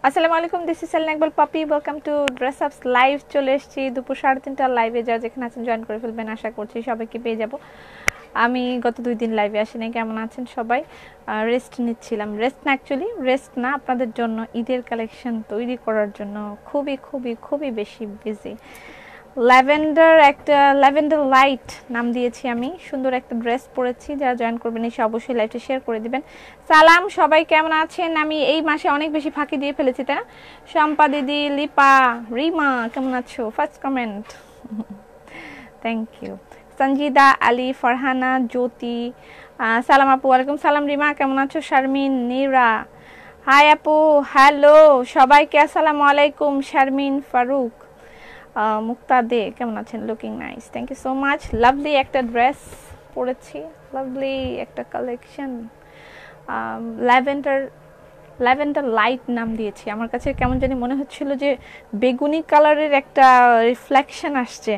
আসসালামু আলাইকুম, this is Selina Iqbal পাপি। ওয়েলকাম টু ড্রেস আপস লাইভ। চলে এসেছি দুপুর 3:30টার লাইভে। যা যেখানে আছেন জয়েন করে ফেলবেন, আশা করছি সবাইকে পেয়ে যাব। আমি গত 2 দিন লাইভে আসিনি। কেমন আছেন সবাই? রেস্ট নিচ্ছিলাম। রেস্ট না, অ্যাকচুয়ালি রেস্ট না, আপনাদের জন্য ঈদের কালেকশন তৈরি করার জন্য খুবই খুবই খুবই বেশি বিজি। ল্যাভেন্ডার লাইট নাম দিয়েছি আমি। সুন্দর একটা ড্রেস পরেছি। যারা জয়েন করবেন এসে অবশ্যই লাইভটা শেয়ার করে দিবেন। সালাম সবাই, কেমন আছেন? আমি এই মাসে অনেক বেশি ফাঁকি দিয়ে ফেলেছি, তাই না? শম্পা দিদি, লিপা, রিমা, কেমন আছো? First comment, thank you. Sanjida, Ali, Farhana, Jyoti, সালাম আপু। ওয়ালাইকুম সালাম। রিমা কেমন আছো? শারমিন, নীরা, হাই আপু, হ্যালো সবাইকে আসসালামু আলাইকুম। শারমিন, ফারুক, মুক্তা দে, কেমন আছেন? Looking nice, thank you so much. Lovely একটা ড্রেস পরেছি, লাভলি একটা কালেকশন। ল্যাভেন্ডার লাইট নাম দিয়েছি। আমার কাছে কেমন জানি মনে হচ্ছিল যে বেগুনি কালারের একটা রিফ্লেকশন আসছে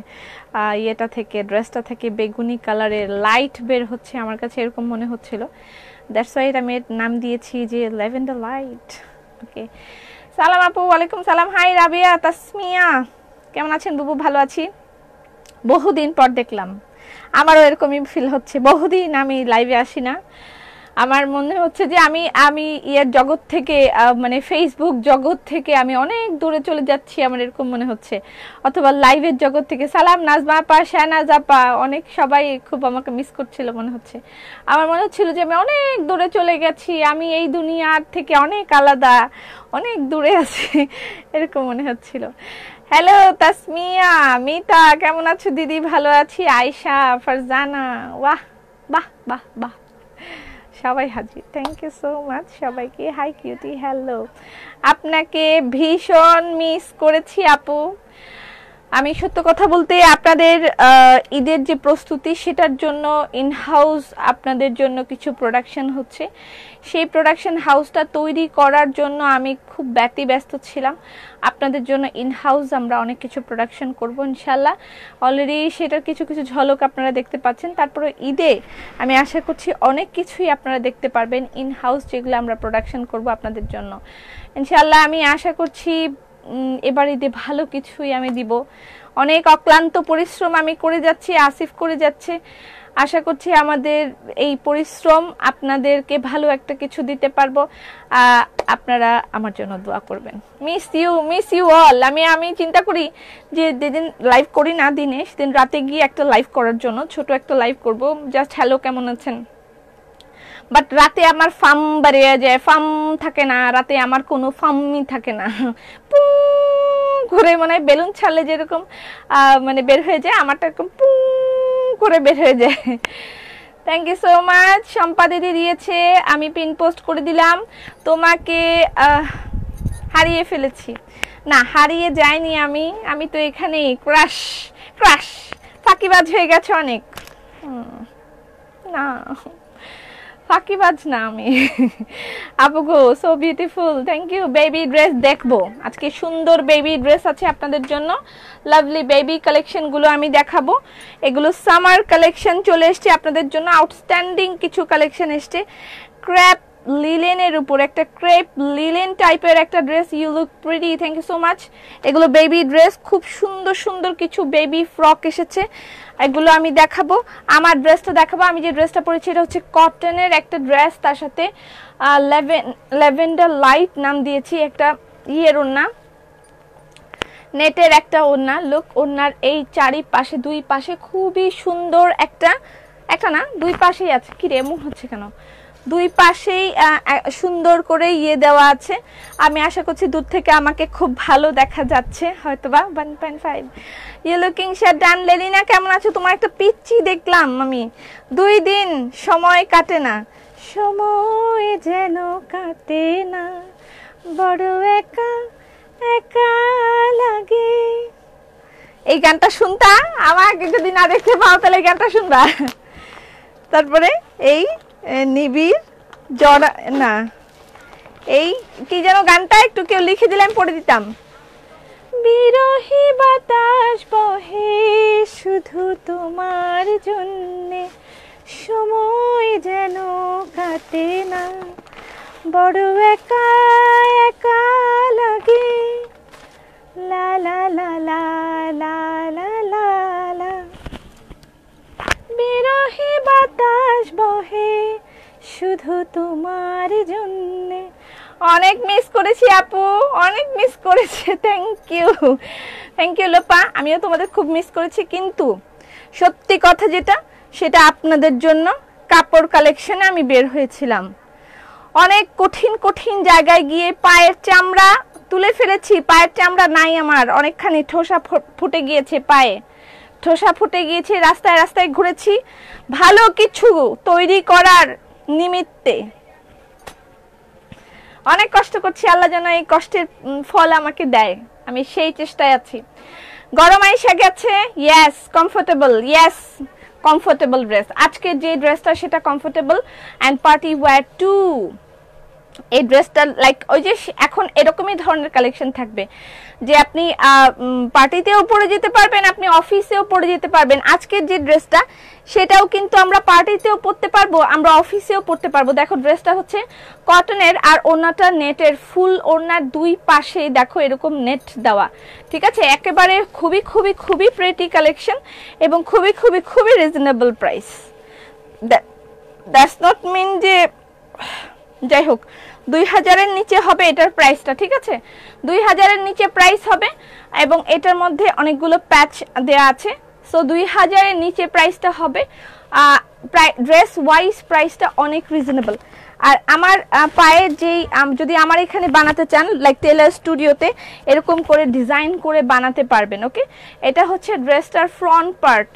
ইয়েটা থেকে, ড্রেসটা থেকে বেগুনি কালারের লাইট বের হচ্ছে, আমার কাছে এরকম মনে হচ্ছিল। দ্যাটস ওয়াই আমি নাম দিয়েছি যে ল্যাভেন্ডার লাইট। ওকে, সালাম আপু। ওয়ালাইকুম সালাম। হাই রাবিয়া, তাসমিয়া, কেমন আছেন? বুবু, ভালো আছি। বহুদিন পর দেখলাম, আমারও এরকমই ফিল হচ্ছে। বহুদিন আমি লাইভে আসি না। আমার মনে হচ্ছে যে আমি ইয়ের জগৎ থেকে, মানে ফেসবুক জগৎ থেকে আমি অনেক দূরে চলে যাচ্ছি, আমার এরকম মনে হচ্ছে। অথবা লাইভের জগৎ থেকে। সালাম নাজমা আপা, শাহনাজ আপা, অনেক সবাই খুব আমাকে মিস করছিল মনে হচ্ছে। আমার মনে হচ্ছিল যে আমি অনেক দূরে চলে গেছি, আমি এই দুনিয়ার থেকে অনেক আলাদা, অনেক দূরে আছি, এরকম মনে হচ্ছিল। হ্যালো তাসমিয়া, মিতা, কেমন আছো দিদি? ভালো আছি। আয়শা, ফারজানা, বাহ বাহ বাহ বাহ, সবাই হাজির। থ্যাংক ইউ সো মাচ সবাইকে। High cutie, hello. আপনাকে ভীষণ মিস করেছি আপু। আমি সত্য কথা বলতে আপনাদের ঈদের যে প্রস্তুতি, সেটার জন্য ইন হাউস আপনাদের জন্য কিছু প্রোডাকশন হচ্ছে। সেই প্রোডাকশন হাউসটা তৈরি করার জন্য আমি খুব ব্যস্ত ছিলাম। আপনাদের জন্য ইন হাউস আমরা অনেক কিছু প্রোডাকশন করব ইনশাল্লাহ। অলরেডি সেটার কিছু কিছু ঝলক আপনারা দেখতে পাচ্ছেন। তারপরে ঈদে আমি আশা করছি অনেক কিছুই আপনারা দেখতে পারবেন ইন হাউস, যেগুলো আমরা প্রোডাকশন করব আপনাদের জন্য ইনশাল্লাহ। আমি আশা করছি এবার ঈদে ভালো কিছুই আমি দিব। অনেক অক্লান্ত পরিশ্রম আমি করে যাচ্ছি, আসিফ করে যাচ্ছে। আশা করছি আমাদের এই পরিশ্রম আপনাদেরকে ভালো একটা কিছু দিতে পারবো। আপনারা আমার জন্য দোয়া করবেন। Miss you all. আমি চিন্তা করি যে যেদিন লাইভ করি না দিনে, সেদিন রাতে গিয়ে একটা লাইভ করার জন্য, ছোট একটা লাইভ করব, জাস্ট হ্যালো কেমন আছেন। বাট রাতে আমার ফার্ম বাড়িয়ে যায়, ফার্ম থাকে না রাতে, আমার কোনো ফার্মই থাকে না। করে মনে হয় বেলুন ছাড়লে যেরকম মানে বের হয়ে যায়, আমারটা এরকম পু করে বের হয়ে যায়। Thank you so much. Shampa দিদি দিয়েছে, আমি পিন পোস্ট করে দিলাম। তোমাকে হারিয়ে ফেলেছি। না, হারিয়ে যাইনি আমি তো এখানে ক্রাশ ফাঁকিবাজ হয়ে গেছে অনেক। না, ফাঁকিবাজ না আমি। আপু গো, so beautiful, thank you. Baby dress দেখবো আজকে, সুন্দর বেবি ড্রেস আছে আপনাদের জন্য। লাভলি বেবি কালেকশন গুলো আমি দেখাবো। এগুলো সামার কালেকশন চলে এসছে আপনাদের জন্য। আউটস্ট্যান্ডিং কিছু কালেকশন এসছে। ক্রেপ লিলেনের উপর একটা ক্রেপ লিলেন টাইপের একটা dress. You look pretty, thank you so much. এগুলো বেবি ড্রেস, খুব সুন্দর সুন্দর কিছু বেবি ফ্রক এসেছে, এগুলো আমি দেখাবো। আমার ড্রেসটা দেখাবো। আমি যে ড্রেসটা পরেছি এটা হচ্ছে কটনের একটা ড্রেস, তার সাথে ল্যাভেন্ডার লাইট নাম দিয়েছি। একটা ইয়ের ওড়না, নেটের একটা ওড়না। লুক, ওড়নার এই চারিপাশে, দুই পাশে খুবই সুন্দর একটা না, দুই পাশেই আছে। কি রে এমন হচ্ছে কেন? দুই পাশেই সুন্দর করে ইয়ে দেওয়া আছে। আমি আশা করছি দূর থেকে আমাকে খুব ভালো দেখা যাচ্ছে, হয়তোবা 1.5। ইউ লুকিং শেড ডান। লেলিনা কেমন আছো? তোমার একটা পিচ্চি দেখলাম আমি। 2 দিন সময় কাটে না, সময় যেন কাটে না, বড় একা একা লাগে। এই গানটা শুনতা, আমাকে যদি না দেখতে পাও তাহলে এই গানটা শুনবা। তারপরে এই নিবিড় জড়া না, এই কি যেন গানটা, একটু কেউ লিখে দিলে আমি পড়ে দিতাম। বিরহী বাতাস বহে শুধু তোমার জন্যে, সময় যেন কাটে না, বড় একা একা লা লা লা লা লা লা বিরহে বাতাস বহে শুধু তোমার জন্যে। অনেক মিস করেছি আপু, অনেক মিস করেছি। থ্যাংক ইউ লোপা, আমিও তোমাদের খুব মিস করেছি। কিন্তু সত্যি কথা যেটা, সেটা আপনাদের জন্য কাপড় কালেকশনে আমি বের হয়েছিলাম। অনেক কঠিন কঠিন জায়গায় গিয়ে পায়ের চামড়া তুলে ফেলেছি, পায়ের চামড়া নাই আমার, অনেকখানি ঠোসা ফুটে গিয়েছে, পায়ে ঠোসা ফুটে গিয়েছে, রাস্তায় রাস্তায় ঘুরেছি ভালো কিছু তৈরি করার নিমিত্তে। অনেক কষ্ট করছি, আল্লাহ যেন এই কষ্টের ফল আমাকে দেয়, আমি সেই চেষ্টায় আছি। গরম আইসা গেছে, yes comfortable, yes comfortable dress. আজকে যে ড্রেসটা সেটা comfortable and party wear two. এই ড্রেসটা লাইক ওই যে এখন এরকমই ধরনের কালেকশন থাকবে যে আপনি পার্টিতেও পরে যেতে পারবেন, আপনি অফিসেও পরে যেতে পারবেন। আজকের যে ড্রেসটা সেটাও কিন্তু আমরা পার্টিতেও পরতে পারবো, আমরা অফিসেও পরতে পারবো। দেখো ড্রেসটা হচ্ছে কটনের আর ওড়নাটা নেটের, ফুল ওড়নার দুই পাশে দেখো এরকম নেট দেওয়া, ঠিক আছে। একেবারে খুবই খুবই খুবই প্রিটি কালেকশন এবং খুবই খুবই খুবই reasonable price. That's not mean যে যাই হোক 2000-এর নিচে হবে এটার প্রাইসটা, ঠিক আছে। 2000-এর নিচে প্রাইস হবে এবং এটার মধ্যে অনেকগুলো প্যাচ দেয়া আছে। সো 2000-এর নিচে প্রাইসটা হবে। ড্রেস ওয়াইজ প্রাইসটা অনেক রিজনেবল। আর আমার পায়ে যেই যদি আমার এখানে বানাতে চান লাইক টেলার স্টুডিওতে এরকম করে ডিজাইন করে বানাতে পারবেন। ওকে, এটা হচ্ছে ড্রেসটার ফ্রন্ট পার্ট।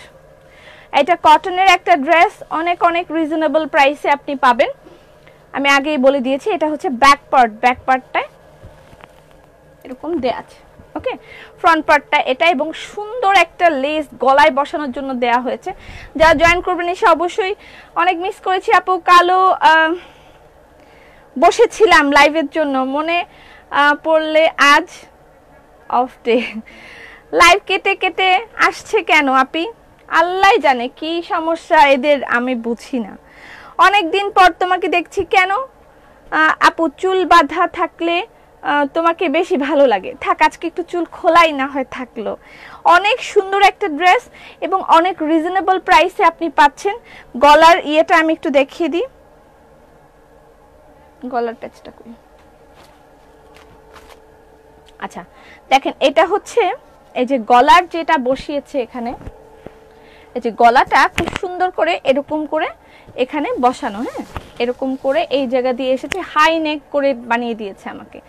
এটা কটনের একটা ড্রেস, অনেক অনেক রিজনেবল প্রাইসে আপনি পাবেন। আমি আগেই বলে দিয়েছি এটা হচ্ছে ব্যাক পার্ট, ব্যাক পার্টটায় এরকম দেয়া আছে। ওকে, ফ্রন্ট পার্টটা এটা এবং সুন্দর একটা লেস গলায় বসানোর জন্য দেয়া হয়েছে। যারা জয়েন করবেন এসে অবশ্যই। অনেক মিস করেছি আপু, কালো বসেছিলাম লাইভের জন্য, মনে পড়লে আজ অফ ডে। লাইভ কেটে কেটে আসছে কেন আপি, আল্লাহ জানে কি সমস্যা এদের, আমি বুঝি না। অনেক দিন পর তোমাকে দেখছি কেন আপু, চুল বাঁধা থাকলে তোমাকে বেশি ভালো লাগে। থাক আজকে একটু চুল খোলাই না হয় থাকলো। অনেক সুন্দর একটা ড্রেস এবং অনেক রিজনেবল প্রাইসে আপনি পাচ্ছেন। গলার ইয়েটা আমি একটু দেখিয়ে দিই, গলার প্যাচটা কই। আচ্ছা দেখেন, এটা হচ্ছে এই যে গলার যেটা বসিয়েছে এখানে, এই যে গলাটা খুব সুন্দর করে এরকম করে এখানে বসানো, হ্যাঁ এরকম করে এই জায়গা দিয়ে এসেছে, হাই নেক করে বানিয়ে দিয়েছে আমাকে,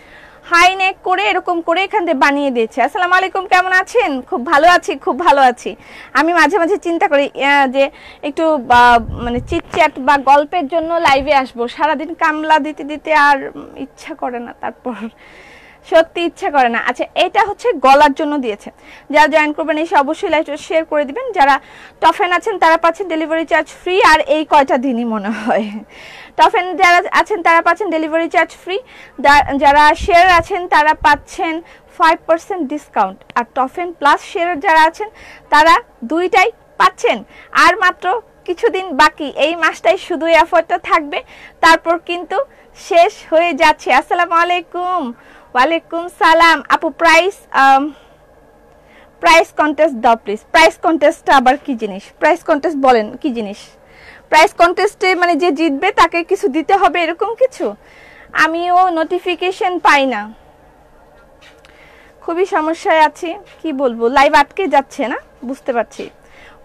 হাই নেক করে এরকম করে এখান থেকে বানিয়ে দিয়েছে। আসসালামু আলাইকুম, কেমন আছেন? খুব ভালো আছি, খুব ভালো আছি। আমি মাঝে মাঝে চিন্তা করি যে একটু মানে চিটচ্যাট বা গল্পের জন্য লাইভে আসবো, সারাদিন কামলা দিতে দিতে আর ইচ্ছা করে না, তারপর সত্যি ইচ্ছা করে না। আচ্ছা এটা হচ্ছে গলার জন্য দিয়েছে। যারা জয়েন করবেন এসে অবশ্যই লাইভটা শেয়ার করে দিবেন। যারা টফেন আছেন তারা পাচ্ছেন ডেলিভারি চার্জ ফ্রি, আর এই কয়টা দিনই মনে হয় টফেন যারা আছেন তারা পাচ্ছেন ডেলিভারি চার্জ ফ্রি। যারা শেয়ার আছেন তারা পাচ্ছেন 5% ডিসকাউন্ট, আর টফেন প্লাস শেয়ার যারা আছেন তারা দুইটাই পাচ্ছেন। আর মাত্র কিছুদিন বাকি, এই মাসটাই শুধু এই অফারটা থাকবে, তারপর কিন্তু শেষ হয়ে যাচ্ছে। আসসালামু আলাইকুম। ওয়ালাইকুম সালাম আপু। প্রাইস কন্টেস্ট দাও প্লিজ। প্রাইস কন্টেস্টটা আবার কি জিনিস? প্রাইস কন্টেস্ট বলেন কি জিনিস? প্রাইস কন্টেস্টে মানে যে জিতবে তাকে কিছু দিতে হবে এরকম কিছু? আমিও নোটিফিকেশন পাই না, খুবই সমস্যায় আছি, কি বলবো, লাইভ আটকে যাচ্ছে না, বুঝতে পারছি।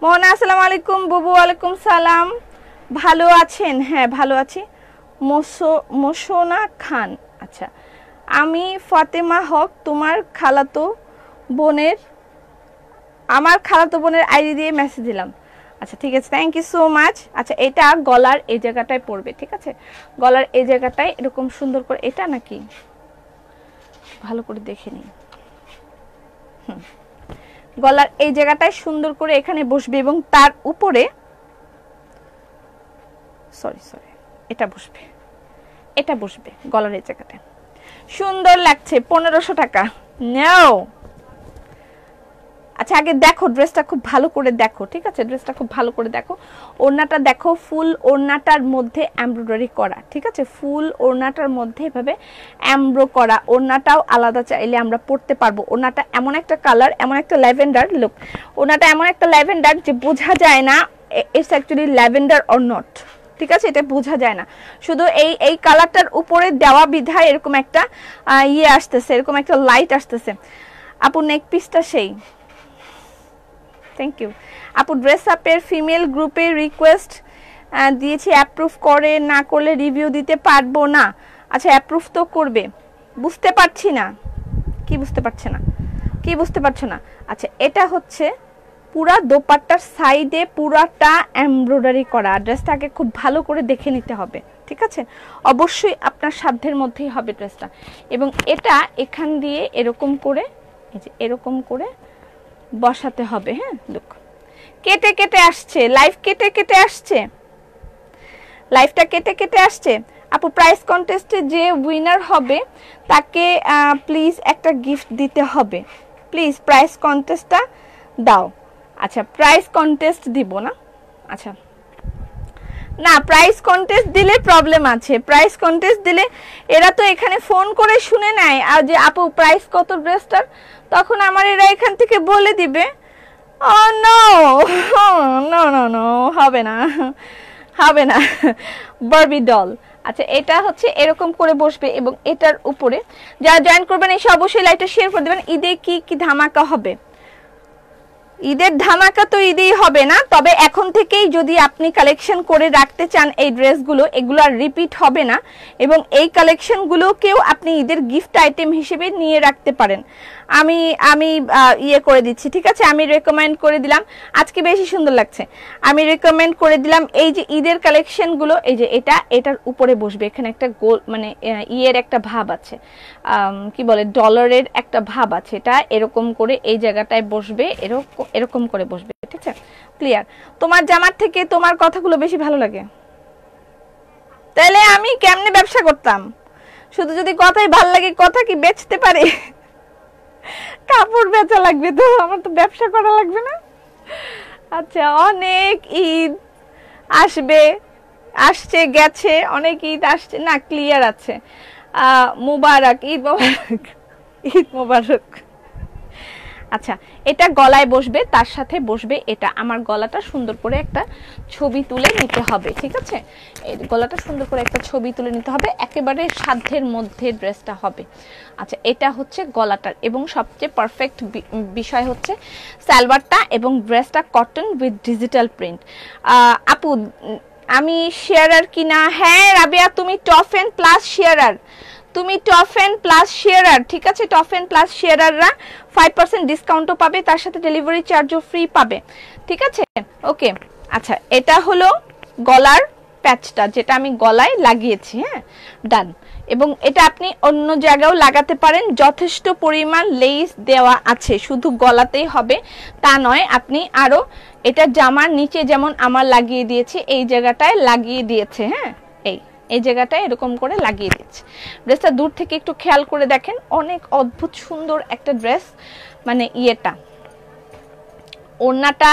মোহনা আসসালামু আলাইকুম। বুবু ওয়ালাইকুম সালাম। ভালো আছেন? হ্যাঁ ভালো আছি। মোসোনা খান, আচ্ছা আমি ফাতেমা হক, তোমার খালাতো বোনের, আমার খালাতো বোনের আইডি দিয়ে মেসেজ দিলাম। আচ্ছা ঠিক আছে, থ্যাংক ইউ সো মাচ। আচ্ছা এটা গলার এই জায়গাটায় পড়বে, ঠিক আছে, গলার এই জায়গাটায় এরকম সুন্দর করে, এটা নাকি ভালো করে দেখে নিই, গলার এই জায়গাটায় সুন্দর করে এখানে বসবে এবং তার উপরে সরি এটা বসবে, এটা বসবে গলার এই জায়গাটায়, সুন্দর লাগছে। 1500 টাকা নাও। আচ্ছা আগে দেখো ড্রেসটা খুব ভালো করে দেখো, ঠিক আছে? ড্রেসটা খুব ভালো করে দেখো। ওড়নাটা দেখো, ফুল ওড়নাটার মধ্যে এমব্রয়ডারি করা, ঠিক আছে? ফুল ওড়নাটার মধ্যে এভাবে এমব্রো করা। ওড়নাটাও আলাদা চাইলে আমরা পরতে পারবো। ওড়নাটা এমন একটা কালার, এমন একটা ল্যাভেন্ডার লুক, ওড়নাটা এমন একটা ল্যাভেন্ডার যে বোঝা যায় না it's actually lavender or not, ঠিক আছে? এটা বোঝা যায় না, শুধু এই কালারটার উপরে দেওয়া বিধায় এরকম একটা ইয়ে আসতেছে, এরকম একটা লাইট আসতেছে। আপু নেক পিসটা সেই, থ্যাংক ইউ আপু। ড্রেস আপের ফিমেল গ্রুপে রিকোয়েস্ট দিয়েছি, অ্যাপ্রুভ করে না করলে রিভিউ দিতে পারবো না। আচ্ছা অ্যাপ্রুভ তো করবে, বুঝতে পারছি না কি বুঝতে পারছে না, কি বুঝতে পারছো না? আচ্ছা এটা হচ্ছে পুরা দোপাট্টার সাইডে পুরাটা এমব্রয়ডারি করা। ড্রেসটাকে খুব ভালো করে দেখে নিতে হবে, ঠিক আছে? অবশ্যই আপনার সাধ্যের মধ্যেই হবে ড্রেসটা। এবং এটা এখান দিয়ে এরকম করে, এই যে এরকম করে বসাতে হবে। হ্যাঁ লুক, কেটে কেটে আসছে লাইভ, কেটে কেটে আসছে লাইভটা, কেটে কেটে আসছে। আপু প্রাইস কন্টেস্টে যে উইনার হবে তাকে প্লিজ একটা গিফট দিতে হবে, প্লিজ প্রাইস কন্টেস্টটা দাও। আচ্ছা প্রাইস কন্টেস্ট দিব না, আচ্ছা না প্রাইস কন্টেস্ট দিলে প্রবলেম আছে। প্রাইস কন্টেস্ট দিলে এরা তো এখানে ফোন করে শুনে নেয় আর যে আপু প্রাইস কত ড্রেসটার, তখন আমার এরা এখান থেকে বলে দিবে ও নো নো নো নো, হবে না হবে না। Barbie doll. আচ্ছা এটা হচ্ছে এরকম করে বসবে এবং এটার উপরে যারা জয়েন করবেন এসে অবশ্যই লাইভটা শেয়ার করে দেবেন। ঈদে কি কি ধামাকা হবে? ঈদের ধামাকা তো ঈদেই হবে না, তবে এখন থেকেই যদি আপনি কালেকশন করে রাখতে চান এই ড্রেসগুলো, এগুলো আর রিপিট হবে না এবং এই কালেকশনগুলোকেও আপনি ঈদের গিফট আইটেম হিসেবে নিয়ে রাখতে পারেন। আমি আমি ইয়ে করে দিচ্ছি, ঠিক আছে? আমি রেকমেন্ড করে দিলাম, আজকে বেশি সুন্দর লাগছে, আমি রেকমেন্ড করে দিলাম এই যে ঈদের কালেকশনগুলো, এই যে এটার উপরে বসবে, এখানে একটা গোল মানে ইয়ের একটা ভাব আছে, কি বলে ডলারের একটা ভাব আছে, এটা এরকম করে এই জায়গাটায় বসবে, এরকম করে বসবে, ঠিক আছে? ক্লিয়ার? তোমার জামার থেকে তোমার কথাগুলো বেশি ভালো লাগে, তাহলে আমি কেমনে ব্যবসা করতাম? শুধু যদি কথাই ভালো লাগে, কথা কি বেচতে পারে? কাপড় বেচা লাগবে তো, আমার তো ব্যবসা করা লাগবে না। আচ্ছা অনেক ঈদ আসবে, আসছে গেছে, অনেক ঈদ আসছে না, ক্লিয়ার আছে। মুবারক, ঈদ মুবারক, ঈদ মুবারক। আচ্ছা এটা গলায় বসবে, তার সাথে বসবে এটা। আমার গলাটা সুন্দর করে একটা ছবি তুলে নিতে হবে, ঠিক আছে? এই গলাটা সুন্দর করে একটা ছবি তুলে নিতে হবে, একেবারে সাধ্যের মধ্যে ড্রেসটা হবে। আচ্ছা এটা হচ্ছে গলাটার, এবং সবচেয়ে পারফেক্ট বিষয় হচ্ছে সালোয়ারটা এবং ড্রেসটা কটন উইথ ডিজিটাল প্রিন্ট। আপু আমি শেয়ারার কিনা? হ্যাঁ রাবিয়া তুমি টপ এন্ড প্লাস শেয়ারার, তুমি টপ এন্ড প্লাস শেয়ারার, ঠিক আছে? টপ এন্ড প্লাস শেয়ারাররা 5% ডিসকাউন্টও পাবে, তার সাথে ডেলিভারি চার্জও ফ্রি পাবে, ঠিক আছে? ওকে আচ্ছা এটা হলো গলার প্যাচটা যেটা আমি গলায় লাগিয়েছি, হ্যাঁ ডান। এবং এটা আপনি অন্য জায়গায়ও লাগাতে পারেন, যথেষ্ট পরিমাণ লেস দেওয়া আছে, শুধু গলাতেই হবে তা নয়, আপনি আরো এটা জামার নিচে যেমন আমার লাগিয়ে দিয়েছি, এই জায়গাটায় লাগিয়ে দিয়েছে, হ্যাঁ এই জায়গাটায় এরকম করে লাগিয়ে দিচ্ছে। ড্রেসটা দূর থেকে একটু খেয়াল করে দেখেন, অনেক অদ্ভুত সুন্দর একটা ড্রেস, মানে ইয়েটা ওড়নাটা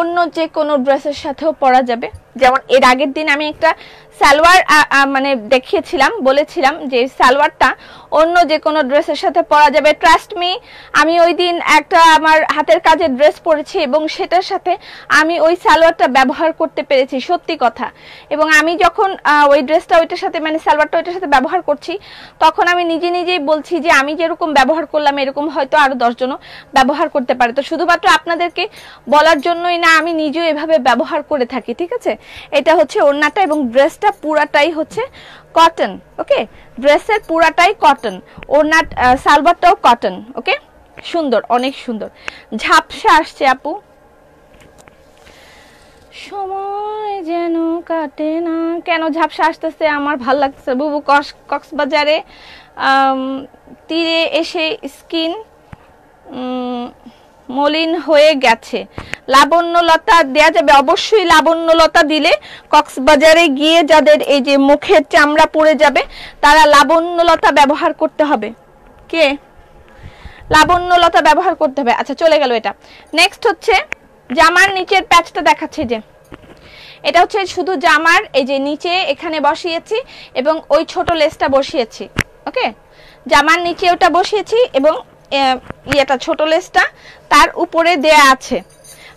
অন্য যে কোনো ড্রেসের সাথেও পরা যাবে। যেমন এর আগের দিন আমি একটা সালোয়ার মানে দেখিয়েছিলাম, বলেছিলাম যে সালোয়ারটা অন্য যে কোনো ড্রেসের সাথে পরা যাবে। ট্রাস্ট মি, আমি ওই দিন একটা আমার হাতের কাজের ড্রেস পরেছি এবং সেটার সাথে আমি ওই সালোয়ারটা ব্যবহার করতে পেরেছি, সত্যি কথা। এবং আমি যখন ওই ড্রেসটা ওইটার সাথে মানে সালোয়ারটা ওইটার সাথে ব্যবহার করছি, তখন আমি নিজেই বলছি যে আমি যেরকম ব্যবহার করলাম এরকম হয়তো আরো 10 জনও ব্যবহার করতে পারে। তো শুধুমাত্র আপনাদেরকে বলার জন্যই না, আমি নিজেও এভাবে ব্যবহার করে থাকি, ঠিক আছে? এটা হচ্ছে ওড়নাটা এবং ড্রেসটা পুরাটাই হচ্ছে কটন, ওকে? ড্রেসের পুরাটাই কটন, ওড়না সালোয়ারটাও কটন, ওকে? সুন্দর, অনেক সুন্দর। ঝাপসা আসছে আপু, সময় যেন কাটে না কেন? ঝাপসা আসতেছে, আমার ভাল লাগছে। বুবু কক্সবাজারে তীরে এসে স্কিন মলিন হয়ে গেছে, লাবণ্যলতা দেয়া যাবে? অবশ্যই লাবণ্যলতা দিলে কক্সবাজারে গিয়ে যাদের এই যে মুখের চামড়া পড়ে যাবে তারা লাবণ্যলতা ব্যবহার করতে হবে। কে লাবণ্যলতা ব্যবহার করতে হবে। আচ্ছা চলে গেল এটা। নেক্সট হচ্ছে জামার নিচের প্যাচটা দেখাচ্ছে, যে এটা হচ্ছে শুধু জামার এই যে নিচে এখানে বসিয়েছি এবং ওই ছোট লেসটা বসিয়েছি। ওকে, জামার নিচে ওটা বসিয়েছি এবং ইয়েটা ছোট লেসটা তার উপরে দেয়া আছে।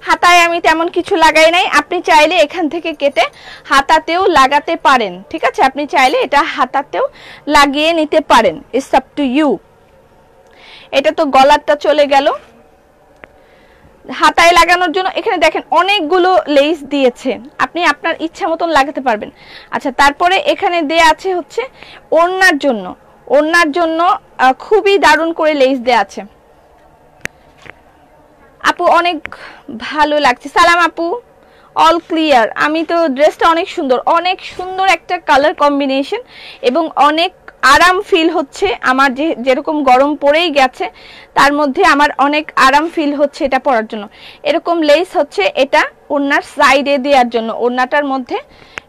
হাতায় আমি তেমন কিছু লাগাই নাই, আপনি চাইলে এখান থেকে কেটে হাতাতেও লাগাতে পারেন। ঠিক আছে, আপনি চাইলে এটা হাতাতেও লাগিয়ে নিতে পারেন, ইটস আপ টু ইউ। এটা তো গলারটা চলে গেল। হাতায় লাগানোর জন্য এখানে দেখেন অনেকগুলো লেস দিয়েছে, আপনি আপনার ইচ্ছা মতন লাগাতে পারবেন। আচ্ছা, তারপরে এখানে দেয়া আছে হচ্ছে ওড়নার জন্য। ওড়নার জন্য খুবই দারুণ করে লেস দেয়া আছে। আপু অনেক ভালো লাগছে, সালাম আপু, অল ক্লিয়ার। আমি তো ড্রেসটা অনেক সুন্দর একটা কালার কম্বিনেশন এবং অনেক আরাম ফিল হচ্ছে আমার। যেরকম গরম পড়েই গেছে তার মধ্যে আমার অনেক আরাম ফিল হচ্ছে এটা পরার জন্য। এরকম লেস হচ্ছে এটা ওড়নার সাইডে দেওয়ার জন্য, ওড়নাটার মধ্যে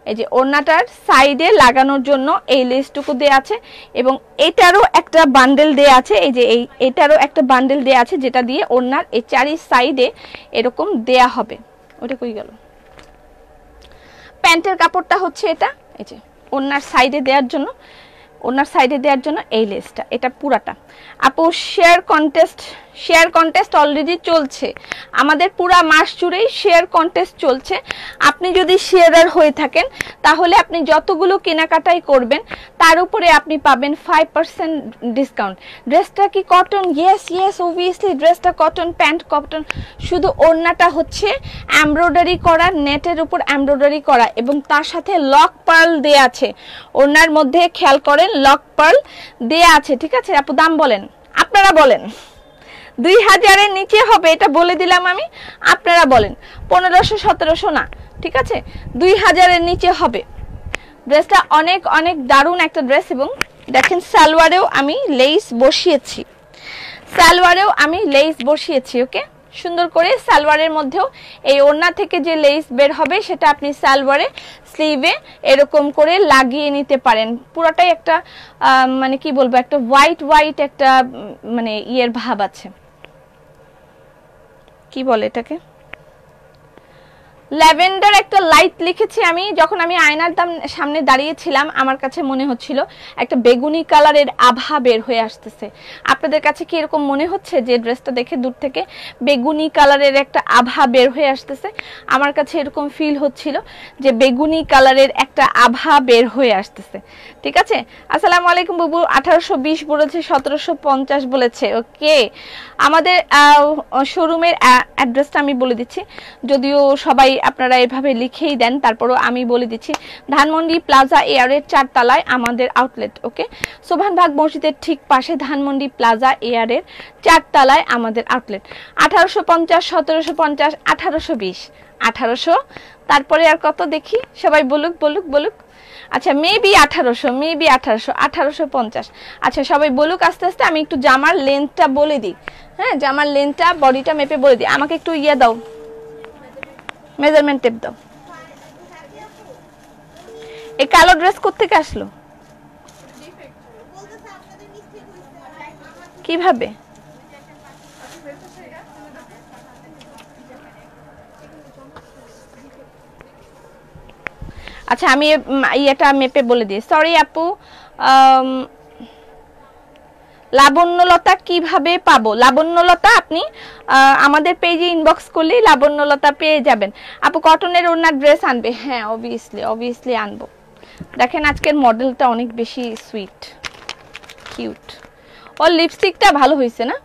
এই যে ওড়নাটার সাইডে লাগানোর জন্য এই লেসটুকু দেয়া আছে এবং এটারও একটা বান্ডেল দেয়া আছে। এই যে এটারও একটা বান্ডেল দেয়া আছে যেটা দিয়ে ওড়নার এই চারি সাইডে এরকম দেয়া হবে। ওটা কই গেল? প্যান্টের কাপড়টা হচ্ছে এটা, এই যে ওড়নার সাইডে দেওয়ার জন্য, ওনার সাইডে দেওয়ার জন্য এই লেসটা, এটা পুরাটা। আপু শেয়ার কন্টেস্ট অলরেডি চলছে, আমাদের পুরা মাস জুড়েই শেয়ার কন্টেস্ট চলছে। আপনি যদি শেয়ারার হয়ে থাকেন তাহলে আপনি যতগুলো কেনাকাটাই করবেন তার উপরে আপনি পাবেন 5% ডিসকাউন্ট। ড্রেসটা কি কটন? ইয়েস অবভিয়াসলি ড্রেসটা কটন, প্যান্ট কটন, শুধু ওড়নাটা হচ্ছে এমব্রয়ডারি করা, নেটের উপর এমব্রয়ডারি করা এবং তার সাথে লক পার্ল দেয়া আছে। ওড়নার মধ্যে খেয়াল করেন লক পার্ল দেয়া আছে। ঠিক আছে আপু, দাম বলেন, আপনারা বলেন। 2000 এর নিচে হবে এটা বলে দিলাম আমি, আপনারা বলেন। 1500-1700 না, ঠিক আছে, 2000 এর নিচে হবে। ড্রেসটা অনেক দারুণ একটা ড্রেস এবং দেখেন সালোয়ারেও আমি লেস বসিয়েছি, ওকে, সুন্দর করে। সালোয়ারের মধ্যেও এই ওড়না থেকে যে লেস বের হবে সেটা আপনি সালোয়ারে স্লিভে এরকম করে লাগিয়ে নিতে পারেন। পুরোটাই একটা মানে কি বলবো, একটা হোয়াইট একটা মানে ইয়ের ভাব আছে, কি বলে এটাকে, ল্যাভেন্ডার একটা লাইট লিখেছি আমি। যখন আমি আয়নার সামনে দাঁড়িয়েছিলাম আমার কাছে মনে হচ্ছিল একটা বেগুনি কালারের আভা বের হয়ে আসতেছে। আপনাদের কাছে কি এরকম মনে হচ্ছে যে ড্রেসটা দেখে দূর থেকে বেগুনি কালারের একটা আভা বের হয়ে আসতেছে? আমার কাছে এরকম ফিল হচ্ছিল যে বেগুনি কালারের একটা আভা বের হয়ে আসতেছে। ঠিক আছে, আসসালামু আলাইকুম বুবু। 1820 বলেছে, 1750 বলেছে। ওকে, আমাদের শোরুমের অ্যাড্রেসটা আমি বলে দিচ্ছি, যদিও সবাই আপনারা এভাবে লিখেই দেন, তারপরও আমি বলে দিচ্ছি। ধানমন্ডি প্লাজা এয়ারের 4 তলায় আমাদের আউটলেট। ওকে, সোভানবাগ মসজিদের ঠিক পাশে ধানমন্ডি প্লাজা এয়ারের 4 তলায় আমাদের আউটলেট। 1850, 1750, 1820, 1800, তারপরে আর কত দেখি, সবাই বলুক। আচ্ছা মেবি 1800, 1850। আচ্ছা সবাই বলুক আস্তে আস্তে। আমি একটু জামার লেন্থটা বলে দিই। হ্যাঁ, জামার লেন্থটা বডিটা মেপে বলে দিই। আমাকে একটু ইয়ে দাও, মেজারমেন্ট টেপ দাও। এই কালো ড্রেস কোত্থেকে আসলো, কিভাবে? আচ্ছা আমি এটা মেপে বলে দিই। সরি আপু, লাবণ্যলতা কিভাবে পাবো? লাবণ্যলতা আপনি আমাদের পেজে ইনবক্স করলেই লাবণ্যলতা পেয়ে যাবেন। আপু কটনের ওড়নার ড্রেস আনবে? হ্যাঁ অবভিয়াসলি আনবো। দেখেন আজকের মডেলটা অনেক বেশি সুইট, কিউট। ওর লিপস্টিকটা ভালো হয়েছে না?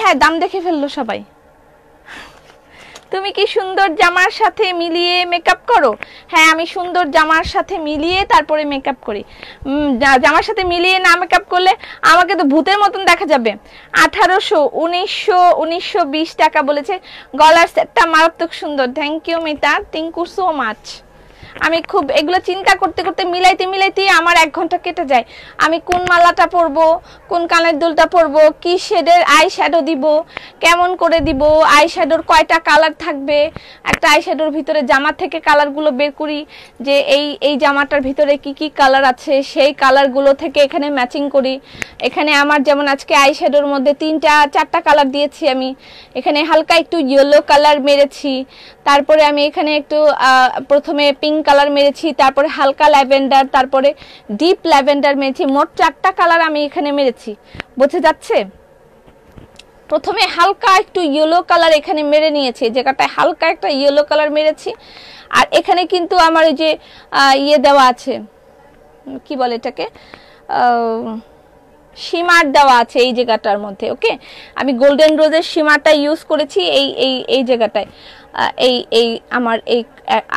হ্যাঁ, দাম দেখে ফেললো সবাই। তুমি কি সুন্দর জামার সাথে মিলিয়ে মেকআপ করো? হ্যাঁ, আমি সুন্দর জামার সাথে মিলিয়ে তারপরে মেকআপ করি। জামার সাথে মিলিয়ে না মেকআপ করলে আমাকে তো ভূতের মতন দেখা যাবে। 1800, 1920 টাকা বলেছে। গলার সেটটা মারাত্মক সুন্দর। Thank you Mita, thank you so much. আমি খুব এগুলো চিন্তা করতে করতে মিলাইতে আমার 1 ঘন্টা কেটে যায়। আমি কোন মালাটা পরবো, কোন কানের দুলটা পরবো, কি শেডের আই শ্যাডো দিব, কেমন করে দিব, আই শ্যাডোর কয়টা কালার থাকবে, একটা আই শ্যাডোর ভিতরে জামা থেকে কালারগুলো বের করি যে এই জামাটার ভিতরে কি কি কালার আছে, সেই কালারগুলো থেকে এখানে ম্যাচিং করি। এখানে আমার যেমন আজকে আই শ্যাডোর মধ্যে 3-4টা কালার দিয়েছি আমি। এখানে হালকা একটু ইয়েলো কালার মেরেছি, তারপরে আমি এখানে একটু প্রথমে পিঙ্ক কালার মেরেছি, তারপরে হালকা ল্যাভেন্ডার, তারপরে ডিপ ল্যাভেন্ডার মেরেছি। মোট 4টা কালার আমি এখানে মেরেছি, বোঝা যাচ্ছে? প্রথমে হালকা একটু ইয়েলো কালার এখানে মেরে নিয়েছি, জায়গাটায় হালকা একটা ইয়েলো কালার মেরেছি। আর এখানে কিন্তু আমার এই যে ইয়ে দেওয়া আছে, কি বলে এটাকে, শিমার দেওয়া আছে এই জায়গাটার মধ্যে। ওকে, আমি গোল্ডেন রোজের শিমারটা ইউজ করেছি এই জায়গাটায়, এই আমার এই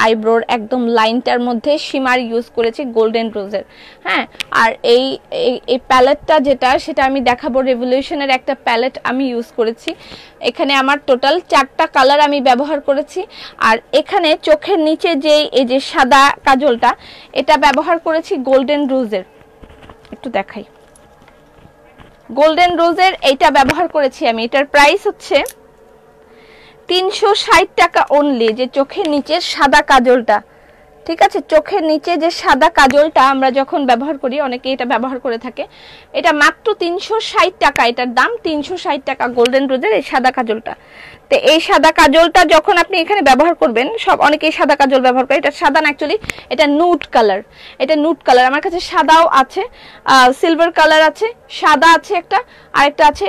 আইব্রোর একদম লাইনটার মধ্যে শিমার ইউজ করেছি গোল্ডেন রোজের। হ্যাঁ, আর এই প্যালেটটা যেটা, সেটা আমি দেখাবো, রেভলিউশনের একটা প্যালেট আমি ইউজ করেছি। এখানে আমার টোটাল 4টা কালার আমি ব্যবহার করেছি। আর এখানে চোখের নিচে যে এই যে সাদা কাজলটা, এটা ব্যবহার করেছি গোল্ডেন রোজের। একটু দেখাই, গোল্ডেন রোজের এইটা ব্যবহার করেছি আমি। এটার প্রাইস হচ্ছে 360 টাকা অনলি। যে চোখের নিচের সাদা কাজলটা, ঠিক আছে, চোখের নিচে যে সাদা কাজলটা আমরা যখন ব্যবহার করি, অনেকে এটা ব্যবহার করে থাকে, এটা মাত্র 360 টাকা, এটার দাম 360 টাকা গোল্ডেন রোজের এই সাদা কাজলটা। তো এই সাদা কাজলটা যখন আপনি এখানে ব্যবহার করবেন, অনেকেই সাদা কাজল ব্যবহার করে, এটা সাদা না, অ্যাকচুয়ালি এটা নুড কালার। এটা নুড কালার, আমার কাছে সাদাও আছে, সিলভার কালার আছে, সাদা আছে একটা, আরেকটা আছে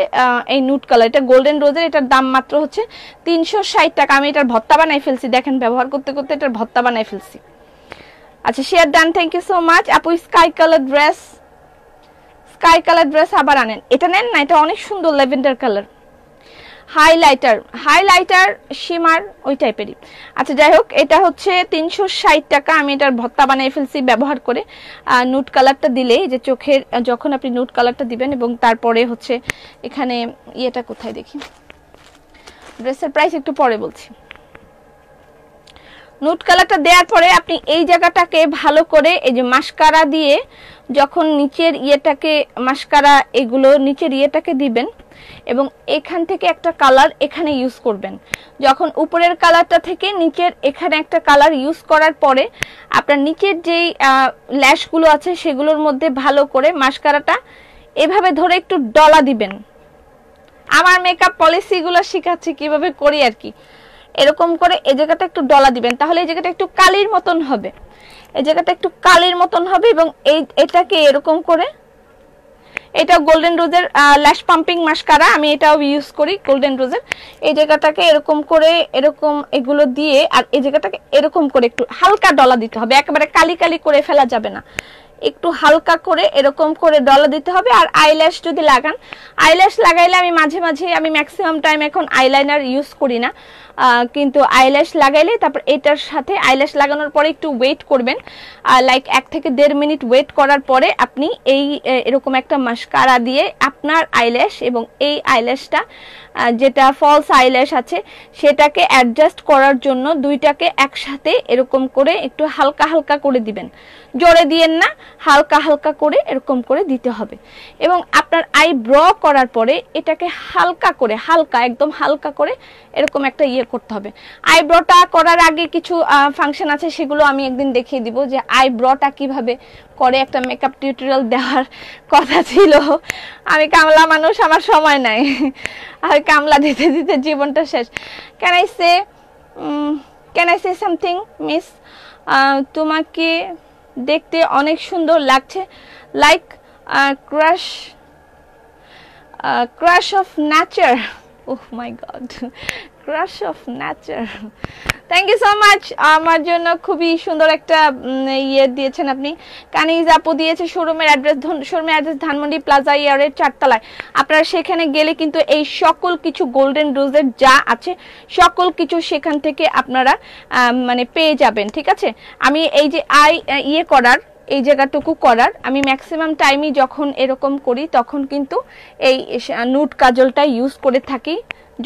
এই নুড কালার। এটা গোল্ডেন রোজের, এটার দাম মাত্র হচ্ছে 360 টাকা। আমি এটার ভর্তা বানাই ফেলছি, দেখেন ব্যবহার করতে করতে এটার ভর্তা বানাই ফেলছি। আচ্ছা, share done, thank you so much. আপু স্কাই কালার ড্রেস আবার আনেন, এটা নেন না, এটা অনেক সুন্দর ল্যাভেন্ডার কালার। হাইলাইটার শিমার ওই টাইপেরই। আচ্ছা, যাই হোক, এটা হচ্ছে 360 টাকা। আমি এটার ভর্তা বানিয়ে ফেলছি ব্যবহার করে। নুড কালারটা দিলে, যে চোখের যখন আপনি নুড কালারটা দিবেন, এবং তারপরে হচ্ছে এখানে ইয়েটা কোথায় দেখি, ড্রেসের প্রাইস একটু পরে বলছি। নুড কালারটা দেওয়ার পরে আপনি এই জায়গাটাকে ভালো করে এই যে মাস্কারা দিয়ে, যখন নিচের ইয়েটাকে মাস্কারা এগুলো নিচের ইয়েটাকে দিবেন, এবং এখান থেকে একটা কালার এখানে ইউজ করবেন। যখন উপরের কালারটা থেকে নিচের এখানে একটা কালার ইউজ করার পরে আপনার নিচের যেই ল্যাশগুলো আছে সেগুলোর মধ্যে ভালো করে মাস্কারাটা এভাবে ধরে একটু ডলা দিবেন। আমার মেকআপ পলিসিগুলো শেখাচ্ছি কিভাবে করি আর কি। এরকম করে এই জায়গাটা একটু ডলা দিবেন, তাহলে এই জায়গাটা একটু কালির মতন হবে, এই জায়গাটা একটু কালির মতন হবে। এবং এটাকে এরকম করে, এটা গোল্ডেন রোজের ল্যাশ পাম্পিং মাস্কারা, আমি এটাও ইউজ করি গোল্ডেন রোজের। এই জায়গাটাকে এরকম করে, এরকম এগুলো দিয়ে, আর এই জায়গাটাকে এরকম করে একটু হালকা ডলা দিতে হবে, একেবারে কালি কালি করে ফেলা যাবে না, একটু হালকা করে এরকম করে ডলা দিতে হবে। আর আইল্যাশ যদি লাগান, আইল্যাশ লাগাইলে আমি মাঝে মাঝে, আমি ম্যাক্সিমাম টাইম এখন আইলাইনার ইউজ করি না, কিন্তু আইল্যাশ লাগাইলে তারপর এটার সাথে আইল্যাশ লাগানোর পরে একটু ওয়েট করবেন, লাইক 1 থেকে 1.5 মিনিট ওয়েট করার পরে আপনি এরকম একটা মাস্কারা দিয়ে আপনার আইল্যাশ এবং এই আইল্যাশটা যেটা ফলস আইল্যাশ আছে সেটাকে অ্যাডজাস্ট করার জন্য দুইটাকে একসাথে এরকম করে একটু হালকা হালকা করে দিবেন, জোরে দিয়েন না, হালকা হালকা করে এরকম করে দিতে হবে। এবং আপনার আইব্র করার পরে এটাকে হালকা করে, হালকা একদম হালকা করে এরকম একটা ইয়ে করতে হবে। আইব্রোটা করার আগে কিছু ফাংশন আছে, সেগুলো আমি একদিন দেখিয়ে দিব যে আইব্রোটা কিভাবে করে, একটা মেকআপ টিউটোরিয়াল দেওয়ার কথা ছিল। আমি কামলা মানুষ, আমার সময় নাই, আর কামলা দিতে দিতে জীবনটা শেষ। Can I say something miss? তোমাকে দেখতে অনেক সুন্দর লাগছে, like crush of nature. Oh my god, crush of nature, thank you so much. আমার জন্য খুবই সুন্দর একটা ইয়ে দিয়েছেন আপনি। কানিজ আপু দিয়েছে শোরুমের অ্যাড্রেস ধানমন্ডি প্লাজা ইয়ারের 4 তলায়। আপনারা সেখানে গেলে কিন্তু এই সকল কিছু গোল্ডেন রোজের যা আছে সকল কিছু সেখান থেকে আপনারা মানে পেয়ে যাবেন, ঠিক আছে। আমি এই যে ইয়ে করার, এই জায়গাটুকু করার, আমি ম্যাক্সিমাম টাইমই যখন এরকম করি তখন কিন্তু এই নুড কাজলটা ইউজ করে থাকি,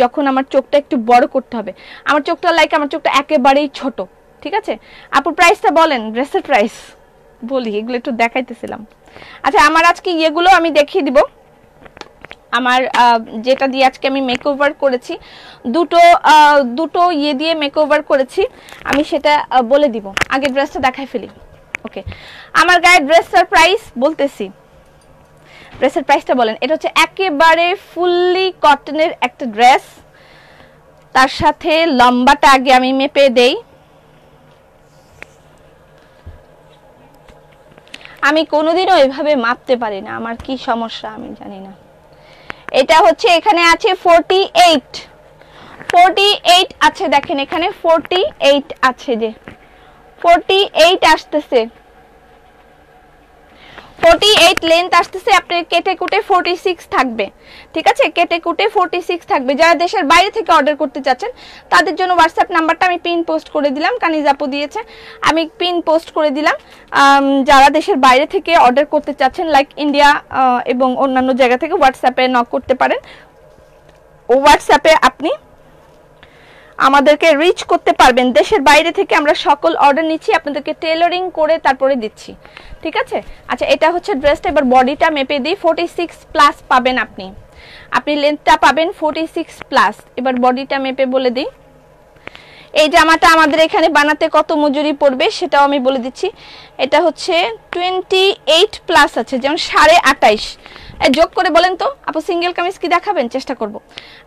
যখন আমার চোখটা একটু বড় করতে হবে। আমার চোখটা একেবারেই ছোট, ঠিক আছে আপুর প্রাইসটা বলেন, ড্রেসের প্রাইস বলি, এগুলো একটু দেখাইতেছিলাম। আচ্ছা আমার আজকে ইয়েগুলো আমি দেখিয়ে দিব, আমার যেটা দিয়ে আজকে আমি মেকওভার করেছি, দুটো ইয়ে দিয়ে মেকওভার করেছি, আমি সেটা বলে দিব। আগে ড্রেসটা দেখাই ফেলি। ওকে, আমার গায়ে ড্রেসটার প্রাইস বলতেছি, ড্রেসের প্রাইসটা বলেন। এটা হচ্ছে একেবারে ফুললি কটনের একটা ড্রেস, তার সাথে লম্বাটা আগে আমি মেপে দেই। আমি কোনোদিনও এভাবে মাপতে পারি না, আমার কি সমস্যা আমি জানি না। এটা হচ্ছে এখানে আছে 48 আছে, দেখেন এখানে 48 আছে, যে 48 আসতেছে, 48 লেন্থ আসতেছে। আপনি কেটে কুটে 46 থাকবে, ঠিক আছে, কেটে কুটে 46 থাকবে। যারা দেশের বাইরে থেকে অর্ডার করতে চাচ্ছেন তাদের জন্য হোয়াটসঅ্যাপ নাম্বারটা আমি পিন পোস্ট করে দিলাম, কানিজ আপু দিয়েছে, আমি পিন পোস্ট করে দিলাম। যারা দেশের বাইরে থেকে অর্ডার করতে চাচ্ছেন লাইক ইন্ডিয়া এবং অন্যান্য জায়গা থেকে হোয়াটসঅ্যাপে নক করতে পারেন। হোয়াটসঅ্যাপে আপনি আমাদেরকে রিচ করতে পারবেন। দেশের বাইরে থেকে আমরা সকল অর্ডার নিচ্ছি, আপনাদেরকে টেলারিং করে তারপরে দিচ্ছি, ঠিক আছে। আচ্ছা এটা হচ্ছে ড্রেসটা, এবার বডিটা মেপে দিই। 46 প্লাস পাবেন আপনি, লেন্থটা পাবেন 46 প্লাস। এবার বডিটা মেপে বলে দিই। এই জামাটা আমাদের এখানে বানাতে কত মজুরি পড়বে সেটাও আমি বলে দিচ্ছি। এটা হচ্ছে 28 প্লাস আছে, যেমন 28.5। যোগ করে বলেন তো আপু, সিঙ্গেল কামিজ কি দেখাবেন? চেষ্টা করব।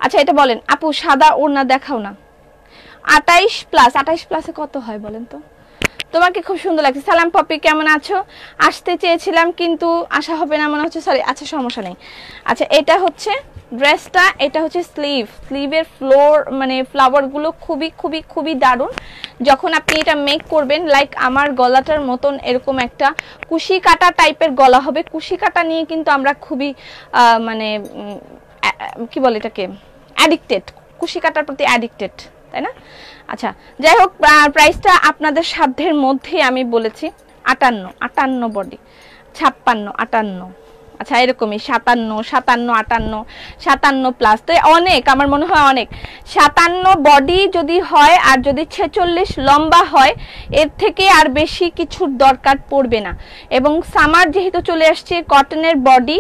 আচ্ছা এটা বলেন আপু, সাদা ওড়না দেখাও না। 28 প্লাস, 28 প্লাসে কত হয় বলেন তো? তোমাকে খুব সুন্দর লাগছে। সালাম পপি, কেমন আছো? আসতে চেয়েছিলাম কিন্তু আসা হবে না মনে হচ্ছে, সরি। আচ্ছা সমস্যা নেই। আচ্ছা এটা হচ্ছে ড্রেসটা, এটা হচ্ছে স্লিভের ফ্লাওয়ারগুলো খুবই খুবই খুবই দারুণ। যখন আপনি এটা মেক করবেন লাইক আমার গলাটার মতন এরকম একটা কুশি কাটা টাইপের গলা হবে। কুশি কাটা নিয়ে কিন্তু আমরা খুবই কি বলে এটাকে, অ্যাডিক্টেড, কুশি কাটার প্রতি অ্যাডিক্টেড, তাই না? আচ্ছা যাই হোক, প্রাইসটা আপনাদের সাধ্যের মধ্যে আমি বলেছি। 58 বডি, 56, 58, আচ্ছা এরকমই 57 প্লাস। তো অনেক, আমার মনে হয় অনেক। 57 বডি যদি হয় আর যদি 46 লম্বা হয়, এর থেকে আর বেশি কিছুর দরকার পড়বে না। এবং সামার যেহেতু চলে আসছে, কটনের বডি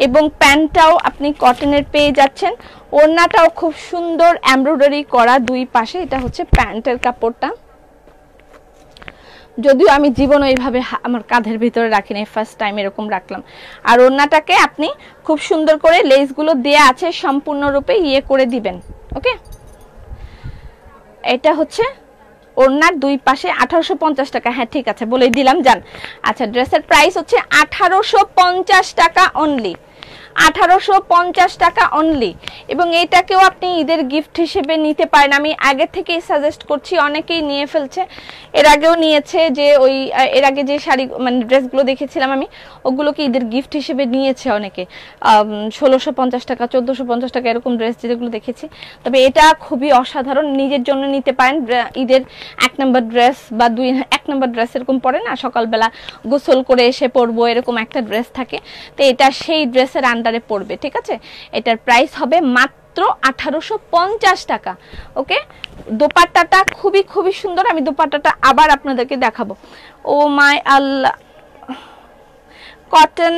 এবং প্যান্টটাও আপনি কটনের পেয়ে যাচ্ছেন। ওড়নাটাও খুব সুন্দর এমব্রয়ডারি করা দুই পাশে। এটা হচ্ছে প্যান্টের কাপড়টা, যদিও আমি জীবন এইভাবে আমার কাঁধের ভিতরে রাখি নাই, ফার্স্ট টাইম এরকম রাখলাম। আর ওড়নাটাকে আপনি খুব সুন্দর করে লেসগুলো দেয়া আছে, সম্পূর্ণরূপে ইয়ে করে দিবেন। ওকে, এটা হচ্ছে ওড়নার দুই পাশে 1850 টাকা। হ্যাঁ ঠিক আছে, বলে দিলাম যান। আচ্ছা ড্রেসের প্রাইস হচ্ছে 1850 টাকা অনলি, 1850 টাকা অনলি। এবং এটাকেও আপনি ঈদের গিফট হিসেবে নিতে পারেন। আমি আগে থেকেই সাজেস্ট করছি, অনেকেই নিয়ে ফেলছে, এর আগেও নিয়েছে। যে ওই এর আগে যে শাড়ি ড্রেসগুলো দেখেছিলাম আমি, ওগুলোকে ঈদের গিফট হিসেবে নিয়েছে অনেকে। 1650 টাকা, 1450 টাকা এরকম ড্রেস যেগুলো দেখেছি। তবে এটা খুবই অসাধারণ, নিজের জন্য নিতে পারেন। ঈদের 1 নম্বর ড্রেস বা 1 নম্বর ড্রেস এরকম পরে না, সকালবেলা গোসল করে এসে পরবো, এরকম একটা ড্রেস থাকে। তো এটা সেই ড্রেসের আন্ডারে পড়বে, ঠিক আছে। এটার প্রাইস হবে মাত্র 1850 টাকা। ওকে, দোপাট্টাটা খুবই খুবই সুন্দর। আমি দোপাট্টাটা আবার আপনাদেরকে দেখাবো। ও মাই আল্লাহ, কটন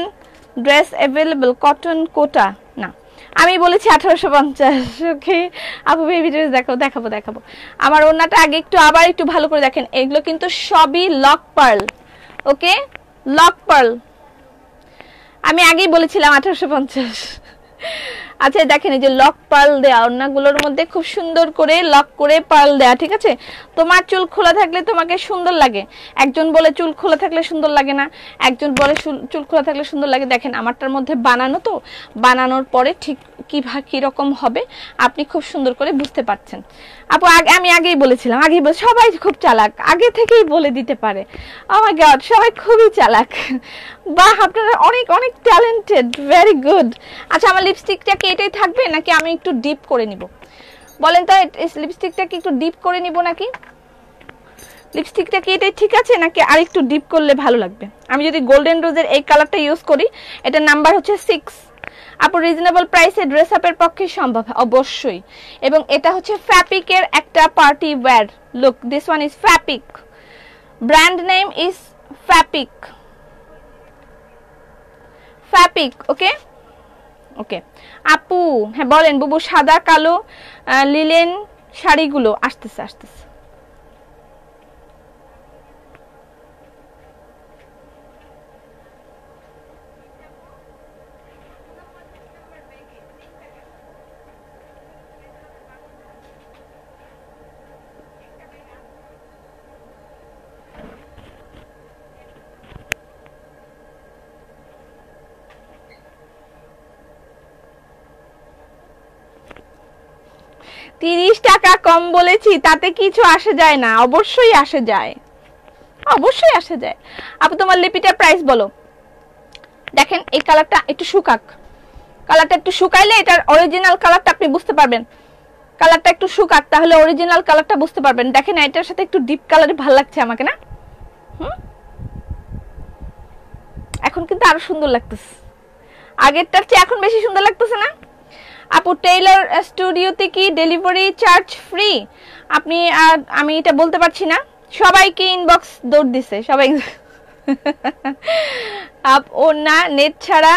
ড্রেস অ্যাভেলেবল, কটন কোটা না, আমি বলেছি 1850। ওকে আপু বেবি ড্রেস দেখাবো। আমার ওড়নাটা আগে আবার একটু ভালো করে দেখেন। এগুলো কিন্তু সবই লক পার্ল। ওকে, লক পার্ল, আমি আগেই বলেছিলাম 1850। আচ্ছা দেখেন, এই যে লক পার্ল দেয়া, ওড়নাগুলোর মধ্যে খুব সুন্দর করে লক করে পার্ল দেয়া, ঠিক আছে। তোমার চুল খোলা থাকলে তোমাকে সুন্দর লাগে, একজন বলে চুল খোলা থাকলে সুন্দর লাগে না, একজন বলে চুল খোলা থাকলে সুন্দর লাগে। দেখেন আমারটার মধ্যে বানানো, তো বানানোর পরে ঠিক কিরকম হবে আপনি খুব সুন্দর করে বুঝতে পারছেন। আপু আমি আগেই বলেছিলাম, সবাই খুব চালাক, আগে থেকেই বলে দিতে পারে। ও মাই গড, সবাই খুবই চালাক। বাহ, আপনারা অনেক অনেক ট্যালেন্টেড, ভেরি গুড। আচ্ছা আমার লিপস্টিকটা কি এটাই থাকবে নাকি আমি একটু ডিপ করে নিব বলেন তো? লিপস্টিকটা কি একটু ডিপ করে নিব নাকি? লিপস্টিকটা কি এটাই ঠিক আছে নাকি আর একটু ডিপ করলে ভালো লাগবে? আমি যদি গোল্ডেন রোজের এই কালারটা ইউজ করি, এটার নাম্বার হচ্ছে 6, আপু রিজনেবল প্রাইসে ড্রেস আপের পক্ষে সম্ভব? অবশ্যই। এবং এটা হচ্ছে ফ্যাপিকের একটা party wear. Look, this one is ফ্যাপিক, ব্র্যান্ড নেম ইজ ফ্যাপিক, ফ্যাপিক। ওকে ওকে আপু, হ্যাঁ বলেন বুবু। সাদা কালো লিলেন শাড়িগুলো আসতেছে আসতেছে। টাকা কম বলেছি, তাতে কিছু আসে যায় না। অবশ্যই আসে যায়, অবশ্যই আসে যায়। আপু তোমার লিপিটার প্রাইস বলো। দেখেন এই কালারটা একটু শুকাক, কালারটা একটু শুকাইলে এটার অরিজিনাল কালারটা আপনি বুঝতে পারবেন। কালারটা একটু শুকাক, তাহলে অরিজিনাল কালারটা বুঝতে পারবেন। দেখেন এটার সাথে একটু ডিপ কালারে ভালো লাগছে আমাকে, না? এখন কিন্তু আরো সুন্দর লাগতেছে, আগেরটার চেয়ে এখন বেশি সুন্দর লাগতেছে না? আপু টেইলর স্টুডিওতে কি ডেলিভারি চার্জ ফ্রি? আপনি আমি এটা বলতে পারছি না। সবাইকে ইনবক্স দৌড় দিছে সবাই। আপ ও না নেট ছাড়া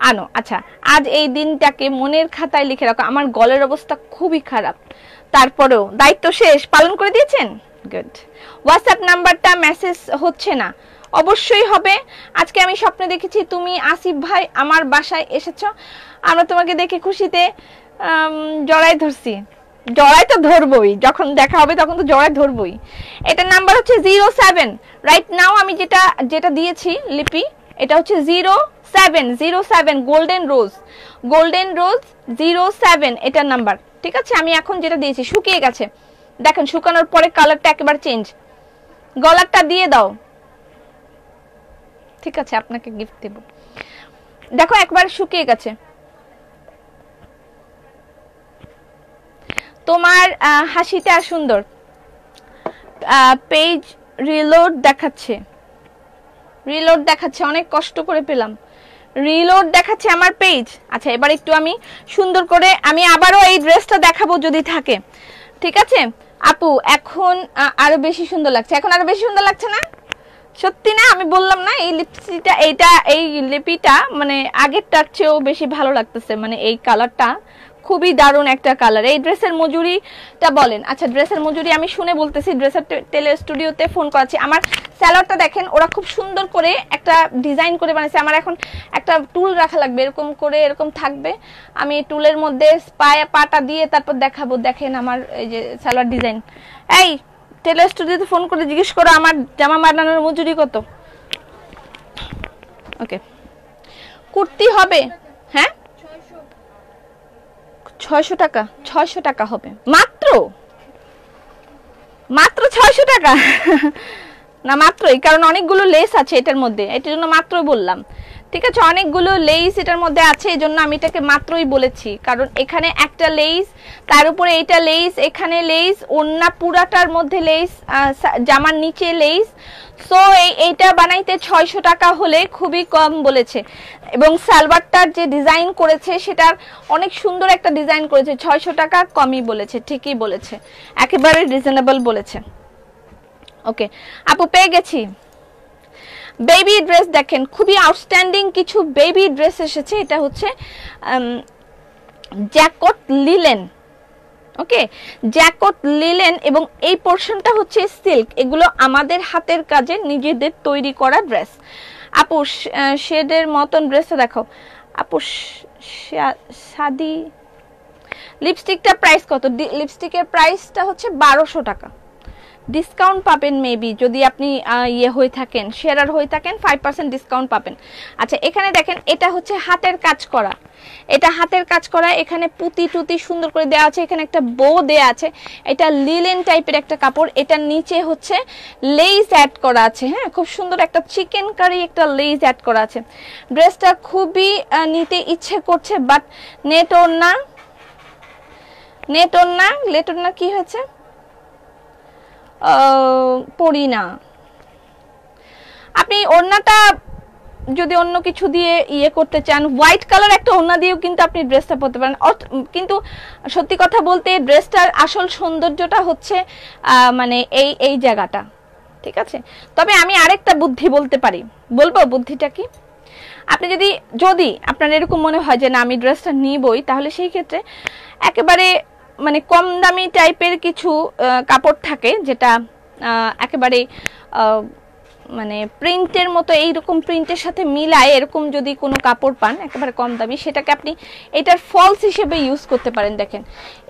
আনো। আচ্ছা, আজ এই দিনটাকে মনের খাতায় লিখে রাখো। আমার গলার অবস্থা খুবই খারাপ, তারপরেও দায়িত্ব শেষ পালন করে দিয়েছেন। গুড। হোয়াটসঅ্যাপ নাম্বারটা মেসেজ হচ্ছে না? অবশ্যই হবে। আজকে আমি স্বপ্নে দেখেছি তুমি আসিফ ভাই আমার বাসায় এসেছো, আমরা তোমাকে দেখে খুশিতে জড়াই ধরছি। জড়াই তো ধরবই, যখন দেখা হবে তখন তো জড়াই ধরবই। এটার নাম্বার হচ্ছে 07। রাইট নাও আমি যেটা যেটা দিয়েছি লিপি, এটা হচ্ছে 07 গোল্ডেন রোজ, গোল্ডেন রোজ 07 এটার নাম্বার। ঠিক আছে, আমি এখন যেটা দিয়েছি শুকিয়ে গেছে। দেখেন শুকানোর পরে কালারটা একেবারে চেঞ্জ। গলারটা দিয়ে দাও। ঠিক আছে, আপনাকে গিফট দেব। দেখো একবার শুকিয়ে গেছে। তোমার হাসিটা সুন্দর। পেজ রিলোড দেখাচ্ছে, রিলোড দেখাচ্ছে, অনেক কষ্ট করে পেলাম। রিলোড দেখাচ্ছে আমার পেজ। আচ্ছা, এবার একটু আমি সুন্দর করে আমি আবারও এই ড্রেসটা দেখাবো যদি থাকে। ঠিক আছে আপু, এখন আরো বেশি সুন্দর লাগছে। এখন আরো বেশি সুন্দর লাগছে না? সত্যি না? আমি বললাম না এই লিপস্টিকটা, এই লিপিটা মানে আগেরটার চেয়েও বেশি ভালো লাগতেছে। মানে এই কালারটা খুবই দারুণ একটা কালার। এই ড্রেসের মজুরিটা বলেন। আচ্ছা, ড্রেসের মজুরি আমি শুনে বলতেছি। ড্রেসের টেলার স্টুডিওতে ফোন করেছি। আমার স্যালোয়ারটা দেখেন, ওরা খুব সুন্দর করে একটা ডিজাইন করে বানাইছে। আমার এখন একটা টুল রাখা লাগবে, এরকম করে এরকম থাকবে। আমি টুলের মধ্যে পাটা দিয়ে তারপর দেখাবো। দেখেন আমার এই যে স্যালোয়ার ডিজাইন। এই টেলার স্টুডিওতে ফোন করে জিজ্ঞেস করো আমার জামা বানানোর মজুরি কত। ওকে, কুর্তি হবে? হ্যাঁ 600 টাকা। 600 টাকা হবে মাত্র, মাত্র 600 টাকা। না মাত্রই, কারণ অনেকগুলো লেস আছে এটার মধ্যে, এটার জন্য মাত্র বললাম। ঠিক আছে, অনেকগুলো লেস এটার মধ্যে আছে, এই জন্য আমি এটাকে মাত্রই বলেছি। কারণ এখানে একটা লেস, তার উপরে এইটা লেস, এখানে লেস, ওন্না পুরাটার মধ্যে লেস, জামার নিচে লেস। সো এইটা বানাইতে 600 টাকা হলে খুবই কম বলেছে। এবং সালোয়ারটার যে ডিজাইন করেছে সেটার অনেক সুন্দর একটা ডিজাইন করেছে। 600 টাকা কমই বলেছে, ঠিকই বলেছে, একেবারে রিজনেবল বলেছে। ওকে আপু, পেয়ে গেছি। বেবি ড্রেস দেখেন, খুবই আউটস্ট্যান্ডিং কিছু বেবি ড্রেস এসেছে। এটা হচ্ছে জ্যাকট লিলেন। ওকে, জ্যাকট লিলেন এবং এই পোরশনটা হচ্ছে সিল্ক। এগুলো আমাদের হাতের কাজে নিজেদের তৈরি করা ড্রেস। আপু শেডের মতন ড্রেসটা দেখো। আপু শাদি লিপস্টিকটা প্রাইস কত? লিপস্টিকের প্রাইসটা হচ্ছে 1200 টাকা। ডিসকাউন্ট পাবেন মেবি যদি আপনি ইয়ে হয়ে থাকেন, শেয়ারার হয়ে থাকেন, 5% ডিসকাউন্ট পাবেন। আচ্ছা, এখানে দেখেন এটা হচ্ছে হাতের কাজ করা, এটা হাতের কাজ করা। এখানে পুঁতি টুতি সুন্দর করে দেওয়া আছে, এখানে একটা বো দেওয়া আছে। এটা লিলেন টাইপের একটা কাপড়, এটার নিচে হচ্ছে লেস অ্যাড করা আছে। হ্যাঁ, খুব সুন্দর একটা চিকেন কারি একটা লেস অ্যাড করা আছে। ড্রেসটা খুবই নিতে ইচ্ছে করছে, বাট নেট ওড়না, নেট ওড়না, লেট ওড়না কি হয়েছে পরি না। আপনি ওড়নাটা যদি অন্য কিছু দিয়ে ইয়ে করতে চান, হোয়াইট কালার একটা ওড়না দিয়েও কিন্তু আপনি ড্রেসটা পরতে পারেন। কিন্তু সত্যি কথা বলতে ড্রেসটার আসল সৌন্দর্যটা হচ্ছে মানে এই জায়গাটা, ঠিক আছে। তবে আমি আরেকটা বুদ্ধি বলতে পারি, বলবো বুদ্ধিটা কি? আপনি যদি আপনার এরকম মনে হয় যে না আমি ড্রেসটা নিবই, তাহলে সেই ক্ষেত্রে একেবারে মানে কম দামি টাইপের কিছু কাপড় থাকে যেটা একেবারে মানে প্রিন্টের মতো, এইরকম প্রিন্টের সাথে মিলায় এরকম যদি কোনো কাপড় পান একেবারে কম দামি, সেটাকে আপনি এটার ফলস হিসেবে ইউজ করতে পারেন। দেখেন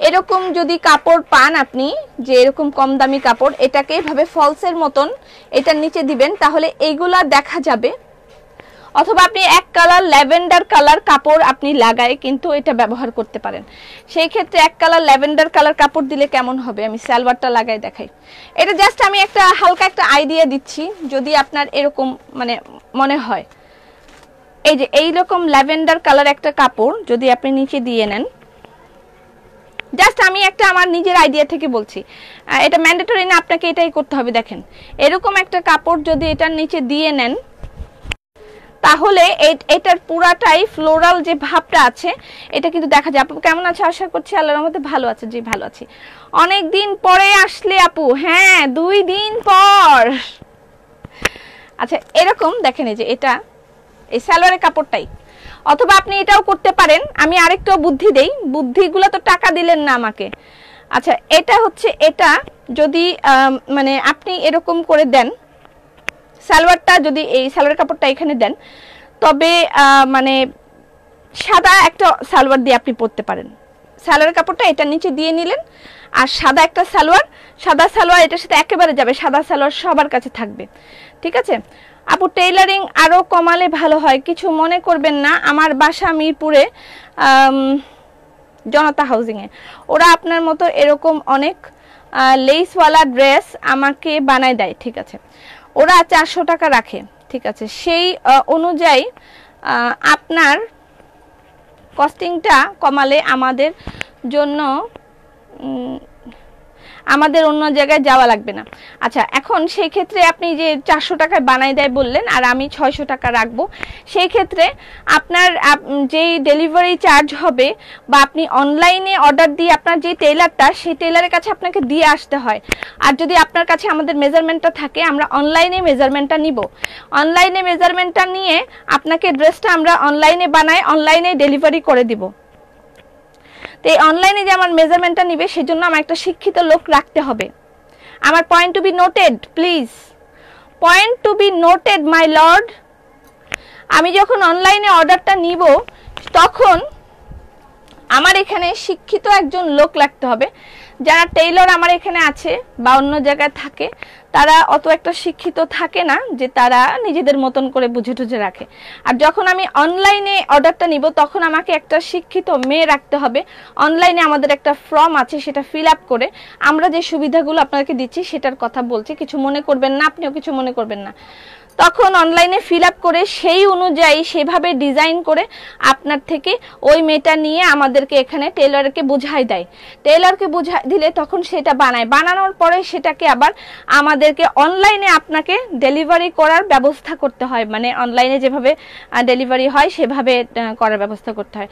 এরকম যদি কাপড় পান আপনি, যে এরকম কম দামি কাপড়, এটাকে এভাবে ফলসের মতন এটার নিচে দিবেন, তাহলে এইগুলা দেখা যাবে। অথবা আপনি এক কালার ল্যাভেন্ডার কালার কাপড় আপনি লাগায় কিন্তু এটা ব্যবহার করতে পারেন। সেই ক্ষেত্রে এক কালার ল্যাভেন্ডার কালার কাপড় দিলে কেমন হবে, আমি সালোয়ারটা লাগাই দেখাই। এটা জাস্ট আমি একটা হালকা একটা আইডিয়া দিচ্ছি, যদি আপনার এরকম মানে মনে হয়। এই যে এইরকম ল্যাভেন্ডার কালার একটা কাপড় যদি আপনি নিচে দিয়ে নেন, জাস্ট আমি একটা আমার নিজের আইডিয়া থেকে বলছি, এটা ম্যান্ডেটরি না, আপনাকে এটাই করতে হবে। দেখেন এরকম একটা কাপড় যদি এটার নিচে দিয়ে নেন, তাহলে এটার পুরাটাই ফ্লোরাল যে ভাবটা আছে এটা কিন্তু দেখা যায়। আপু কেমন আছে? আশা করছি আল্লাহর রহমতে ভালো আছে। জি ভালো আছি। অনেক দিন পরে আসলে আপু। হ্যাঁ 2 দিন পর। আচ্ছা এরকম দেখেন, এই যে এটা এই সালোয়ারের কাপড়টাই, অথবা আপনি এটাও করতে পারেন। আমি আরেকটা বুদ্ধি দেই, বুদ্ধিগুলো তো টাকা দিলেন না আমাকে। আচ্ছা এটা হচ্ছে, এটা যদি মানে আপনি এরকম করে দেন, সালোয়ারটা যদি এই সালোয়ার কাপড়টা এখানে দেন, তবে মানে সাদা একটা সালোয়ার দিয়ে আপনি পরতে পারেন। সালোয়ার কাপড়টা এটার নিচে দিয়ে নিলেন, আর সাদা একটা সালোয়ার, সাদা সালোয়ার এটার সাথে একেবারে যাবে, সাদা সালোয়ার সবার কাছে থাকবে, ঠিক আছে। আপু টেইলারিং আরো কমালে ভালো হয়, কিছু মনে করবেন না। আমার বাসা মিরপুরে জনতা হাউজিংয়ে, ওরা আপনার মতো এরকম অনেক লেসওয়ালা ড্রেস আমাকে বানায় দেয়, ঠিক আছে। ওরা 400 টাকা রাখে, ঠিক আছে। সেই অনুযায়ী আপনার কস্টিংটা কমালে আমাদের জন্য আমাদের অন্য জায়গায় যাওয়া লাগবে না। আচ্ছা এখন সেই ক্ষেত্রে আপনি যে 400 টাকায় বানাই দেয় বললেন, আর আমি 600 টাকা রাখবো, সেই ক্ষেত্রে আপনার যেই ডেলিভারি চার্জ হবে, বা আপনি অনলাইনে অর্ডার দিয়ে আপনার যে টেইলারটা, সেই টেইলারের কাছে আপনাকে দিয়ে আসতে হয়। আর যদি আপনার কাছে আমাদের মেজারমেন্টটা থাকে, আমরা অনলাইনে মেজারমেন্টটা নিব, অনলাইনে মেজারমেন্টটা নিয়ে আপনাকে ড্রেসটা আমরা অনলাইনে বানাই, অনলাইনে ডেলিভারি করে দিব। তো এই অনলাইনে যে আমার মেজারমেন্টটা নিবে, সেজন্য আমার একটা শিক্ষিত লোক রাখতে হবে। আমার point to be noted please, point to be noted my lord. আমি যখন অনলাইনে অর্ডারটা নিব, তখন আমার এখানে শিক্ষিত একজন লোক লাগতে হবে। যারা টেইলর আমার এখানে আছে বা অন্য জায়গায় থাকে, তারা অত একটা শিক্ষিত থাকে না, যে তারা নিজেদের মতন করে বুঝে টুঝে রাখে। আর যখন আমি অনলাইনে অর্ডারটা নিব, তখন আমাকে একটা শিক্ষিত মেয়ে রাখতে হবে। অনলাইনে আমাদের একটা ফর্ম আছে, সেটা ফিল আপ করে আমরা যে সুবিধাগুলো আপনাকে দিচ্ছি সেটার কথা বলছি, কিছু মনে করবেন না, আপনিও কিছু মনে করবেন না। তখন অনলাইনে ফিল আপ করে সেই অনুযায়ী সেভাবে ডিজাইন করে আপনার থেকে ওই মেয়েটা নিয়ে আমাদেরকে এখানে টেইলরকে বুঝাই দেয়। টেইলরকে বুঝাই দিলে তখন সেটা বানায়, বানানোর পরে সেটাকে আবার আমাদেরকে অনলাইনে আপনাকে ডেলিভারি করার ব্যবস্থা করতে হয়। মানে অনলাইনে যেভাবে ডেলিভারি হয় সেভাবে করার ব্যবস্থা করতে হয়।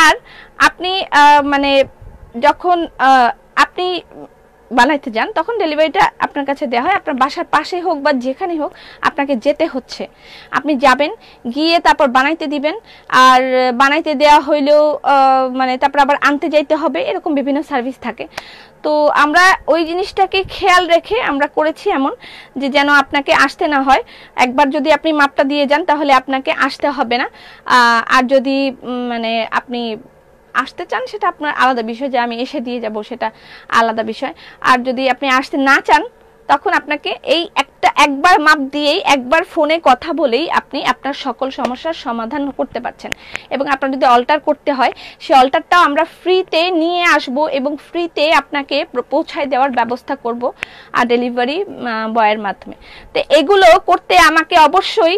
আর আপনি মানে যখন আপনি বানাইতে যান, তখন ডেলিভারিটা আপনার কাছে দেওয়া হয়। আপনার বাসার পাশে হোক বা যেখানে হোক, আপনাকে যেতে হচ্ছে, আপনি যাবেন, গিয়ে তারপর বানাইতে দিবেন। আর বানাইতে দেওয়া হইলেও মানে তারপর আবার আনতে যাইতে হবে, এরকম বিভিন্ন সার্ভিস থাকে। তো আমরা ওই জিনিসটাকে খেয়াল রেখে আমরা করেছি এমন, যে যেন আপনাকে আসতে না হয়। একবার যদি আপনি মাপটা দিয়ে যান, তাহলে আপনাকে আসতে হবে না। আর যদি মানে আপনি আসতে চান, সেটা আপনার আলাদা বিষয়, যে আমি এসে দিয়ে যাব সেটা আলাদা বিষয়। আর যদি আপনি আসতে না চান, তখন আপনাকে এই একবার মাপ দিয়েই, একবার ফোনে কথা বলেই আপনি আপনার সকল সমস্যার সমাধান করতে পারছেন। এবং আপনার যদি অল্টার করতে হয়, সেই অল্টারটাও আমরা ফ্রিতে নিয়ে আসব এবং ফ্রিতে আপনাকে পৌঁছায় দেওয়ার ব্যবস্থা করব আর ডেলিভারি বয়ের মাধ্যমে। তো এগুলো করতে আমাকে অবশ্যই,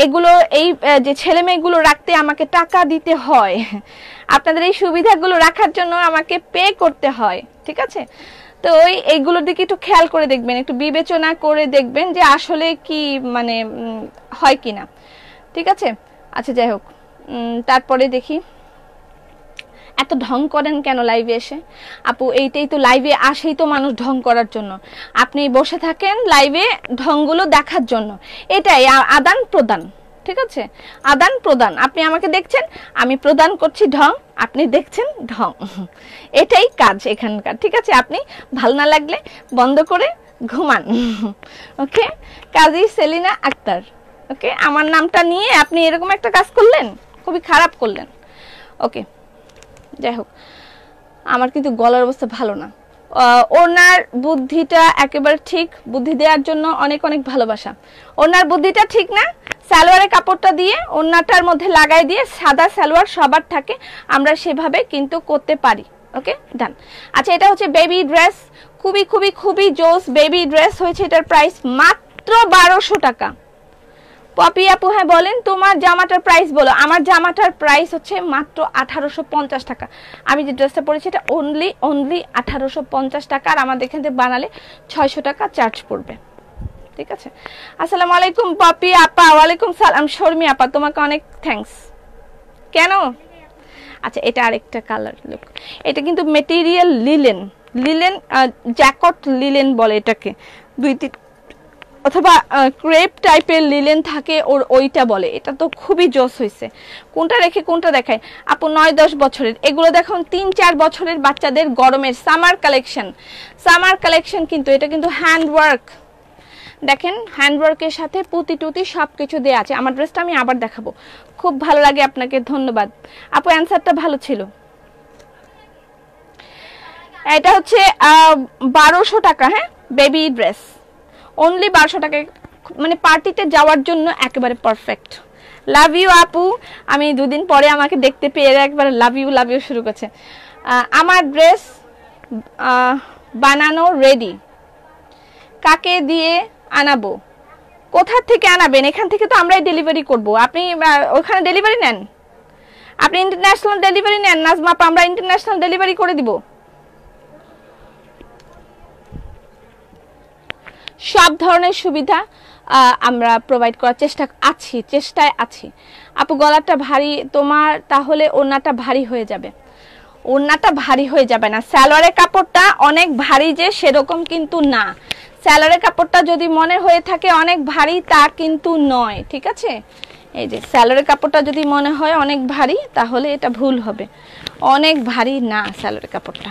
এগুলো এই যে ছেলে মেয়েগুলো রাখতে আমাকে টাকা দিতে হয়, আপনাদের এই সুবিধাগুলো রাখার জন্য আমাকে পে করতে হয়, ঠিক আছে। তো এইগুলোর দিকে একটু খেয়াল করে দেখবেন, একটু বিবেচনা করে দেখবেন যে আসলে কি মানে হয় কিনা। ঠিক আছে। আচ্ছা যাই হোক, তারপরে দেখি এত ঢং করেন কেন লাইভে এসে? আপু এইটাই তো, লাইভে আসেই তো মানুষ ঢং করার জন্য। আপনি বসে থাকেন লাইভে ঢংগুলো দেখার জন্য, এটাই আদান প্রদান। ঠিক আছে, আদান প্রদান। আপনি আমাকে দেখছেন, আমি প্রদান করছি ঢং, আপনি দেখছেন ঢং, এটাই কাজ এখানকার। ঠিক আছে, আপনি ভালো না লাগলে বন্ধ করে ঘুমান। ওকে, কাজী সেলিনা আক্তার। ওকে, আমার নামটা নিয়ে আপনি এরকম একটা কাজ করলেন, খুবই খারাপ করলেন। ওকে, যাই হোক, আমার কিন্তু গলার অবস্থা ভালো না। ওনার বুদ্ধিটা একেবারে ঠিক, বুদ্ধি দেওয়ার জন্য অনেক অনেক ভালোবাসা। ওনার বুদ্ধিটা ঠিক না, সালোয়ারের কাপড়টা দিয়ে ওনাটার মধ্যে লাগাই দিয়ে, সাদা সালোয়ার সবার থাকে, আমরা সেভাবে কিন্তু করতে পারি। ওকে, ডান। আচ্ছা, এটা হচ্ছে বেবি ড্রেস, খুবই খুবই খুবই জোস বেবি ড্রেস হয়েছে। এটার প্রাইস মাত্র 1200 টাকা। পপি আপু, হ্যাঁ বলেন, তোমার জামাটার প্রাইস বলো। আমার জামাটার প্রাইস হচ্ছে মাত্র 1850 টাকা। আমি যে ড্রেসটা পরেছি এটা অনলি 1850 টাকা, আর আমাদের এখান থেকে বানালে 600 টাকা চার্জ পড়বে। ঠিক আছে, আসসালামু আলাইকুম পপি আপা। ওয়ালাইকুম সালাম শর্মি আপা, তোমাকে অনেক থ্যাঙ্কস। কেন? আচ্ছা, এটা আরেকটা কালার লুক। এটা কিন্তু মেটেরিয়াল লিলেন, লিলেন জ্যাকট লিলেন বলে এটাকে, অথবা ক্রেপ টাইপের লিলেন থাকে ওর, ওইটা বলে। এটা তো খুবই জোস হয়েছে। কোনটা রেখে কোনটা দেখায় আপু? 9-10 বছরের, এগুলো দেখুন 3-4 বছরের বাচ্চাদের গরমের সামার কালেকশন। সামার কালেকশন কিন্তু এটা কিন্তু হ্যান্ডওয়ার্ক, দেখেন হ্যান্ডওয়ার্কের সাথে পুঁতি টুতি সব কিছু দেওয়া আছে। আমার ড্রেসটা আমি আবার দেখাবো, খুব ভালো লাগে আপনাকে, ধন্যবাদ আপু, অ্যান্সারটা ভালো ছিল। এটা হচ্ছে 1200 টাকা। হ্যাঁ, বেবি ড্রেস অনলি 1200 টাকায়, মানে পার্টিতে যাওয়ার জন্য একেবারে পারফেক্ট। লাভ ইউ আপু, আমি দুদিন পরে আমাকে দেখতে পেয়ে একবার লাভ ইউ শুরু করছে। আমার ড্রেস বানানো রেডি, কাকে দিয়ে আনাবো? কোথা থেকে আনাবেন? এখান থেকে তো আমরাই ডেলিভারি করব। আপনি ওখানে ডেলিভারি নেন, আপনি ইন্টারন্যাশনাল ডেলিভারি নেন নাজমা আপা, আমরা ইন্টারন্যাশনাল ডেলিভারি করে দিব। সব ধরনের সুবিধা আমরা প্রোভাইড করার চেষ্টায় আছি। আপু গলাটা ভারী তোমার, তাহলে ওড়নাটা ভারী হয়ে যাবে। ওড়নাটা ভারী হয়ে যাবে না, সালোয়ারের কাপড়টা অনেক ভারী যে সেরকম কিন্তু না। সালোয়ারের কাপড়টা যদি মনে হয়ে থাকে অনেক ভারী, তা কিন্তু নয়। ঠিক আছে, এই যে সালোয়ারের কাপড়টা যদি মনে হয় অনেক ভারী, তাহলে এটা ভুল হবে। অনেক ভারী না সালোয়ারের কাপড়টা।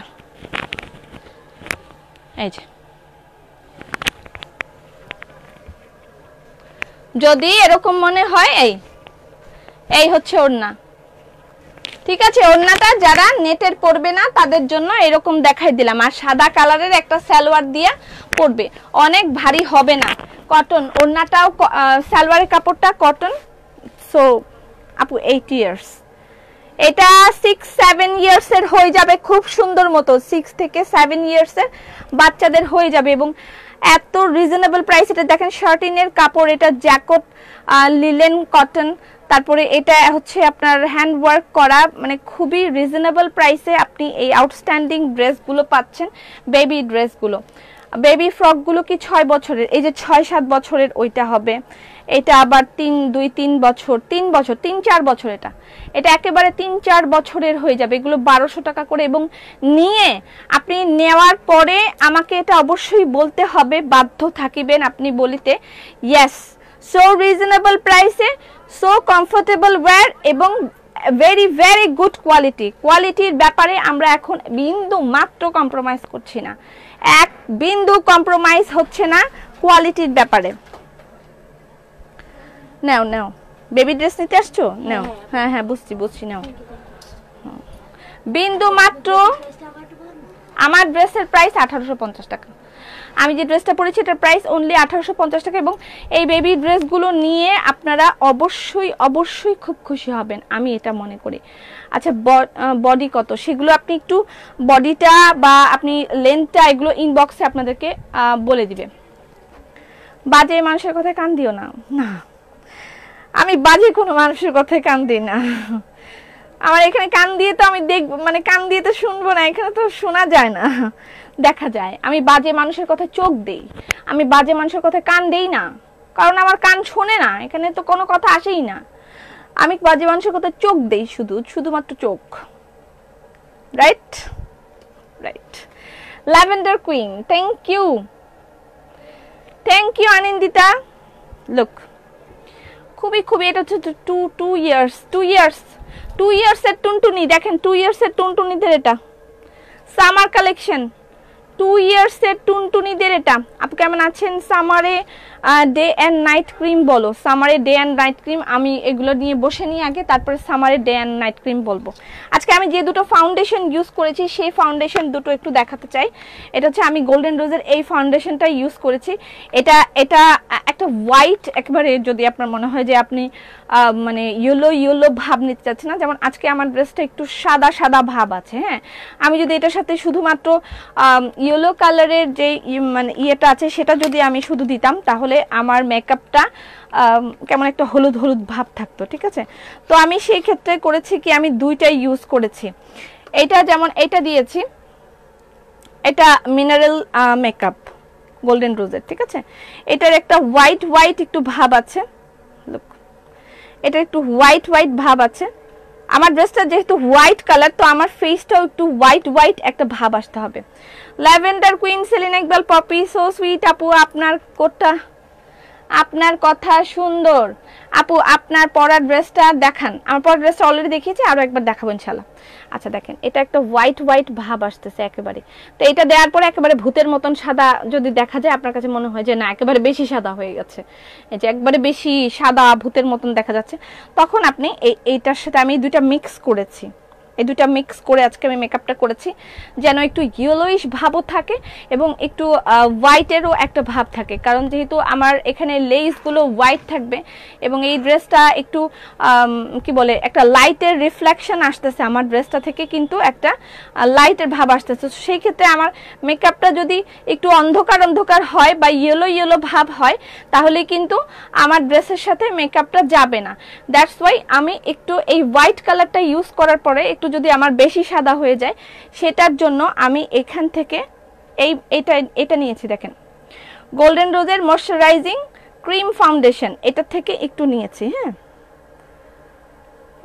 এই যে যদি এরকম মনে হয়, এই হচ্ছে ওড়না। ঠিক আছে, ওড়নাটা যারা নেটের পরবে না তাদের জন্য এরকম দেখাই দিলাম, আর সাদা কালারের একটা সালোয়ার দিয়ে পরবে, অনেক ভারী হবে না। কটন ওড়নাটাও, সালোয়ারের কাপড়টা কটন। সো আপু 8 ইয়ার্স, এটা 6-7 ইয়ার্সের হয়ে যাবে খুব সুন্দর মতো। 6 থেকে 7 ইয়ার্সের বাচ্চাদের হয়ে যাবে, এবং এত রিজনেবল প্রাইস। এটা দেখেন শার্টিনের কাপড়, এটা জ্যাকট লিলেন কটন, তারপরে এটা হচ্ছে আপনার হ্যান্ড ওয়ার্ক করা, মানে খুবই রিজনেবল প্রাইসে আপনি এই আউটস্ট্যান্ডিং ড্রেসগুলো পাচ্ছেন। বেবি ড্রেসগুলো, বেবি ফ্রকগুলো কি 6 বছরের, এই যে 6-7 বছরের ওইটা হবে। এটা আবার 2-3 বছর, 3-4 বছর, এটা একেবারে 3-4 বছরের হয়ে যাবে। এগুলো 1200 টাকা করে, এবং নিয়ে আপনি নেওয়ার পরে আমাকে এটা অবশ্যই বলতে হবে, বাধ্য থাকিবেন আপনি বলিতে, ইয়েস সো রিজনেবল প্রাইসে, সো কমফোর্টেবল ওয়্যার, এবং ভেরি ভেরি গুড কোয়ালিটি। কোয়ালিটির ব্যাপারে আমরা এখন বিন্দু মাত্র কম্প্রোমাইজ করছি না, এক বিন্দু কম্প্রোমাইজ হচ্ছে না কোয়ালিটির ব্যাপারে। নাও নাও, বেবি ড্রেস নিতে আসছো, নাও। হ্যাঁ হ্যাঁ বুঝছি, নাও। বিন্দু মাত্র, আমার ড্রেসের প্রাইস 1850 টাকা। আমি যে ড্রেসটা পরেছি এটার প্রাইস অনলি 1850 টাকা, এবং এই বেবি ড্রেসগুলো নিয়ে আপনারা অবশ্যই অবশ্যই খুব খুশি হবেন, আমি এটা মনে করি। আচ্ছা, বডি কত সেগুলো আপনি একটু, বডিটা বা আপনি লেন্থটা এগুলো ইনবক্সে আপনাদেরকে বলে দিবে। বাজে মানুষের কথায় কান দিও না। না, আমি বাজে কোনো মানুষের কথায় কান দিই না। আমার এখানে কান দিয়ে তো আমি দেখবো, মানে কান দিয়ে তো শুনবো না, এখানে তো শোনা যায় না, দেখা যায়। আমি বাজে মানুষের কথা চোখ দেই, আমি বাজে মানুষের কথা কান দেই না, কারণ আমার কান শোনে না, এখানে তো কোনো কথা আসেই না। আমি বাজে মানুষের কথা চোখ দেই, শুধুমাত্র চোখ। Right right. Lavender queen, thank you Anandita. Look, খুবই এটা হচ্ছে 2 ইয়ার্স এর টুনটুনি। দেখেন 2 ইয়ার্স এর টুনটুনিদের এটা সামার কালেকশন, 2 ইয়ার্স এর টুনটুনিদের এটা। আপনি কেমন আছেন? সামারে ডে অ্যান্ড নাইট ক্রিম বলো, সামারে ডে অ্যান্ড নাইট ক্রিম। আমি এগুলো নিয়ে বসে নিয়ে আগে তারপরে সামারে ডে অ্যান্ড নাইট ক্রিম বলবো। আজকে আমি যে দুটো ফাউন্ডেশন ইউজ করেছি সেই ফাউন্ডেশন দুটো একটু দেখাতে চাই। এটা হচ্ছে আমি গোল্ডেন রোজের এই ফাউন্ডেশনটা ইউজ করেছি। এটা একটা হোয়াইট, একেবারে যদি আপনার মনে হয় যে আপনি মানে ইয়েলো ভাব নিতে চাচ্ছেন না, যেমন আজকে আমার ড্রেসটা একটু সাদা ভাব আছে, হ্যাঁ, আমি যদি এটার সাথে শুধুমাত্র ইয়েলো কালারের যে মানে ইয়েটা আছে সেটা যদি আমি শুধু দিতাম তাহলে আমার মেকআপটা কেমন একটা হলুদ ভাব থাকতো, ঠিক আছে। তো আমি সেই ক্ষেত্রে করেছি কি, আমি দুইটাই ইউজ করেছি। এটা যেমন এটা দিয়েছি, এটা মিনারেল মেকআপ গোল্ডেন রোজের, ঠিক আছে। এটার একটা হোয়াইট একটু ভাব আছে, লুক, এটা একটু হোয়াইট ভাব আছে। আমার ড্রেসটা যেহেতু হোয়াইট কালার, তো আমার ফেসটাও একটু হোয়াইট একটা ভাব আসতে হবে। Lavender queen, Selina Iqbal, Popy, so sweet. আপু আপনার কথা সুন্দর। আপু আপনার পরা ড্রেসটা দেখান। আমার পরা ড্রেসটা অলরেডি দেখিয়েছি, আরো একবার দেখাবো ইনশাআল্লাহ। আচ্ছা দেখেন, এটা একটা হোয়াইট ভাব আসতেছে একেবারে। তো এটা দেওয়ার পরে একেবারে ভূতের মতন সাদা যদি দেখা যায়, আপনার কাছে মনে হয় যে না একেবারে বেশি সাদা হয়ে গেছে, এই যে একবারে বেশি সাদা ভূতের মতন দেখা যাচ্ছে, তখন আপনি এইটার সাথে আমি দুইটা মিক্স করেছি। এই দুইটা মিক্স করে আজকে আমি মেকআপটা করেছি যেন একটু ইয়েলোইশ ভাবও থাকে এবং একটু হোয়াইটেরও একটা ভাব থাকে, কারণ যেহেতু আমার এখানে লেসগুলো হোয়াইট থাকবে এবং এই ড্রেসটা একটু কি বলে একটা লাইটের রিফ্লেকশন আসতেছে আমার ড্রেসটা থেকে, কিন্তু একটা লাইটের ভাব আসতেছে। সেই ক্ষেত্রে আমার মেকআপটা যদি একটু অন্ধকার হয় বা ইয়েলো ভাব হয় তাহলে কিন্তু আমার ড্রেসের সাথে মেকআপটা যাবে না। দ্যাটস ওয়াই আমি একটু এই হোয়াইট কালারটা ইউজ করার পরে একটু যদি আমার বেশি সাদা হয়ে যায় সেটার জন্য আমি এখান থেকে এটা নিয়েছি। দেখেন গোল্ডেন রোজের ময়শ্চারাইজিং ক্রিম ফাউন্ডেশন, এটা থেকে একটু নিয়েছি, হ্যাঁ,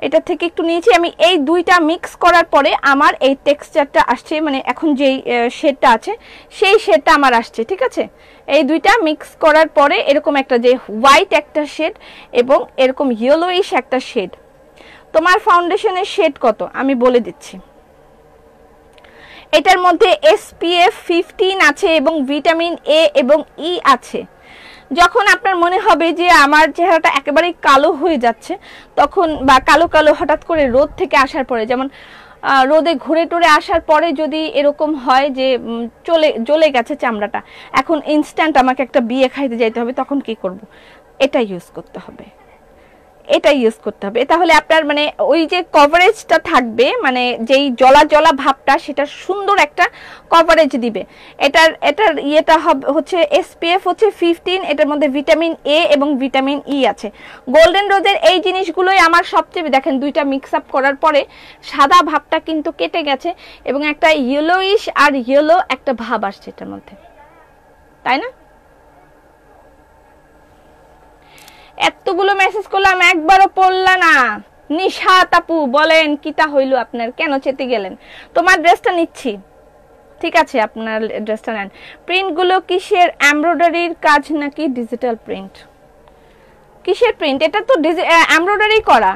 এটা থেকে একটু নিয়েছি আমি। এই দুইটা মিক্স করার পরে আমার এই টেক্সচারটা আসছে, মানে এখন যেই শেডটা আছে সেই শেডটা আমার আসছে, ঠিক আছে। এই দুইটা মিক্স করার পরে এরকম একটা যে হোয়াইট একটা শেড এবং এরকম ইয়েলোইশ একটা শেড। তোমার ফাউন্ডেশনের শেড কত আমি বলে দিচ্ছি। এটার মধ্যে SPF 15 আছে এবং ভিটামিন A এবং E আছে। যখন আপনার মনে হবে যে আমার চেহারাটা একেবারেই কালো হয়ে যাচ্ছে, তখন বা কালো হঠাৎ করে রোদ থেকে আসার পরে, যেমন রোদে ঘুরে টুরে আসার পরে যদি এরকম হয় যে জ্বলে গেছে চামড়াটা, এখন ইনস্ট্যান্ট আমাকে একটা বিয়ে খাইতে যাইতে হবে, তখন কি করব? এটা ইউজ করতে হবে, তাহলে আপনার মানে ওই যে কভারেজটা থাকবে, মানে যেই জলা ভাবটা সেটা সুন্দর একটা কভারেজ দিবে। এটার ইয়েটা হচ্ছে SPF হচ্ছে 15, এটার মধ্যে ভিটামিন A এবং ভিটামিন E আছে। গোল্ডেন রোজের এই জিনিসগুলোই আমার সবচেয়ে, দেখেন দুইটা মিক্স আপ করার পরে সাদা ভাবটা কিন্তু কেটে গেছে এবং একটা ইয়েলোইশ আর ইয়েলো একটা ভাব আসছে এটার মধ্যে, তাই না? এতগুলো মেসেজ করলাম একবারও পড়লা না। নিশাত আপু বলেন কিতা হইল আপনার, কেন চেতে গেলেন? তোমার ড্রেসটা নিচ্ছি, ঠিক আছে, আপনার ড্রেসটা নেন। প্রিন্টগুলো কিসের, এমব্রয়ডারির কাজ নাকি ডিজিটাল প্রিন্ট? কিসের প্রিন্ট? এটা তো এমব্রয়ডারি করা,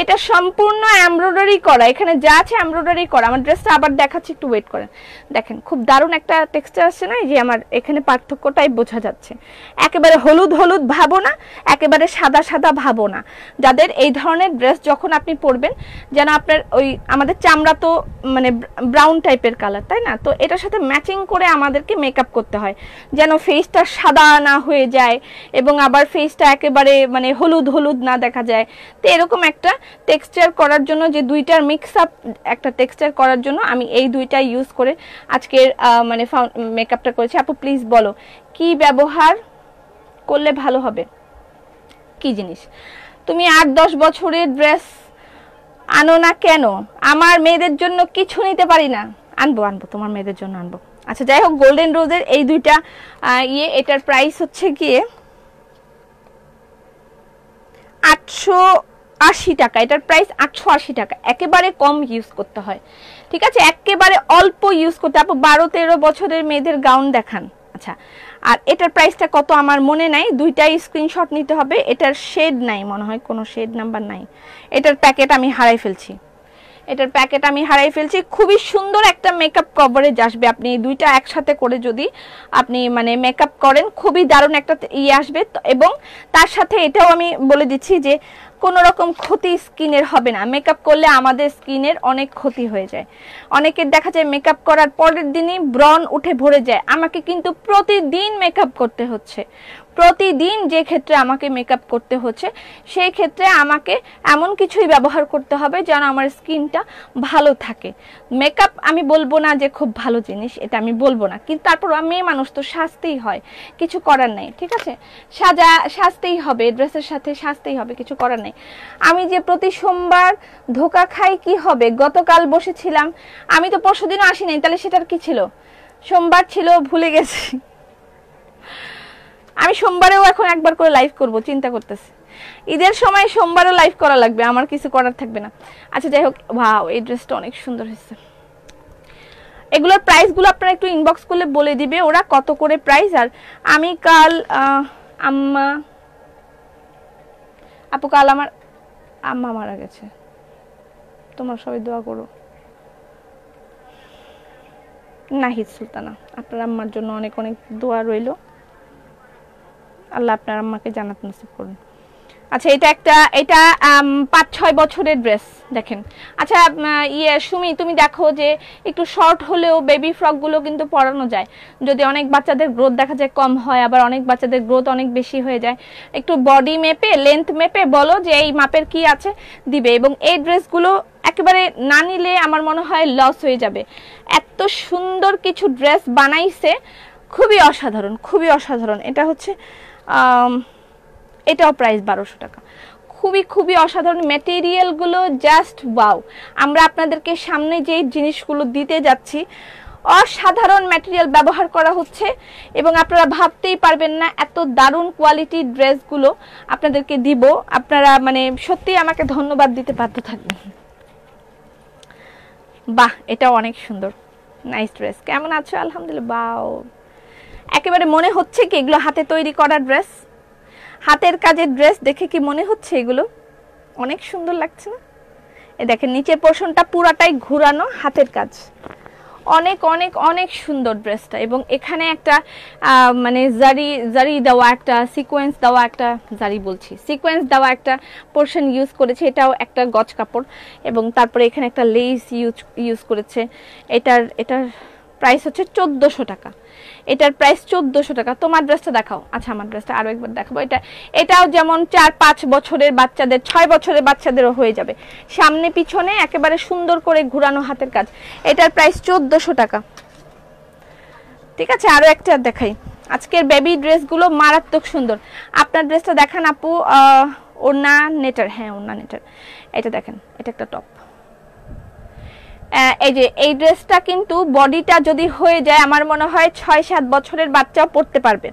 এটা সম্পূর্ণ এমব্রয়ডারি করা, এখানে যা আছে এমব্রয়ডারি করা। আমার ড্রেসটা আবার দেখাচ্ছি, একটু ওয়েট করেন। দেখেন খুব দারুণ একটা টেক্সচার আসছে না, যে আমার এখানে পার্থক্যটাই বোঝা যাচ্ছে। একেবারে হলুদ ভাবো না, একেবারে সাদা ভাবো না। যাদের এই ধরনের ড্রেস যখন আপনি পরবেন, যেন আপনার ওই আমাদের চামড়া তো মানে ব্রাউন টাইপের কালার, তাই না? তো এটার সাথে ম্যাচিং করে আমাদেরকে মেকআপ করতে হয় যেন ফেসটা সাদা না হয়ে যায় এবং আবার ফেসটা একেবারে মানে হলুদ না দেখা যায়। তো এরকম একটা টেক্সচার করার জন্য, যে দুইটার মিক্স আপ একটা টেক্সচার করার জন্য আমি এই দুইটা ইউজ করে আজকের মানে মেকআপটা করেছি। আপু প্লিজ বলো কি ব্যবহার করলে ভালো হবে, কি জিনিস? তুমি 8-10 বছরের ড্রেস আনো না কেন? আমার মেয়েদের জন্য কিছু নিতে পারি না? আনবো তোমার মেয়েদের জন্য আনবো। আচ্ছা যাই হোক, গোল্ডেন রোজের এই দুইটা এটার প্রাইস হচ্ছে গিয়ে 880 টাকা, এটার প্রাইস 880 টাকা। একেবারে কম ইউজ করতে হয়, ঠিক আছে, একেবারে অল্প ইউজ করতে। আপু 12-13 বছরের মেয়েদের গাউন দেখান। আচ্ছা, আর এটার প্রাইসটা কত আমার মনে নাই, দুইটাই স্ক্রিনশট নিতে হবে। এটার শেড নাই মনে হয়, কোনো শেড নাম্বার নাই। এটার প্যাকেট আমি হারাই ফেলছি, এটার প্যাকেট আমি হারাই ফেলছি। খুবই সুন্দর একটা মেকআপ কভারেজ আসবে, আপনি দুইটা একসাথে করে যদি আপনি মানে মেকআপ করেন খুবই দারুণ একটা ইয়ে আসবে। এবং তার সাথে এটাও আমি বলে দিচ্ছি যে কোনো রকম ক্ষতি স্কিনের হবে না। মেকআপ করলে আমাদের স্কিনের অনেক ক্ষতি হয়ে যায়। অনেকের দেখা যায় মেকআপ করার পরের দিনই ব্রণ উঠে ভরে যায়। আমাকে কিন্তু প্রতিদিন মেকআপ করতে হচ্ছে, প্রতিদিন যে ক্ষেত্রে আমাকে মেকআপ করতে হচ্ছে সেই ক্ষেত্রে আমাকে এমন কিছুই ব্যবহার করতে হবে যেন আমার স্কিনটা ভালো থাকে। মেকআপ আমি বলবো না যে খুব ভালো জিনিস, এটা আমি বলবো না, কিন্তু তারপর মেয়ে মানুষ তো সাজতেই হয়, কিছু করার নেই, ঠিক আছে, সাজতেই হবে, ড্রেসের সাথে সাজতেই হবে, কিছু করার নেই। আমি যে প্রতি সোমবার ধোকা খাই কি হবে, গতকাল বসেছিলাম, আমি তো পরশুদিনও আসি নাই, তাহলে সেটার কি ছিল, সোমবার ছিল ভুলে গেছি। আমি সোমবারেও এখন একবার করে লাইভ করব চিন্তা করতেছি, ঈদের সময় সোমবারও লাইভ করা লাগবে, আমার কিছু করার থাকবে না। আচ্ছা যাই হোক, ওয়াও এই ড্রেসটা অনেক সুন্দর হয়েছে। এগুলোর প্রাইসগুলো আপনারা একটু ইনবক্স করলে বলে দিবে ওরা কত করে প্রাইস। আর আমি কাল আম্মা আপু কাল আমার আম্মা মারা গেছে, তোমরা সবাই দোয়া করো। নাহিদ সুলতানা, আপনার আম্মার জন্য অনেক অনেক দোয়া রইল, আল্লাহ আপনার আম্মাকে জান্নাত নসিব করুন। আচ্ছা এটা 5-6 বছরের ড্রেস দেখেন। আচ্ছা সুমি তুমি দেখো যে একটু শর্ট হলেও বেবি ফ্রকগুলো কিন্তু পরানো যায়, যদি অনেক বাচ্চাদের গ্রোথ দেখা যায় কম হয়, আবার অনেক বাচ্চাদের গ্রোথ অনেক বেশি হয়ে যায়। একটু বডি মেপে লেন্থ মেপে বলো যে এই মাপের কি আছে দিবে। এবং এই ড্রেসগুলো একেবারে না নিলে আমার মনে হয় লস হয়ে যাবে। এত সুন্দর কিছু ড্রেস বানাইছে, খুবই অসাধারণ, খুবই অসাধারণ। এটা হচ্ছে এটাও প্রাইস 1200 টাকা। খুবই খুবই অসাধারণ ম্যাটেরিয়ালগুলো, জাস্ট ওয়াও। আমরা আপনাদেরকে সামনে যে জিনিসগুলো দিতে যাচ্ছি অসাধারণ ম্যাটেরিয়াল ব্যবহার করা হচ্ছে এবং আপনারা ভাবতেই পারবেন না এত দারুণ কোয়ালিটির ড্রেসগুলো আপনাদেরকে দিব। আপনারা মানে সত্যি আমাকে ধন্যবাদ দিতে বাধ্য থাকবেন। বাহ, এটাও অনেক সুন্দর, নাইস ড্রেস। কেমন আছো? আলহামদুলিল্লাহ। বাও, একেবারে মনে হচ্ছে কি এগুলো হাতে তৈরি করা ড্রেস, হাতের কাজের ড্রেস দেখে কি মনে হচ্ছে এগুলো অনেক সুন্দর লাগছে না? এই দেখেন নিচের পোরশনটা পুরাটাই ঘুরানো হাতের কাজ, অনেক অনেক অনেক সুন্দর ড্রেসটা। এবং এখানে একটা মানে জারি দেওয়া একটা সিকোয়েন্স দেওয়া একটা সিকোয়েন্স দেওয়া একটা পোরশন ইউজ করেছে, এটাও একটা গজ কাপড়। এবং তারপরে এখানে একটা লেস ইউজ করেছে। এটার প্রাইস হচ্ছে 1400 টাকা। এটার প্রাইস 1400 টাকা। তোমার ড্রেসটা দেখাও। আচ্ছা আমার ড্রেসটা আরো একবার দেখাবো। এটাও যেমন 4-5 বছরের বাচ্চাদের, 6 বছরের বাচ্চাদেরও হয়ে যাবে। সামনে পিছনে একেবারে সুন্দর করে ঘুরানো হাতের কাজ। এটার প্রাইস 1400 টাকা। ঠিক আছে, আরো একটা দেখাই। আজকের বেবি ড্রেসগুলো মারাত্মক সুন্দর। আপনার ড্রেসটা দেখান আপু। ওড়না নেটার, হ্যাঁ ওড়না নেটার। এটা দেখেন, এটা একটা টপ। এই যে এই ড্রেসটা কিন্তু বডিটা যদি হয়ে যায় আমার মনে হয় 6-7 বছরের বাচ্চাও পরতে পারবে।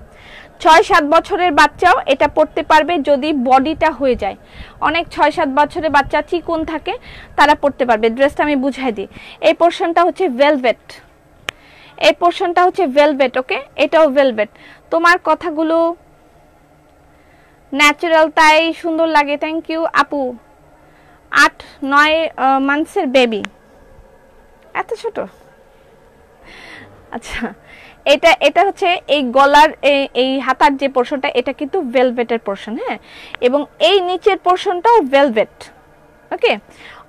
6-7 বছরের বাচ্চাও এটা পরতে পারবে যদি বডিটা হয়ে যায়। অনেক 6-7 বছরের বাচ্চা চিকন থাকে, তারা পরতে পারবে। ড্রেসটা আমি বুঝাই দিই। এই পোরশনটা হচ্ছে ভেলভেট, এই পোরশনটা হচ্ছে ভেলভেট। ওকে, এটাও ভেলভেট। তোমার কথাগুলো ন্যাচারাল, তাই সুন্দর লাগে। থ্যাংক ইউ আপু। 8-9 মান্থসের বেবি, এত ছোট। আচ্ছা এটা হচ্ছে এই গলার এই হাতার যে পোরশনটা, এটা কিন্তু ভেলভেটের পোরশন। হ্যাঁ, এবং এই নিচের পোরশনটাও ভেলভেট। ওকে,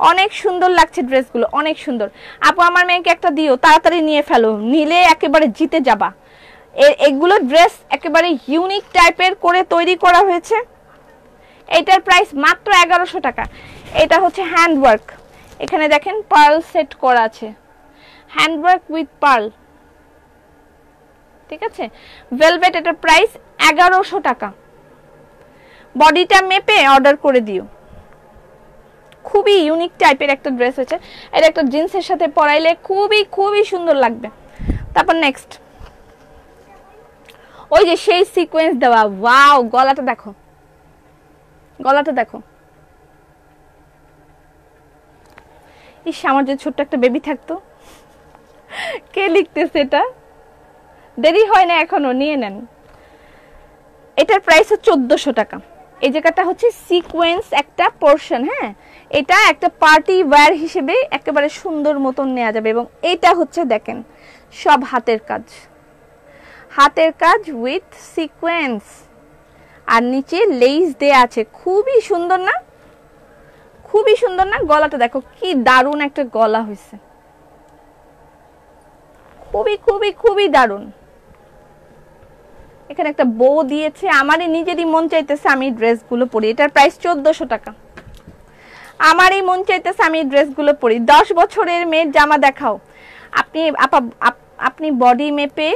অনেক সুন্দর লাগছে ড্রেসগুলো, অনেক সুন্দর। আপু আমার মেয়েকে একটা দিও, তাড়াতাড়ি নিয়ে ফেলো, নিলে একেবারে জিতে যাবা। এগুলো ড্রেস একেবারে ইউনিক টাইপের করে তৈরি করা হয়েছে। এটার প্রাইস মাত্র 1100 টাকা। এটা হচ্ছে হ্যান্ডওয়ার্ক, এখানে দেখেন পার্ল সেট করা আছে, হ্যান্ডওয়ার্ক উইথ পার্ল। ঠিক আছে, ভেলভেট। এটার প্রাইস 1100 টাকা। বডিটা মেপে অর্ডার করে দিও। খুবই ইউনিক টাইপের একটা ড্রেস হয়েছে। এটা একটা জিন্সের সাথে পরাইলে খুবই খুবই সুন্দর লাগবে। তারপর নেক্সট, ওই যে সেই সিকোয়েন্স দেওয়া, ওয়াও, গলাটা দেখো, গলাটা দেখো, ইস আমার যে ছোট্ট একটা বেবি থাকতো। কে লিখতেছে এটা? দেরি হয় না এখনো, নিয়ে নেন। এটার প্রাইস হচ্ছে 1400 টাকা। এই জায়গাটা হচ্ছে সিকোয়েন্স একটা পোরশন, হ্যাঁ, এটা একটা পার্টি ওয়্যার হিসেবে একেবারে সুন্দর মতন নেওয়া যাবে। এবং এটা হচ্ছে দেখেন সব হাতের কাজ, হাতের কাজ উইথ সিকোয়েন্স, আর নিচে লেস দেয়া আছে। খুবই সুন্দর না? খুবই সুন্দর না? গলাটা দেখো কি দারুণ একটা গলা হয়েছে, খুবই খুবই খুবই দারুণ। এখানে একটা বো দিয়েছে, আমারই নিজেরই মন চাইতেছে আমি ড্রেসগুলো পরি। এটার প্রাইস 1400 টাকা। আমারই মন চাইতেছে আমি ড্রেসগুলো পরি। 10 বছরের মেয়ের জামা দেখাও। আপনি আপনি বডি মেপে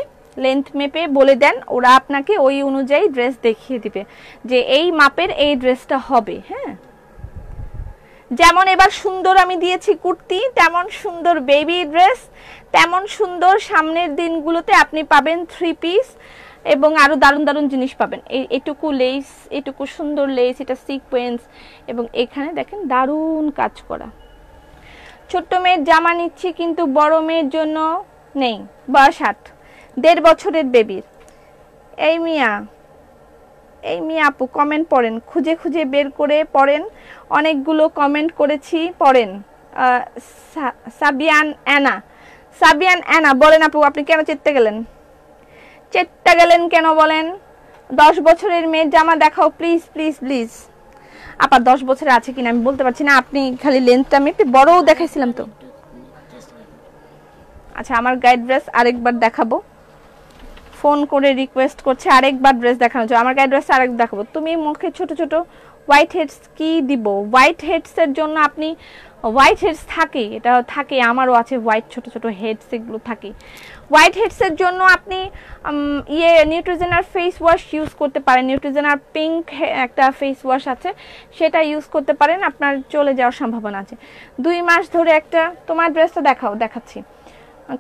লেন্থ মেপে বলে দেন, ওরা আপনাকে ওই অনুযায়ী ড্রেস দেখিয়ে দিবে যে এই মাপের এই ড্রেসটা হবে। হ্যাঁ, যেমন এবার সুন্দর আমি দিয়েছি কুর্তি, তেমন সুন্দর বেবি ড্রেস, তেমন সুন্দর সামনের দিনগুলোতে আপনি পাবেন 3 পিস এবং আরো দারুণ দারুণ জিনিস পাবেন। এটুকু লেস, এটুকু সুন্দর লেস, এটা সিকোয়েন্স, এবং এখানে দেখেন দারুণ কাজ করা। ছোট্ট মেয়ের জামা নিচ্ছি কিন্তু বড় মেয়ের জন্য নেই, বয়স 8, 1.5 বছরের বেবির। এই মিয়া আপু কমেন্ট পড়েন, খুঁজে খুঁজে বের করে পড়েন, অনেকগুলো কমেন্ট করেছি, পড়েন। সাবিয়ান অ্যানা বলেন আপু আপনি কেন চেতে গেলেন? কেন বলেন? 10 বছরের মেয়ের জামা দেখাও প্লিজ প্লিজ প্লিজ। আপা 10 বছরের আছে কিনা আমি বলতে পারছি না, আপনি খালি লেন্থটা মেপে, বড়ও দেখাইছিলাম তো। আচ্ছা আমার গাইড ড্রেস আরেকবার দেখাবো, ফোন করে রিকোয়েস্ট করছে আরেকবার ড্রেস দেখানো যায়। আমার গাইড ড্রেস আরেকবার দেখাবো। তুমি মুখে ছোট ছোট হোয়াইট হেডস কি দিব? হোয়াইট হেডস এর জন্য আপনি, হোয়াইট হেডস থাকে, এটা থাকে, আমারও আছে হোয়াইট ছোট ছোট হেডস, এগুলো থাকে। হোয়াইট হেডস এর জন্য আপনি নিউট্রিজেনার ফেস ওয়াশ ইউজ করতে পারেন। নিউট্রিজেনার পিঙ্ক একটা ফেস ওয়াশ আছে, সেটা ইউজ করতে পারেন, আপনার চলে যাওয়ার সম্ভাবনা আছে। 2 মাস ধরে একটা, তোমার ড্রেসটা দেখাও, দেখাচ্ছি।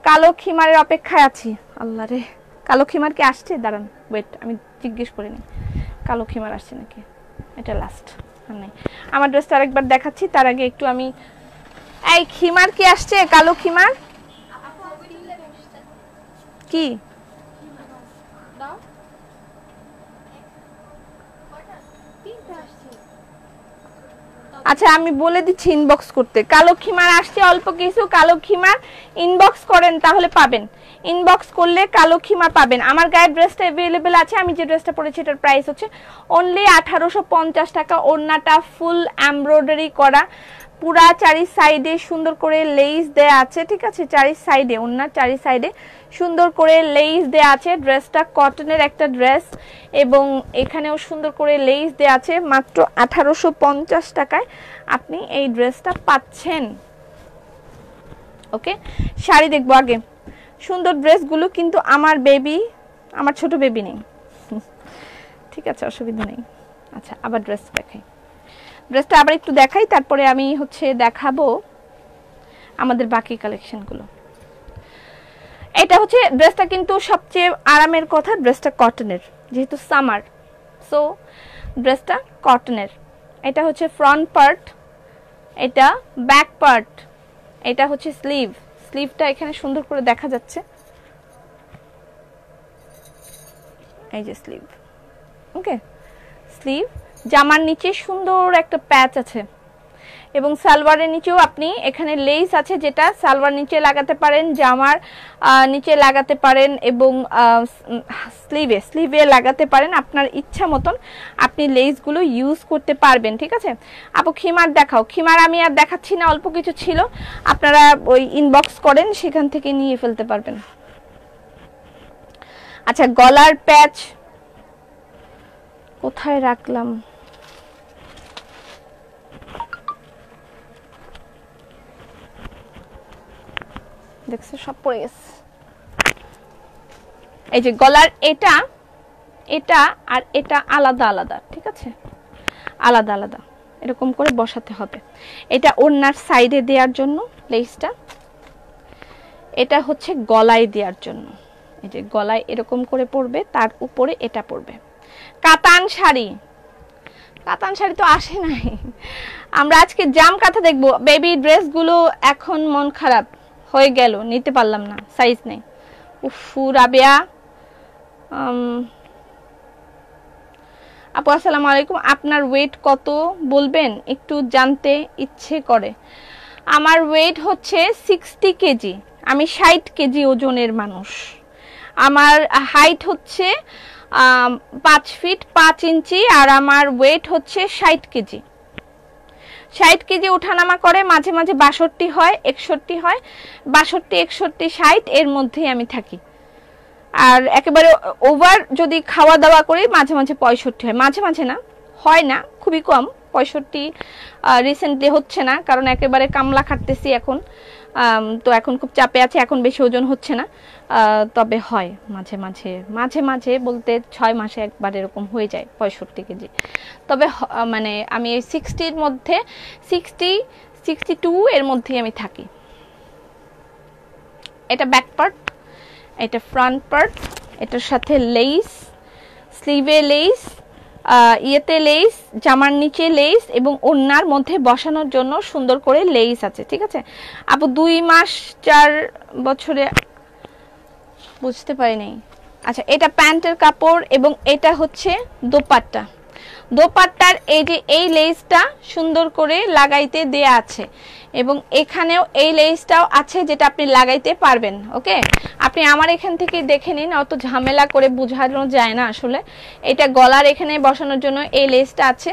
কালো খিমারের অপেক্ষায় আছি। আল্লাহ রে, কালো খিমার কি আসছে? দাঁড়ান ওয়েট, আমি জিজ্ঞেস করে নিই কালো খিমার আসছে নাকি। এটা লাস্ট নেই। আমার ড্রেসটা আরেকবার দেখাচ্ছি, তার আগে একটু আমি, এই খিমার কি আসছে? কালো খিমার কি? আচ্ছা আমি বলে দিচ্ছি ইনবক্স করতে। কালো খিমার আসছে অল্প কিছু, কালো খিমার ইনবক্স করেন তাহলে পাবেন। ইনবক্স করলে কালো খিমার পাবেন। আমার গায়ের ড্রেসটা অ্যাভেলেবেল আছে, আমি যে ড্রেসটা পরেছি এটার প্রাইস হচ্ছে অনলি 1850 টাকা। ওড়নাটা ফুল এমব্রয়ডারি করা, পুরা চারি সাইডে সুন্দর করে লেস দেয়া আছে, ঠিক আছে, চারি সাইডে, ওড়নার চারি সাইডে সুন্দর করে লেস দেয়া আছে। ড্রেসটা কটনের একটা ড্রেস এবং এখানেও সুন্দর করে লেস দেয়া আছে। মাত্র 1850 টাকায় আপনি এই ড্রেসটা পাচ্ছেন। ওকে, শাড়ি দেখবো আগে। সুন্দর ড্রেসগুলো কিন্তু আমার বেবি, আমার ছোট বেবি নেই, ঠিক আছে, অসুবিধা নেই। আচ্ছা আবার ড্রেস দেখাই, ড্রেসটা আবার একটু দেখাই, তারপরে আমি হচ্ছে দেখাবো আমাদের বাকি কালেকশনগুলো। এটা হচ্ছে ড্রেসটা কিন্তু সবচেয়ে আরামের কথা, ড্রেসটা কটনের, যেহেতু সামার, সো ড্রেসটা কটনের। এটা হচ্ছে ফ্রন্ট পার্ট, এটা ব্যাক পার্ট, এটা হচ্ছে স্লিভ। স্লিভটা এখানে সুন্দর করে দেখা যাচ্ছে, এই যে স্লিভ। ওকে, স্লিভ। জামার নিচে সুন্দর একটা প্যাচ আছে এবং সালোয়ারের নিচেও আপনি এখানে লেস আছে, যেটা সালোয়ার নিচে লাগাতে পারেন, জামার নিচে লাগাতে পারেন এবং স্লিভে লাগাতে পারেন। আপনার ইচ্ছা মতন আপনি লেসগুলো ইউজ করতে পারবেন, ঠিক আছে। আপু খিমার দেখাও। খিমার আমি আর দেখাচ্ছি না, অল্প কিছু ছিল, আপনারা ওই ইনবক্স করেন, সেখান থেকে নিয়ে ফেলতে পারবেন। আচ্ছা গলার প্যাচ কোথায় রাখলাম? দেখছো সব পড়ে গেছে। এই যে গলার এটা আর এটা আলাদা আলাদা, ঠিক আছে, আলাদা আলাদা এরকম করে বসাতে হবে। এটা ওড়নার সাইডে দেওয়ার জন্য লেসটা, এটা হচ্ছে গলায় দেওয়ার জন্য। এই যে গলায় এরকম করে পড়বে, তার উপরে এটা পড়বে। কাতান শাড়ি, কাতান শাড়ি তো আসে নাই। আমরা আজকে জাম কাঁথা দেখবো। বেবি ড্রেসগুলো এখন মন খারাপ হয়ে গেল, নিতে পারলাম না, সাইজ নেই। উফু রাবেয়া আপু আসসালামু আলাইকুম, আপনার ওয়েট কত বলবেন, একটু জানতে ইচ্ছে করে। আমার ওয়েট হচ্ছে 60 কেজি, আমি 60 কেজি ওজনের মানুষ। আমার হাইট হচ্ছে 5 ফিট 5 ইঞ্চি, আর আমার ওয়েট হচ্ছে 60 কেজি। 60 কেজি ওঠানামা করে, মাঝে মাঝে 62 হয়, 61 হয়, 62, 61, 60 এর মধ্যেই আমি থাকি। আর একেবারে ওভার যদি খাওয়া দাওয়া করি মাঝে মাঝে 65 হয়, মাঝে মাঝে না, হয় না, খুবই কম। 65 রিসেন্টলি হচ্ছে না, কারণ একেবারে কামলা খাটতেছি এখন, তো এখন খুব চাপে আছে, এখন বেশি ওজন হচ্ছে না। তবে হয় মাঝে মাঝে, মাঝে মাঝে বলতে 6 মাসে একবার এরকম হয়ে যায় 65 কেজি। তবে মানে আমি 60-র মধ্যে, 60, 62 এর মধ্যেই আমি থাকি। এটা ব্যাক পার্ট, এটা ফ্রন্ট পার্ট, এটার সাথে লেস, স্লিভে লেস, ইয়েতে লেস, জামার নিচে লেস, এবং ওড়নার মধ্যে বসানোর জন্য সুন্দর করে লেস আছে। ঠিক আছে আপু, 2 মাস 4 বছরে বুঝতে পারিনি। আচ্ছা, এটা প্যান্টের কাপড় এবং এটা হচ্ছে দোপাট্টা। দোপাট্টার এই যে এই লেসটা সুন্দর করে লাগাইতে দেয়া আছে, এবং এখানেও এই লেসটাও আছে যেটা আপনি লাগাইতে পারবেন। ওকে, আপনি আমার এখান থেকে দেখে নিন, অত ঝামেলা করে বোঝানো যায় না আসলে। এটা গলার এখানে বসানোর জন্য এই লেসটা আছে,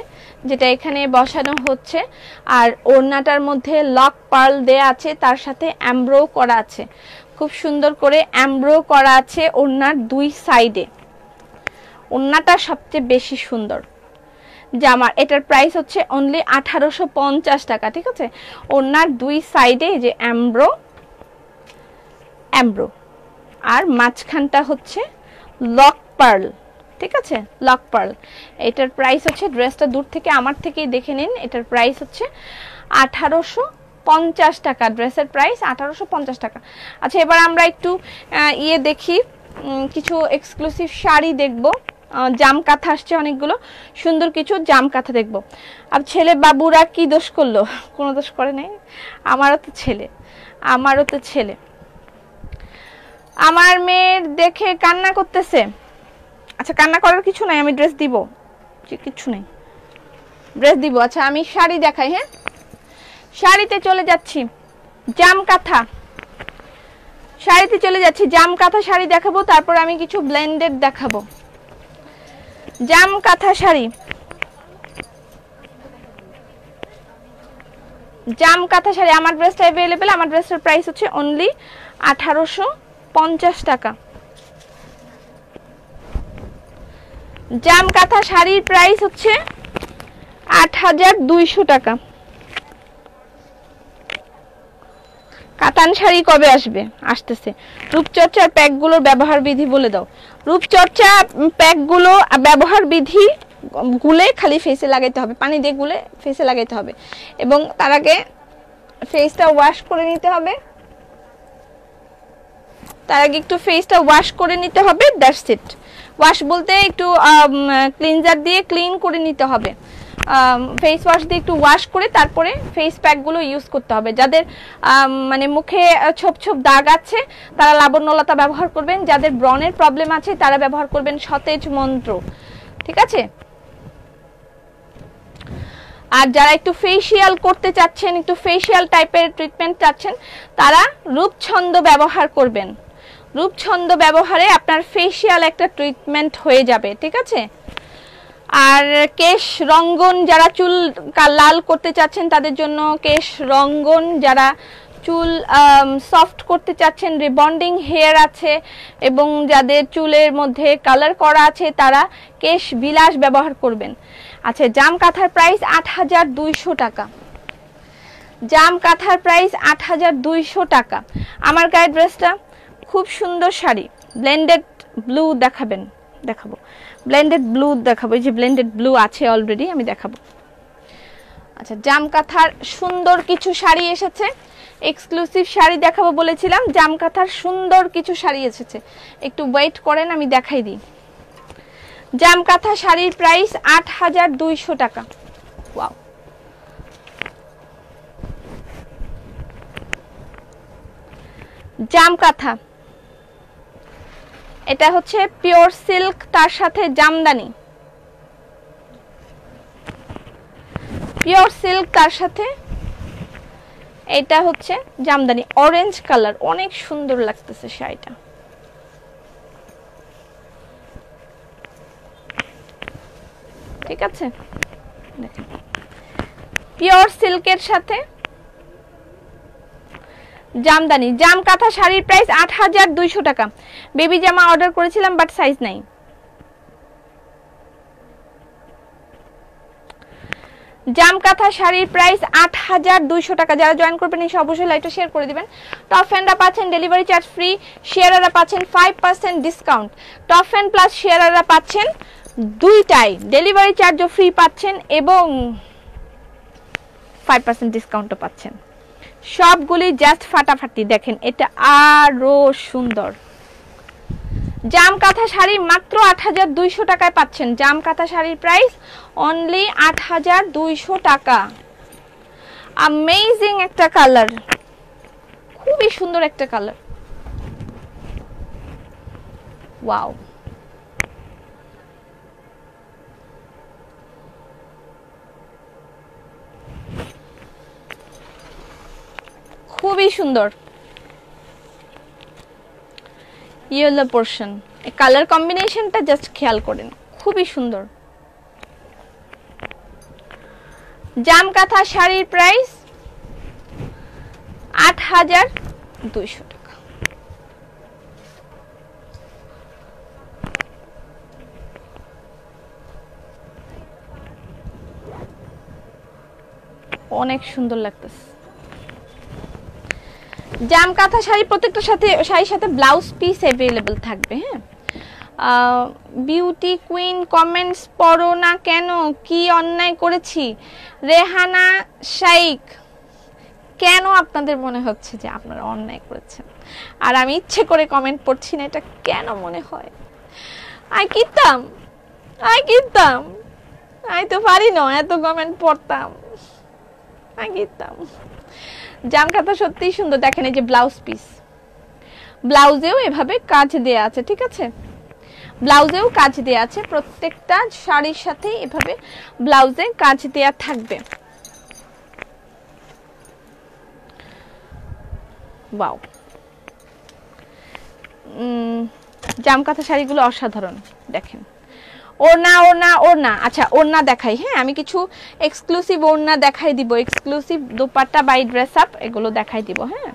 যেটা এখানে বসানো হচ্ছে। আর ওড়নাটার মধ্যে লক পার্ল দেয়া আছে, তার সাথে এমব্রো করা আছে, খুব সুন্দর করে এমব্রো করা আছে ওড়নার 2 সাইডে। ওড়নাটা সবচেয়ে বেশি সুন্দর। জামার এটার প্রাইস হচ্ছে অনলি 1850 টাকা। ঠিক আছে, ওড়নার 2 সাইডে যে এমব্রো, এমব্রো, আর মাঝখানটা হচ্ছে লক পার্ল। ঠিক আছে, লক পার্ল। এটার প্রাইস হচ্ছে, ড্রেসটা দূর থেকে আমার থেকেই দেখে নিন, এটার প্রাইস হচ্ছে 1850 টাকা। ড্রেসের প্রাইস 1850 টাকা। আচ্ছা, এবার আমরা একটু ইয়ে দেখি, কিছু এক্সক্লুসিভ শাড়ি দেখবো। জাম কাঁথা আসছে অনেকগুলো, সুন্দর কিছু জাম কাঁথা দেখবো। আর ছেলে বাবুরা কি দোষ করলো? কোনো দোষ করে নাই, আমারও তো ছেলে, আমারও তো ছেলে। আমার মেয়ের দেখে কান্না করতেছে। আচ্ছা, কান্না করার কিছু নাই, আমি ড্রেস দিব, কিছু নেই, ড্রেস দিব। আচ্ছা, আমি শাড়ি দেখাই। হ্যাঁ, শাড়িতে চলে যাচ্ছি, জাম কাঁথা শাড়িতে চলে যাচ্ছি, জাম কাঁথা শাড়ি দেখাবো, তারপর আমি কিছু ব্লেন্ডেড দেখাবো। জাম কাঁথা শাড়ি, জাম কাঁথা শাড়ি। আমার ড্রেসটা অ্যাভেলেবেল, আমার ড্রেসের প্রাইস হচ্ছে অনলি 1850 টাকা। জাম কাঁথা শাড়ির প্রাইস হচ্ছে 8200 টাকা। কাতান শাড়ি কবে আসবে? আসতেছে। রূপচর্চার প্যাকগুলোর ব্যবহার বিধি বলে দাও। রূপচর্চা প্যাকগুলো ব্যবহার বিধি, গুলে খালি ফেসে লাগাইতে হবে, পানি দিয়ে গুলে ফেসে লাগাইতে হবে, এবং তার আগে ফেসটা ওয়াশ করে নিতে হবে, তার আগে একটু ফেসটা ওয়াশ করে নিতে হবে, দ্যাটস ইট। ওয়াশ বলতে একটু ক্লিনজার দিয়ে ক্লিন করে নিতে হবে, ফেস ওয়াশ দিয়ে একটু ওয়াশ করে তারপরে ফেস প্যাকগুলো ইউজ করতে হবে। যাদের মানে মুখে ছোপ ছোপ দাগ আছে তারা লাবণ্যলতা ব্যবহার করবেন, যাদের ব্রণের প্রবলেম আছে তারা ব্যবহার করবেন সতেজ মন্ত্র। ঠিক আছে, আর যারা একটু ফেসিয়াল করতে চাচ্ছেন, একটু ফেসিয়াল টাইপের ট্রিটমেন্ট চাচ্ছেন, তারা রূপছন্দ ব্যবহার করবেন। রূপছন্দ ব্যবহারে আপনার ফেসিয়াল একটা ট্রিটমেন্ট হয়ে যাবে। ঠিক আছে, আর কেশ রঙ্গন, যারা চুল লাল করতে চাচ্ছেন তাদের জন্য কেশ রঙ্গন, যারা চুল সফট করতে চাচ্ছেন, রিবন্ডিং হেয়ার আছে, এবং যাদের চুলের মধ্যে কালার করা আছে তারা কেশ বিলাস ব্যবহার করবেন। আচ্ছা, জাম কাঁথার প্রাইস 8200 টাকা। জাম কাঁথার প্রাইস 8200 টাকা। আমার গায়ে ড্রেসটা খুব সুন্দর শাড়ি, ব্লেন্ডেড ব্লু দেখাবো, ব্লেন্ডেড ব্লু দেখাবো, এই যে ব্লেন্ডেড ব্লু আছে অলরেডি, আমি দেখাবো। আচ্ছা, জাম কাঁথার সুন্দর কিছু শাড়ি এসেছে, এক্সক্লুসিভ শাড়ি দেখাবো বলেছিলাম, জাম কাঁথার সুন্দর কিছু শাড়ি এসেছে, একটু ওয়েট করেন আমি দেখাই দিই। জামকাঁথা শাড়ির প্রাইস ৮,২০০ টাকা। ওয়াও, জামকাঁথা, এটা হচ্ছে পিওর সিল্ক, তার সাথে জামদানি, পিওর সিল্ক তার সাথে এটা হচ্ছে জামদানি, অরেঞ্জ কালার, অনেক সুন্দর লাগতেছে শাড়িটা। ঠিক আছে, দেখেন পিওর সিল্কের সাথে জামদানি। জামকাঁথা শাড়ির প্রাইস ৮,২০০ টাকা। বেবি জামা অর্ডার করেছিলাম বাট সাইজ নাই। জামকাঁথা শাড়ির প্রাইস ৮,২০০ টাকা। যারা জয়েন করবেন এসে অবশ্যই লাইভটা শেয়ার করে দিবেন। টপ ফ্যানরা পাচ্ছেন ডেলিভারি চার্জ ফ্রি, শেয়ারাররা পাচ্ছেন 5% ডিসকাউন্ট। টপ ফ্যান প্লাস শেয়ারাররা পাচ্ছেন দুইটাই, ডেলিভারি চার্জও ফ্রি পাচ্ছেন এবং 5% ডিসকাউন্টও পাচ্ছেন। সবগুলি জাস্ট ফাটাফাটি। দেখেন এটা আরো সুন্দর। জামকাঁথা শাড়ি মাত্র ৮,২০০ টাকায় পাচ্ছেন। জামকাঁথা শাড়ির প্রাইস অনলি ৮,২০০ টাকা। অ্যামেজিং একটা কালার, খুবই সুন্দর একটা কালার। ওয়াও, খুবই সুন্দর। ইয়েলো পোর্শন, কালার কম্বিনেশনটা জাস্ট খেয়াল করেন, খুবই সুন্দর। জামকাঁথা শাড়ির প্রাইস ৮,২০০ টাকা। অনেক সুন্দর লাগতেছে। জামকাঁথা শাড়ি প্রত্যেকটা সাথে শাড়ির সাথে ব্লাউজ পিস अवेलेबल থাকবে। হ্যাঁ, বিউটি কুইন কমেন্টস পড়ো না কেন, কি অন্যায় করেছি? রেহানা শাইক, কেন আপনাদের মনে হচ্ছে যে আপনারা অন্যায় করেছেন আর আমি ইচ্ছে করে কমেন্ট পড়ছি না? এটা কেন মনে হয়? আই তো পারি না এত কমেন্ট পড়তাম। জামকাঁথা সত্যিই সুন্দর। দেখেন এই যে ব্লাউজ পিস, ব্লাউজেও এভাবে কাজ দেয়া আছে। ঠিক আছে, ব্লাউজেও কাজ দেয়া আছে, প্রত্যেকটা শাড়ির সাথে এভাবে ব্লাউজে কাজ দেয়া থাকবে। ওয়াও, জামকাঁথা শাড়িগুলো অসাধারণ। দেখেন ওড়না, আচ্ছা ওড়না দেখাই। হ্যাঁ, আমি কিছু এক্সক্লুসিভ ওড়না দেখাই দিব, exclusive dupatta by dress up এগুলো দেখাই দিব। হ্যাঁ,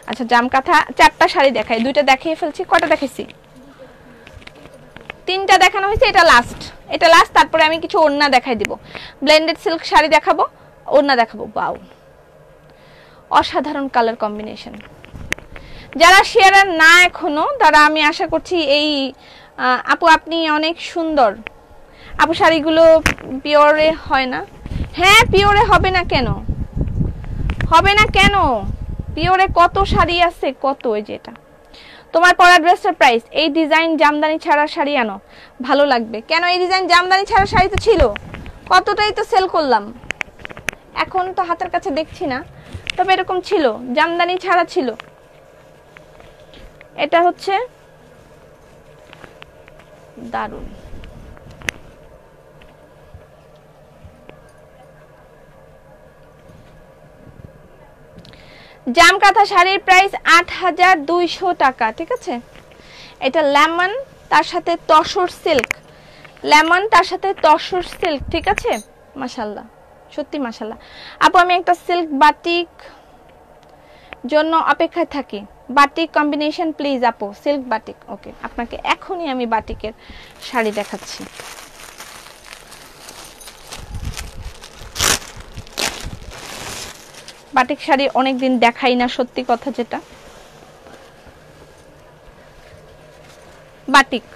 আচ্ছা জামকাঁথা 4টা শাড়ি দেখাই, 2টা দেখিয়ে ফেলছি। কয়টা দেখাইছি? 3টা দেখানো হয়েছে, এটা লাস্ট। তারপরে আমি কিছু ওড়না দেখাই দিব, ব্লেন্ডেড সিল্ক শাড়ি দেখাবো, ওড়না দেখাবো। ওয়াও, অসাধারণ কালার কম্বিনেশন। যারা শেয়ারার না এখনো, তারা আমি আশা করছি এই আপু আপনি অনেক সুন্দর। আপু শাড়িগুলো পিওরে হয় না? হ্যাঁ, পিওরে হবে না কেন, পিওরে কত শাড়ি আছে, কত। এই যে এটা তোমার পরা ড্রেসটার প্রাইস, এই ডিজাইন জামদানি ছাড়া শাড়ি আনো, ভালো লাগবে। কেন? এই ডিজাইন জামদানি ছাড়া শাড়ি তো ছিল, কতটাই তো সেল করলাম, এখন তো হাতের কাছে দেখছি না, তবে এরকম ছিল, জামদানি ছাড়া ছিল। এটা হচ্ছে দারুন। জামকাঁথা শাড়ির প্রাইস ৮,২০০ টাকা। ঠিক আছে, এটা লেমন তার সাথে তসর সিল্ক, ঠিক আছে। মাশাআল্লাহ, সত্যি মাশাআল্লাহ। আপু আমি একটা সিল্ক বাটিক জন্য অপেক্ষায় থাকি, বাটিক কম্বিনেশন প্লিজ আপু, সিল্ক বাটিক। ওকে, আপনাকে এখনই আমি বাটিকের শাড়ি দেখাচ্ছি। বাটিক শাড়ি অনেকদিন দেখাই না, সত্যি কথা যেটা। Batik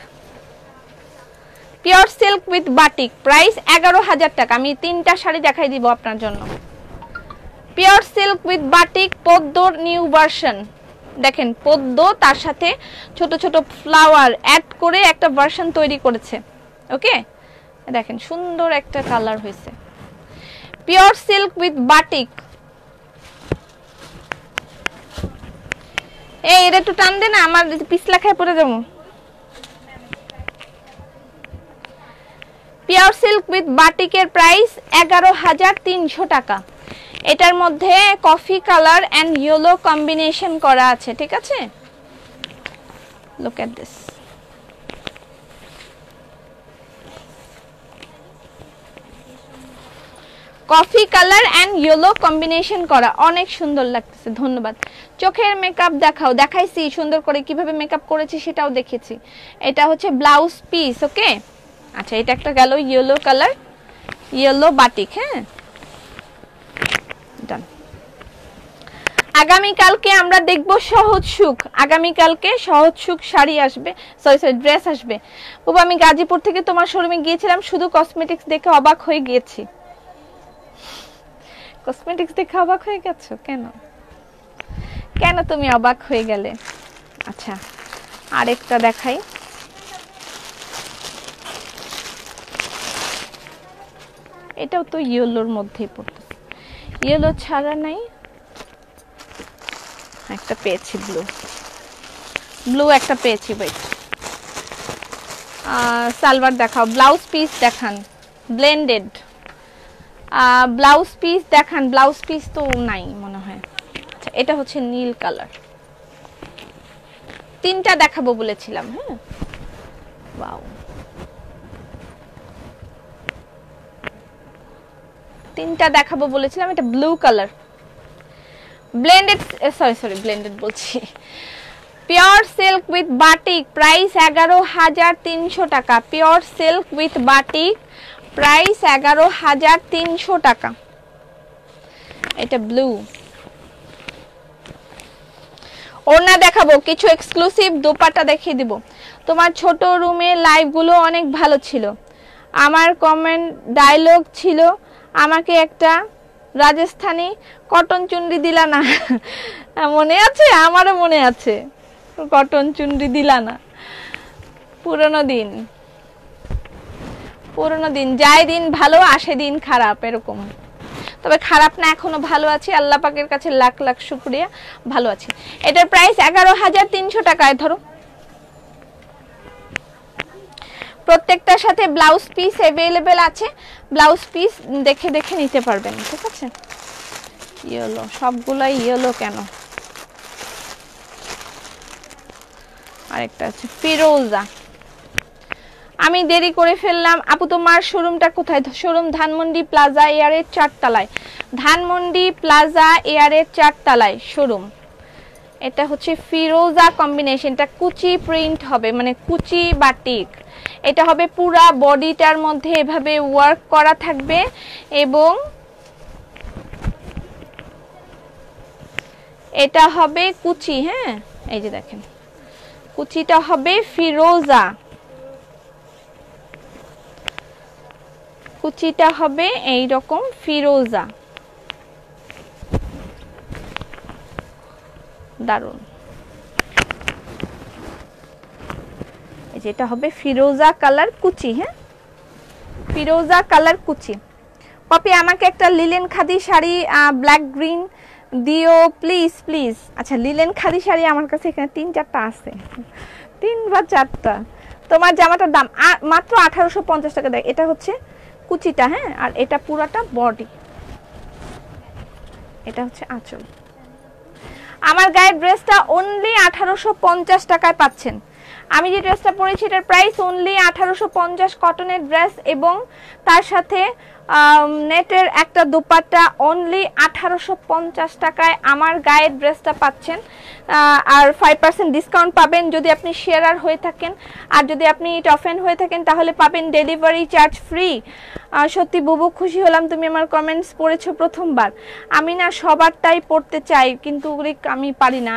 pure silk with batik, price 11,000 টাকা। আমি 3টা শাড়ি দেখাই দিব আপনার জন্য। পিওর সিল্ক উইথ বাটিক, পদ্মর নিউ ভার্সন। দেখেন পদ্ম, তার সাথে ছোট ছোট ফ্লাওয়ার অ্যাড করে একটা ভার্সন তৈরি করেছে। ওকে, দেখেন সুন্দর একটা কালার হয়েছে, পিওর সিল্ক উইথ বাটিক। এই এটা একটু টান দে না, আমার পিছলা খায় পড়ে যাবো। পিওর সিল্ক উইথ বাটিকের প্রাইস 11,300 টাকা। এটার মধ্যে coffee colour and yellow combination করা আছে, ঠিক আছে? Look at this, coffee colour and yellow combination করা, অনেক সুন্দর লাগতেছে। ধন্যবাদ। চোখের মেকআপ দেখাও, দেখাইছি সুন্দর করে কিভাবে মেকআপ করেছি সেটাও দেখেছি। এটা হচ্ছে ব্লাউজ পিস, ওকে। আচ্ছা, এটা একটা গেল ইয়েলো কালার, ইয়েলো বাটিক। হ্যাঁ, ডান। আগামীকালকে আমরা দেখব সহজ সুখ, আগামীকালকে সহজ সুখ শাড়ি আসবে, সরি ড্রেস আসবে। বাবা, আমি গাজীপুর থেকে তোমার শোরুমে গিয়েছিলাম, শুধু কসমেটিক্স দেখে অবাক হয়ে গিয়েছি। কসমেটিক্স দেখে অবাক হয়ে গেছো কেন? কেন তুমি অবাক হয়ে গেলে? আচ্ছা, আরেকটা দেখাই। এটাও তো ইয়েলোর মধ্যেই পড়তেছে, ইয়েলো ছাড়া নাই। একটা পেয়েছি ব্লু, ব্লু একটা পেয়েছি। ওয়েট, সালোয়ার দেখাও, ব্লাউজ পিস দেখান, ব্লেন্ডেড ব্লাউজ পিস দেখান। ব্লাউজ পিস তো নাই মনে হয়। আচ্ছা, এটা হচ্ছে নীল কালার, তিনটা দেখাবো বলেছিলাম। হ্যাঁ, ওয়াও, তিনটা দেখাবো বলেছিলাম। এটা blue colour, blended, sorry blended বলছি, pure silk with batik, price 11,300 টাকা। Pure silk with batik, price 11,300 টাকা। এটা ব্লু। ওড়না দেখাবো, কিছু এক্সক্লুসিভ দোপাট্টা দেখিয়ে দিব। তোমার ছোট রুমে লাইভগুলো অনেক ভালো ছিল, আমার কমেন্ট ডায়লগ ছিল আমাকে একটা রাজস্থানী কটন চুনরি দিলা না। মনে আছে? আমারও মনে আছে, কটন চুনরি দিলা না। পুরনো দিন, পুরনো দিন, যায় দিন ভালো আসে দিন খারাপ, এরকম। তবে খারাপ না, এখনো ভালো আছি, আল্লাহ পাকের কাছে লাখ লাখ শুকরিয়া, ভালো আছি। এটার প্রাইস 11,300 টাকায়। ধরো, প্রত্যেকটার সাথে ব্লাউজ পিস अवेलेबल আছে, ব্লাউজ পিস দেখে দেখে নিতে পারবেন, ঠিক আছে? ইয়েলো, সবগুলাই ইয়েলো কেন? আরেকটা আছে ফিরোজা। আমি দেরি করে ফেললাম আপু, তোমার শোরুমটা কোথায়? শোরুম ধানমন্ডি প্লাজা এয়ারের 4 তলায়, ধানমন্ডি প্লাজা এয়ারের 4 তলায় শোরুম। এটা হচ্ছে ফিরোজা কম্বিনেশনটা কুচি প্রিন্ট হবে, মানে কুচি বাটিক। এটা হবে পুরা বডিটার মধ্যে এভাবে ওয়ার্ক করা থাকবে, এবং এটা হবে কুচি। হ্যাঁ, এই যে দেখেন, কুচিটা হবে ফিরোজা, কুচিটা হবে এই রকম ফিরোজা, দারুন। এই যে এটা হবে ফিরোজা কালার কুচি। হ্যাঁ, ফিরোজা কালার কুচি। পপি, আমাকে একটা linen khadi sari black green দিও প্লিজ প্লিজ। আচ্ছা, লিলেন খাদি শাড়ি আমার কাছে এখানে 3-4টা আছে, 3 বা 4টা। তোমার জামাটার দাম মাত্র 1850 টাকা। দেখ, এটা হচ্ছে কুচিটা, হ্যাঁ, আর এটা পুরাটা বডি, এটা হচ্ছে আঁচল। আমার গায়ের ড্রেসটা অনলি 1850 টাকায় পাচ্ছেন। আমি যে ড্রেসটা পরেছি এটার প্রাইস অনলি 1850, কটনের ড্রেস, এবং তার সাথে নেটের একটা দোপাট্টা, অনলি 1850 টাকায় আমার গায়ের ড্রেসটা পাচ্ছেন। আর 5% ডিসকাউন্ট পাবেন যদি আপনি শেয়ারার হয়ে থাকেন, আর যদি আপনি টফেন হয়ে থাকেন তাহলে পাবেন ডেলিভারি চার্জ ফ্রি। সত্যি বুবু, খুশি হলাম তুমি আমার কমেন্টস পড়েছো প্রথমবার। আমি না সবারটাই পড়তে চাই, কিন্তু আমি পারি না।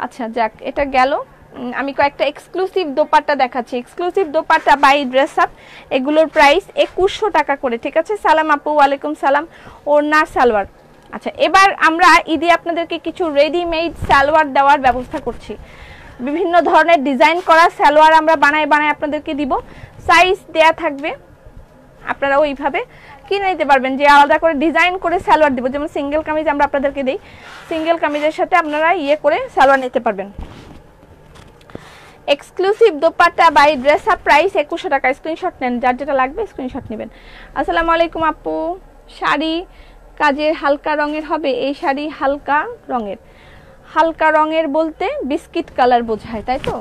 আচ্ছা যাক, এটা গেল। আমি কয়েকটা এক্সক্লুসিভ দোপাট্টা দেখাচ্ছি, exclusive dupatta by dress up. এগুলোর প্রাইস 2100 টাকা করে, ঠিক আছে? সালাম আপু, ওয়ালাইকুম সালাম। ওড়না সালোয়ার। আচ্ছা, এবার আমরা ঈদে আপনাদেরকে কিছু রেডিমেড সালোয়ার দেওয়ার ব্যবস্থা করছি। বিভিন্ন ধরনের ডিজাইন করা সালোয়ার আমরা বানায় আপনাদেরকে দিব। সাইজ দেয়া থাকবে, আপনারা ওইভাবে কিনে নিতে পারবেন, যে আলাদা করে ডিজাইন করে সালোয়ার দিব। যেমন সিঙ্গেল কামিজ আমরা আপনাদেরকে দিই, সিঙ্গেল কামিজের সাথে আপনারা করে সালোয়ার নিতে পারবেন। Exclusive dupatta by dress up price 2100 টাকা। স্ক্রিনশট নেন, যার যেটা লাগবে স্ক্রিনশট নেবেন। আসসালামু আলাইকুম আপু, শাড়ি কাজের হালকা রঙের হবে? এই শাড়ি হালকা রঙের। হালকা রঙের বলতে বিস্কিট কালার বোঝায়, তাই তো?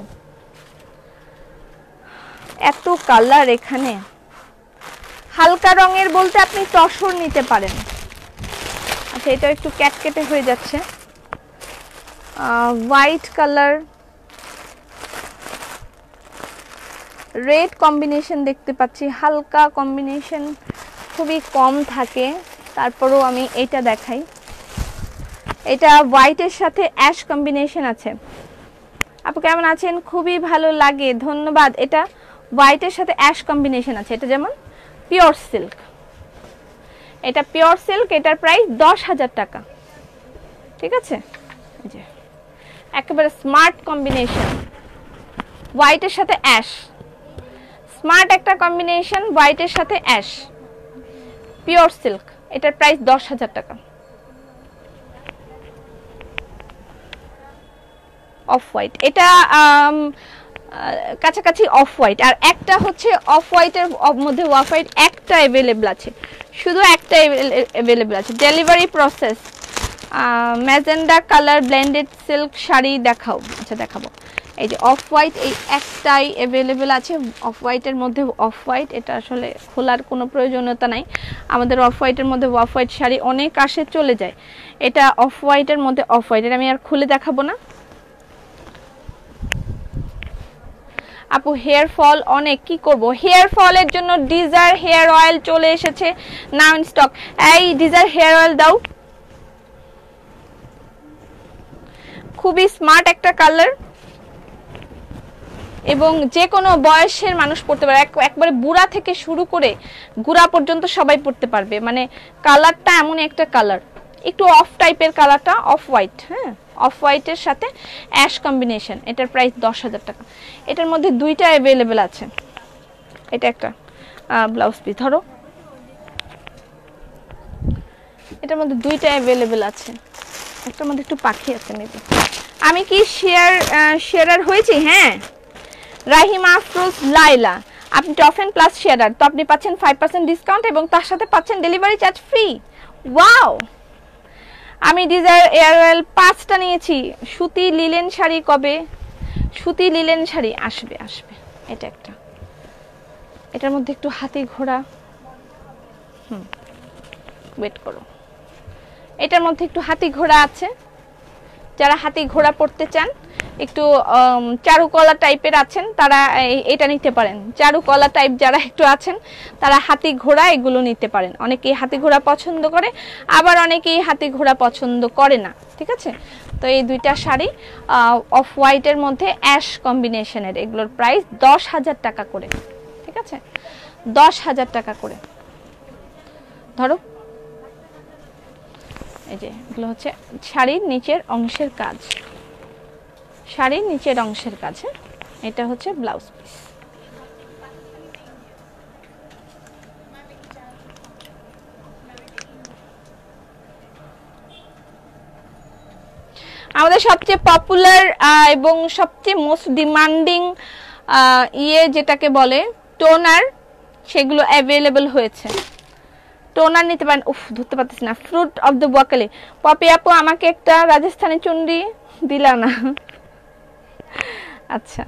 এত কালার এখানে। হালকা রঙের বলতে আপনি তসর নিতে পারেন। আচ্ছা, এটা একটু ক্যাটকেটে হয়ে যাচ্ছে। হোয়াইট কালার, রেড কম্বিনেশন দেখতে পাচ্ছি। হালকা কম্বিনেশন খুবই কম থাকে, তারপরেও আমি এটা দেখাই। এটা হোয়াইটের সাথে অ্যাশ কম্বিনেশন আছে। আপু কেমন আছেন? খুবই ভালো লাগে, ধন্যবাদ। এটা হোয়াইটের সাথে অ্যাশ কম্বিনেশন আছে। এটা যেমন পিওর সিল্ক, এটা পিওর সিল্ক, এটার প্রাইস 10,000 টাকা। ঠিক আছে, একেবারে স্মার্ট কম্বিনেশন, হোয়াইটের সাথে অ্যাশ, স্মার্ট একটা কম্বিনেশন, হোয়াইটের সাথে অ্যাশ, পিওর সিল্ক, এটার প্রাইস 10,000 টাকা। অফ হোয়াইট, এটা কাছাকাছি অফ হোয়াইট। আর একটা হচ্ছে অফ হোয়াইটের মধ্যে অফ হোয়াইট একটা অ্যাভেলেবল আছে, শুধু একটা অ্যাভেলেবল আছে। Delivery process. Magenta colour blended silk sari দেখাও। আচ্ছা দেখাবো। এই যে অফ হোয়াইট, এই একটাই অ্যাভেলেবল আছে। অফ হোয়াইটের মধ্যে অফ হোয়াইট, এটা আসলে খোলার কোনো প্রয়োজনীয়তা নাই। আমাদের অফ হোয়াইটের মধ্যে অফ হোয়াইট শাড়ি অনেক আসে, চলে যায়। এটা অফ হোয়াইটের মধ্যে অফ হোয়াইট, এটা আমি আর খুলে দেখাবো না। আপু হেয়ার ফল অনেক, কি করব? হেয়ার ফলের জন্য ডিজার হেয়ার অয়েল চলে এসেছে, নাও ইন স্টক। এই ডিজার হেয়ার অয়েল দাও, খুবই স্মার্ট একটা কালার এবং যে কোনো বয়সের মানুষ পড়তে পারে, একবারে বুড়া থেকে শুরু করে গুড়া পর্যন্ত সবাই পড়তে পারবে। মানে কালারটা এমন একটা কালার, একটু অফ টাইপের কালারটা, অফ হোয়াইট। হ্যাঁ, অফ হোয়াইটের সাথে অ্যাশ কম্বিনেশন, এটার প্রাইস 10,000 টাকা। এটার মধ্যে দুইটা অ্যাভেলেবেল আছে। এটা একটা ব্লাউজ পিস, ধরো, এটার মধ্যে দুইটা অ্যাভেলেবেল আছে। একটার মধ্যে একটু পাখি আছে মেবি। আমি কি শেয়ারার হয়েছি? হ্যাঁ, রাহিমা আফরোজ লাইলা, আপনি টপ এন্ড প্লাস শেয়ারার, তো আপনি পাচ্ছেন 5% ডিসকাউন্ট এবং তার সাথে পাচ্ছেন ডেলিভারি চার্জ ফ্রি। ওয়াও! আমি ডিজায়ার এয়ার অয়েল 5টা নিয়েছি। সুতি লিলেন শাড়ি কবে? সুতি লিলেন শাড়ি আসবে, আসবে। এটা একটা, এটার মধ্যে একটু হাতি ঘোড়া, ওয়েট করো, এটার মধ্যে একটু হাতি ঘোড়া আছে। যারা হাতি ঘোড়া পড়তে চান, একটু চারুকলা টাইপের আছেন, তারা এটা নিতে পারেন। চারুকলা টাইপ যারা একটু আছেন, তারা হাতি ঘোড়া এগুলো নিতে পারেন। অনেকেই হাতি ঘোড়া পছন্দ করে, আবার অনেকেই হাতি ঘোড়া পছন্দ করে না। ঠিক আছে, তো এই দুইটা শাড়ি অফ হোয়াইটের মধ্যে অ্যাশ কম্বিনেশনের, এগুলোর প্রাইস 10,000 টাকা করে। ঠিক আছে, 10,000 টাকা করে। ধরো, এই যে এগুলো হচ্ছে শাড়ির নিচের অংশের কাজ, শাড়ির নিচের অংশের কাছে। এটা হচ্ছে ব্লাউজ পিস। আমাদের সবচেয়ে পপুলার এবং সবচেয়ে মোস্ট ডিমান্ডিং যেটাকে বলে টোনার, সেগুলো অ্যাভেলেবল হয়েছে। টোনার নিতে পারেন। উফ, ধরতে পারতেছি না। ফ্রুট অফ দ্য বোয়াকালি, পপি আপু আমাকে একটা রাজস্থানি চুন্ডি দিলা না। আচ্ছা,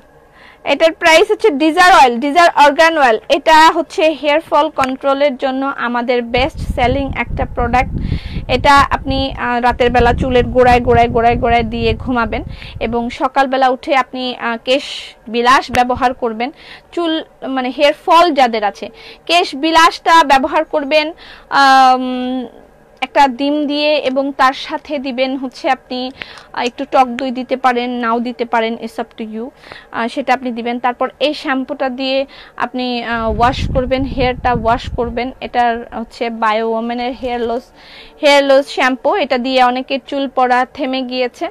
এটার প্রাইস হচ্ছে desire oil, desire organ oil. এটা হচ্ছে হেয়ার ফল কন্ট্রোলের জন্য আমাদের বেস্ট সেলিং একটা প্রোডাক্ট। এটা আপনি রাতের বেলা চুলের গোড়ায় গোড়ায় গোড়ায় গোড়ায় দিয়ে ঘুমাবেন এবং সকালবেলা উঠে আপনি কেশ বিলাস ব্যবহার করবেন। চুল মানে হেয়ার ফল যাদের আছে, কেশ বিলাসটা ব্যবহার করবেন একটা ডিম দিয়ে, এবং তার সাথে দিবেন হচ্ছে আপনি একটু টক দই দিতে পারেন, নাও দিতে পারেন, ইটস আপ টু ইউ, সেটা আপনি দিবেন। তারপর এই শ্যাম্পুটা দিয়ে আপনি ওয়াশ করবেন, হেয়ারটা ওয়াশ করবেন। এটার হচ্ছে বায়ো ওমেনের হেয়ার লস শ্যাম্পু। এটা দিয়ে অনেকের চুল পড়া থেমে গিয়েছে।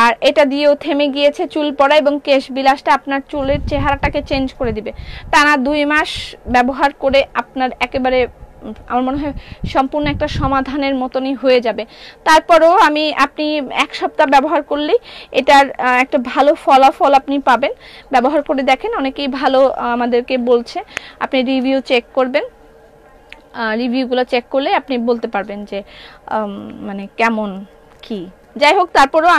আর এটা দিয়েও থেমে গিয়েছে চুল পড়া, এবং কেশ বিলাসটা আপনার চুলের চেহারাটাকে চেঞ্জ করে দিবে। টানা 2 মাস ব্যবহার করে আপনার একেবারে আমার মনে হয় সম্পূর্ণ একটা সমাধানের মতনই হয়ে যাবে। তারপরেও আপনি 1 সপ্তাহ ব্যবহার করলেই এটার একটা ভালো ফলাফল আপনি পাবেন। ব্যবহার করে দেখেন, অনেকেই ভালো আমাদেরকে বলছে। আপনি রিভিউ চেক করবেন, রিভিউগুলো চেক করলে আপনি বলতে পারবেন যে মানে কেমন কি। যাই হোক, তারপরেও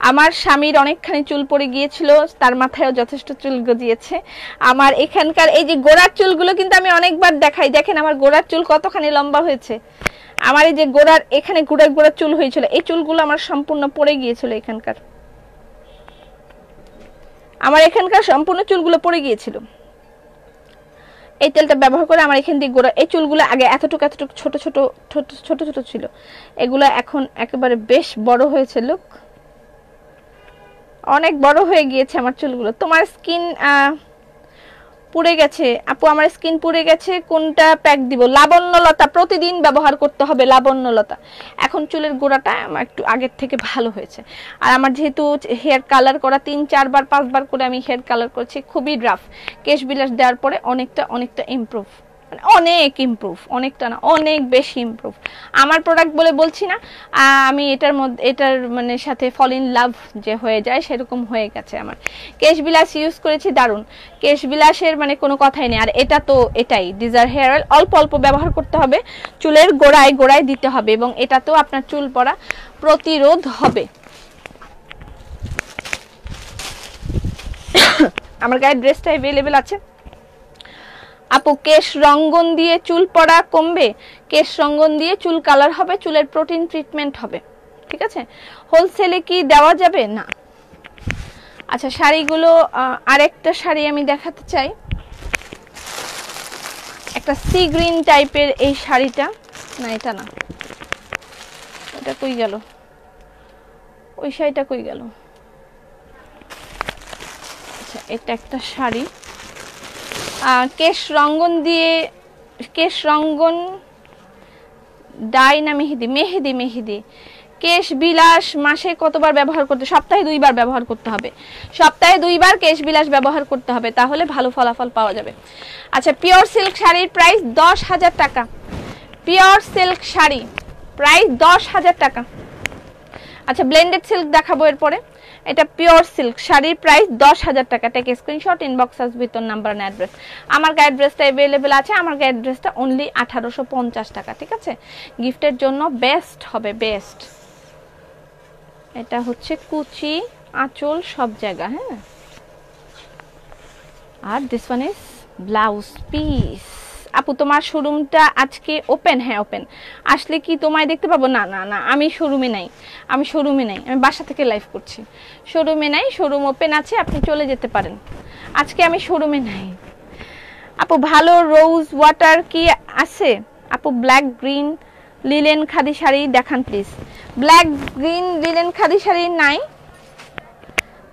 আমার স্বামীর অনেকখানি চুল পড়ে গিয়েছিল, তার মাথায়ও যথেষ্ট চুল গজিয়েছে। আমার এখানকার এই যে গোড়ার চুলগুলো কিন্তু আমি অনেকবার দেখাই, দেখেন আমার গোড়ার চুল কতখানি লম্বা হয়েছে। আমার এই যে গোড়ার এখানে গোড়ার চুল হয়েছিল, এই চুলগুলো আমার সম্পূর্ণ পড়ে গিয়েছিল। আমার এখানকার সম্পূর্ণ চুলগুলো পড়ে গিয়েছিল। এই তেলটা ব্যবহার করে আমার এখান দিয়ে গোড়া, এই চুলগুলো আগে এতটুকু ছোট ছোট ছিল, এগুলো এখন একেবারে বেশ বড় হয়েছে। লুক, অনেক বড় হয়ে গিয়েছে আমার চুলগুলো। তোমার স্কিন পুড়ে গেছে আপু, আমার স্কিন পুড়ে গেছে, কোনটা প্যাক দিব? লাবণ্যলতা প্রতিদিন ব্যবহার করতে হবে, লাবণ্যলতা। এখন চুলের গোড়াটা আমার একটু আগের থেকে ভালো হয়েছে। আর আমার যেহেতু হেয়ার কালার করা 3-4 বার 5 বার করে আমি হেয়ার কালার করছি, খুবই রাফ। কেশ বিলাস দেওয়ার পরে অনেকটা ইমপ্রুভ, অনেক ইমপ্রুভ, অনেকটা না অনেক বেশি ইমপ্রুভ। আমার প্রোডাক্ট বলে বলছি না, আমি এটার মানে সাথে ফল ইন লাভ যে হয়ে যায় সেরকম হয়ে গেছে। আমার কেশ বিলাস ইউজ করেছি, দারুণ। কেশ বিলাসের মানে কোনো কথাই নেই। আর এটা তো এটাই ডিজায়ার হেয়ার অয়েল, অল্প অল্প ব্যবহার করতে হবে, চুলের গোড়ায় দিতে হবে, এবং এটাতেও আপনার চুল পড়া প্রতিরোধ হবে। আমার গায়ে ড্রেসটা অ্যাভেলেবেল আছে আপু। কেশ রঙ্গন দিয়ে চুল পড়া কমবে, কেশ রঙ্গন দিয়ে চুল কালার হবে, চুলের প্রোটিন ট্রিটমেন্ট হবে, ঠিক আছে। হোলসেলে কি দেওয়া যাবে? না। আচ্ছা, শাড়িগুলো আরেকটা শাড়ি আমি দেখাতে চাই, একটা সি গ্রিন টাইপের এই শাড়িটা। না, এটা না, এটা কই গেল? ওই শাড়িটা কই গেল? আচ্ছা, এটা একটা শাড়ি কেশ রঙ্গন দিয়ে, কেশ রঙ্গন ডাই না মেহেদি। কেশ বিলাস মাসে কতবার ব্যবহার করতে? সপ্তাহে 2 বার ব্যবহার করতে হবে। সপ্তাহে 2 বার কেশ বিলাস ব্যবহার করতে হবে, তাহলে ভালো ফলাফল পাওয়া যাবে। আচ্ছা, পিওর সিল্ক শাড়ির প্রাইস 10,000 টাকা। পিওর সিল্ক শাড়ি প্রাইস 10,000 টাকা। আচ্ছা, ব্লেন্ডেড সিল্ক দেখাবো এরপরে। এটা পিওর সিল্ক শাড়ির প্রাইস 10,000 টাকা। টেক স্ক্রিনশট, ইনবক্স আসবে তোর নাম্বার এন্ড অ্যাড্রেস। আমার গাইড ড্রেসটা अवेलेबल আছে, আমার গাইড ড্রেসটা অনলি 1850 টাকা, ঠিক আছে। গিফটের জন্য বেস্ট হবে, বেস্ট। এটা হচ্ছে কুচি আঁচল সব জায়গা, হ্যাঁ। আর this one is blouse piece. আপু, তোমার শোরুমটা আজকে ওপেন? হ্যাঁ, ওপেন। আসলে কি তোমায় দেখতে পাবো? না, আমি শোরুমে নাই, আমি বাসা থেকে লাইভ করছি। শোরুমে নাই, শোরুম ওপেন আছে, আপনি চলে যেতে পারেন। আজকে আমি শোরুমে নাই। আপু, ভালো রোজ ওয়াটার কি আছে? আপু, black green linen khadi sari দেখান please. Black green linen khadi sari নাই,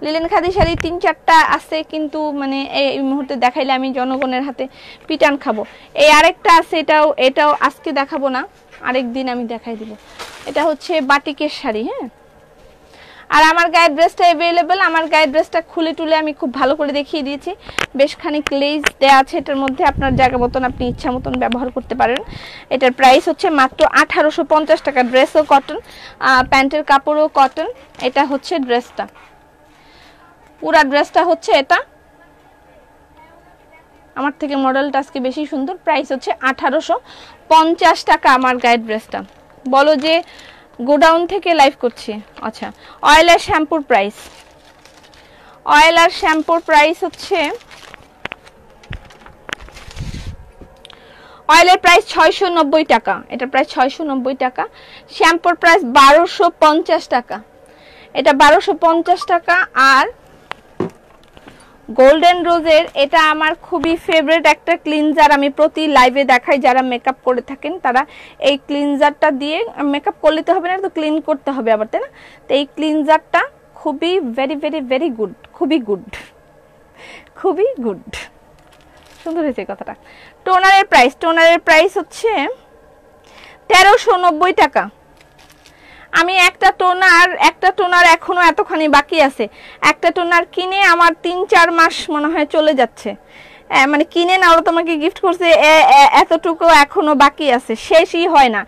লিলেন খাদি শাড়ি 3-4টা আছে, কিন্তু মানে এই মুহূর্তে দেখাইলে আমি জনগণের হাতে পিটান খাবো। এই আরেকটা আছে, এটাও আজকে দেখাবো না, আরেকদিন আমি দেখাই দিব। এটা হচ্ছে বাটিকের শাড়ি, হ্যাঁ। আর আমার গায়ের ড্রেসটা अवेलेबल, আমার গায়ের ড্রেসটা খুলে টুলে আমি খুব ভালো করে দেখিয়ে দিয়েছি। বেশ খানিক লেস দেওয়া আছে এটার মধ্যে, আপনার জায়গা মতন আপনি ইচ্ছা মতন ব্যবহার করতে পারেন। এটার প্রাইস হচ্ছে মাত্র 1850 টাকা। ড্রেসও কটন, প্যান্টের কাপড়ও কটন। এটা হচ্ছে ড্রেসটা, পুরা ড্রেসটা হচ্ছে এটা। আমার থেকে মডেলটা আজকে বেশি সুন্দর। প্রাইস হচ্ছে 1850 টাকা আমার গায়ের ড্রেসটা। বলো যে গোডাউন থেকে লাইভ করছি। আচ্ছা, অয়েল আর শ্যাম্পুর প্রাইস, অয়েল আর শ্যাম্পুর প্রাইস হচ্ছে, অয়েলের প্রাইস 690 টাকা, এটা প্রাইস 690 টাকা। শ্যাম্পুর প্রাইস 1250 টাকা, এটা 1250 টাকা। আর গোল্ডেন রোজের এটা আমার খুবই ফেভারিট একটা ক্লিনজার, আমি প্রতি লাইভে দেখাই। যারা মেকআপ করে থাকেন তারা এই ক্লিনজারটা দিয়ে, মেকআপ করলে তো হবে না, তো ক্লিন করতে হবে আবার, তাই না? তো এই ক্লিনজারটা খুবই ভেরি ভেরি ভেরি গুড, খুবই গুড, খুবই গুড। সুন্দর হয়েছে কথাটা। টোনারের প্রাইস হচ্ছে 1390 টাকা। আমি একটা টোনার এখনো এতখানি বাকি আছে, একটা টোনার কিনে আমার 3-4 মাস মনে হয় চলে যাচ্ছে। মানে কিনে না, ওরা তোমাকে গিফট করছে, এতটুকু এখনো বাকি আছে, শেষই হয় না,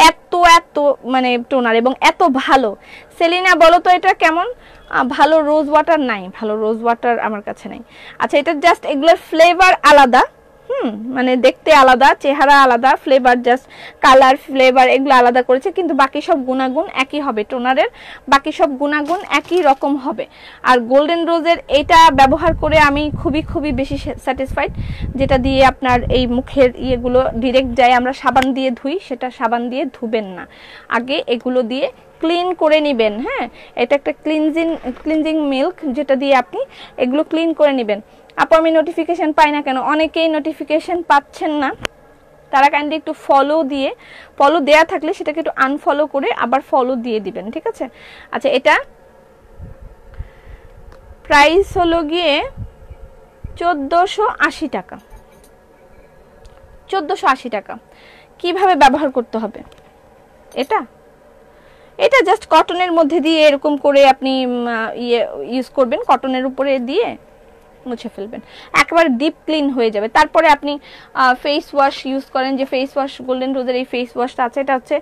এত এত মানে টোনার, এবং এত ভালো। সেলিনা বলো তো এটা কেমন? ভালো রোজ ওয়াটার নাই, ভালো রোজ ওয়াটার আমার কাছে নাই। আচ্ছা, এটা জাস্ট এগুলোর ফ্লেভার আলাদা, মানে দেখতে আলাদা, চেহারা আলাদা, ফ্লেভার জাস্ট কালার ফ্লেভার এগুলো আলাদা করেছে, কিন্তু বাকি সব গুণাগুণ একই হবে। টোনারের বাকি সব গুণাগুণ একই রকম হবে। আর গোল্ডেন রোজের এটা ব্যবহার করে আমি খুবই বেশি স্যাটিসফাইড, যেটা দিয়ে আপনার এই মুখের ইয়েগুলো ডিরেক্ট যায়। আমরা সাবান দিয়ে ধুই, সেটা সাবান দিয়ে ধুবেন না, আগে এগুলো দিয়ে ক্লিন করে নেবেন। হ্যাঁ, এটা একটা ক্লিনজিং মিল্ক, যেটা দিয়ে আপনি এগুলো ক্লিন করে নেবেন। আপু আমি নোটিফিকেশন পাই না কেন? অনেকেই নোটিফিকেশন পাচ্ছেন না, তারা কাইন্ডলি একটু ফলো দেয়া থাকলে সেটাকে একটু আনফলো করে আবার ফলো দিয়ে দিবেন, ঠিক আছে? আচ্ছা, এটা প্রাইস হলো গিয়ে 1480 টাকা। 1480 টাকা। কিভাবে ব্যবহার করতে হবে এটা জাস্ট কটনের মধ্যে দিয়ে এরকম করে আপনি ইউজ করবেন, কটনের উপরে দিয়ে মুছে ফেলবেন, একবার ডিপ ক্লিন হয়ে যাবে। তারপরে আপনি ফেস ওয়াশ ইউজ করেন, যে ফেস ওয়াশ গোল্ডেন রোজের এই ফেস ওয়াশটা আছে, এটা হচ্ছে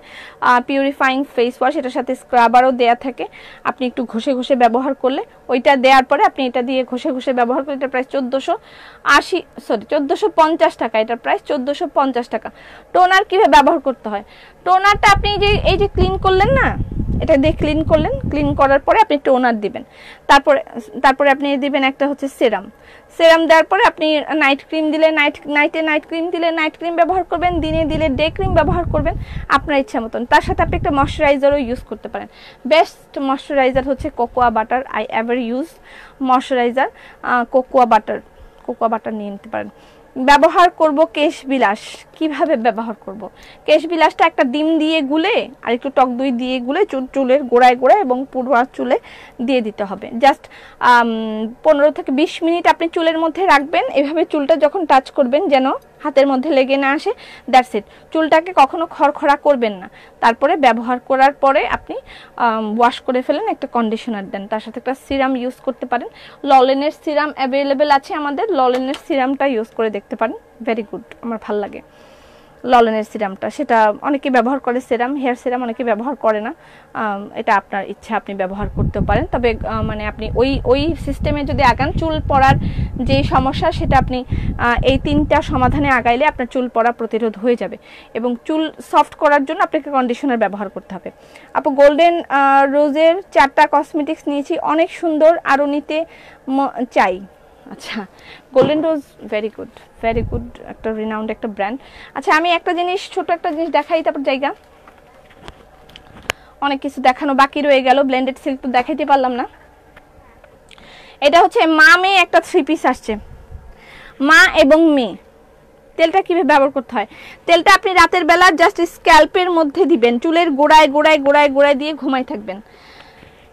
পিউরিফাইং ফেস ওয়াশ, এটার সাথে স্ক্রাবারও দেয়া থাকে। আপনি একটু ঘষে ব্যবহার করলে, ওইটা দেওয়ার পরে আপনি এটা দিয়ে ঘষে ব্যবহার করলে, এটা প্রায় 1450 টাকা, এটা প্রায় 1450 টাকা। টোনার কিভাবে ব্যবহার করতে হয়? টোনারটা আপনি এই যে ক্লিন করলেন না, এটা দিয়ে ক্লিন করলেন, ক্লিন করার পরে আপনি টোনার দিবেন, তারপরে আপনি দিবেন একটা হচ্ছে সেরাম দেওয়ার পরে আপনি নাইট ক্রিম দিলে নাইট ক্রিম ব্যবহার করবেন, দিনে দিলে ডে ক্রিম ব্যবহার করবেন আপনার ইচ্ছা মতন। তার সাথে আপনি একটা ময়শ্চারাইজারও ইউজ করতে পারেন। বেস্ট ময়শ্চারাইজার হচ্ছে cocoa butter. I ever use moisturiser cocoa butter নিয়ে নিতে পারেন। ব্যবহার করব কেশ বিলাস। কিভাবে ব্যবহার করব? কেশ বিলাসটা একটা ডিম দিয়ে গুলে আর একটু টক দই দিয়ে গুলে চুলের গোড়ায় এবং পুরো চুলে দিয়ে দিতে হবে। জাস্ট 15 থেকে 20 মিনিট আপনি চুলের মধ্যে রাখবেন। এভাবে চুলটা যখন টাচ করবেন যেন হাতের মধ্যে লেগে না আসে, দ্যাটস ইট। চুলটাকে কখনো খড়খড়া করবেন না। তারপরে ব্যবহার করার পরে আপনি ওয়াশ করে ফেলেন, একটা কন্ডিশনার দেন, তার সাথে একটা সিরাম ইউজ করতে পারেন। ললেনের সিরাম অ্যাভেলেবেল আছে আমাদের, ললেনের সিরামটা ইউজ করে দেখতে পারেন, ভেরি গুড, আমার ভাল লাগে ললেনের সিরামটা। সেটা অনেকে ব্যবহার করে, হেয়ার সিরাম অনেকে ব্যবহার করে না, এটা আপনার ইচ্ছা, আপনি ব্যবহার করতে পারেন। তবে মানে আপনি ওই সিস্টেমে যদি আগান, চুল পড়ার যে সমস্যা সেটা আপনি এই 3টা সমাধানে আগাইলে আপনার চুল পড়া প্রতিরোধ হয়ে যাবে। এবং চুল সফট করার জন্য আপনাকে কন্ডিশনার ব্যবহার করতে হবে। আপু গোল্ডেন রোজের 4টা কসমেটিক্স নিয়েছি, অনেক সুন্দর, আরও নিতে চাই। আচ্ছা, গোল্ডেন রোজ ভেরি গুড, একটা রিনাউন্ড একটা ব্র্যান্ড। আচ্ছা, আমি ছোট একটা জিনিস দেখাই, তারপর জায়গা অনেক কিছু দেখানো বাকি রয়ে গেল। ব্লেন্ডেড সিল্ক তো দেখাইতে পারলাম না। এটা হচ্ছে মা মেয়ে একটা 3 পিস আসছে, মা এবং মেয়ে। তেলটা কিভাবে ব্যবহার করতে হয়? তেলটা আপনি রাতের বেলা জাস্ট স্ক্যাল্পের মধ্যে দিবেন, চুলের গোড়ায় দিয়ে ঘুমাই থাকবেন।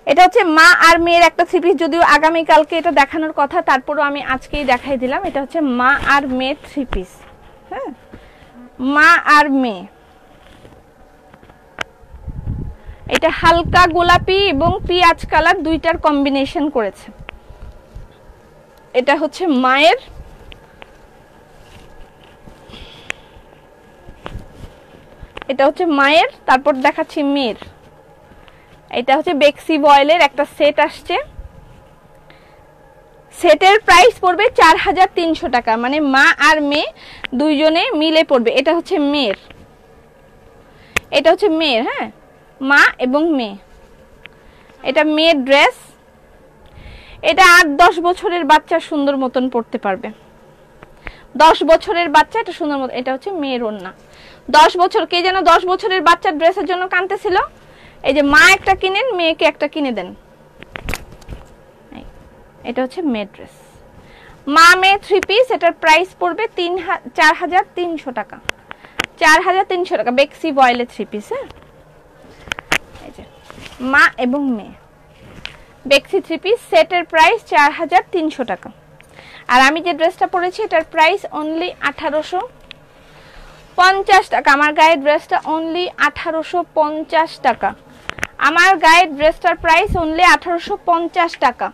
এটা হচ্ছে মা আর মেয়ের একটা 3 পিস, যদিও আগামীকালকে এটা দেখানোর কথা, তারপরও আমি আজকেই দেখাই দিলাম। এটা হচ্ছে মা আর মেয়ে 3 পিস। হ্যাঁ, মা আর মেয়ে। এটা হালকা গোলাপি এবং পিঁয়াজ কালার দুইটার কম্বিনেশন করেছে। এটা হচ্ছে মায়ের, তারপর দেখাচ্ছি মেয়ের। এটা হচ্ছে বেক্সি বয়েলের একটা সেট আসছে, সেটের প্রাইস পড়বে 4300 টাকা, মানে মা আর মেয়ে দুইজনে মিলে পড়বে। এটা হচ্ছে মেয়ের, হ্যাঁ, মা এবং মেয়ে। এটা মেয়ের ড্রেস, এটা 8-10 বছরের বাচ্চা সুন্দর মতন পড়তে পারবে। 10 বছরের বাচ্চা এটা সুন্দর মতো। এটা হচ্ছে মেয়ের ওড়না। 10 বছর, কে যেন 10 বছরের বাচ্চার ড্রেসের জন্য কাঁদতেছিল, এই যে মা একটা কিনেন, মেয়েকে একটা কিনে দেন। এটা হচ্ছে মেয়ের ড্রেস, মা মেয়ে 3 পিস। এটার প্রাইস পড়বে 4300 টাকা। 4300 টাকা, বেক্সি বয়েলের 3 পিস। হ্যাঁ, এই যে মা এবং মেয়ে বেক্সি 3 পিস, সেটের প্রাইস 4300 টাকা। আর আমি যে ড্রেসটা পরেছি এটার প্রাইস অনলি 1850 টাকা। আমার গায়ের ড্রেসটা অনলি 1850 টাকা। আমার গায়ের ড্রেসটার প্রাইস অনলি 1850 টাকা।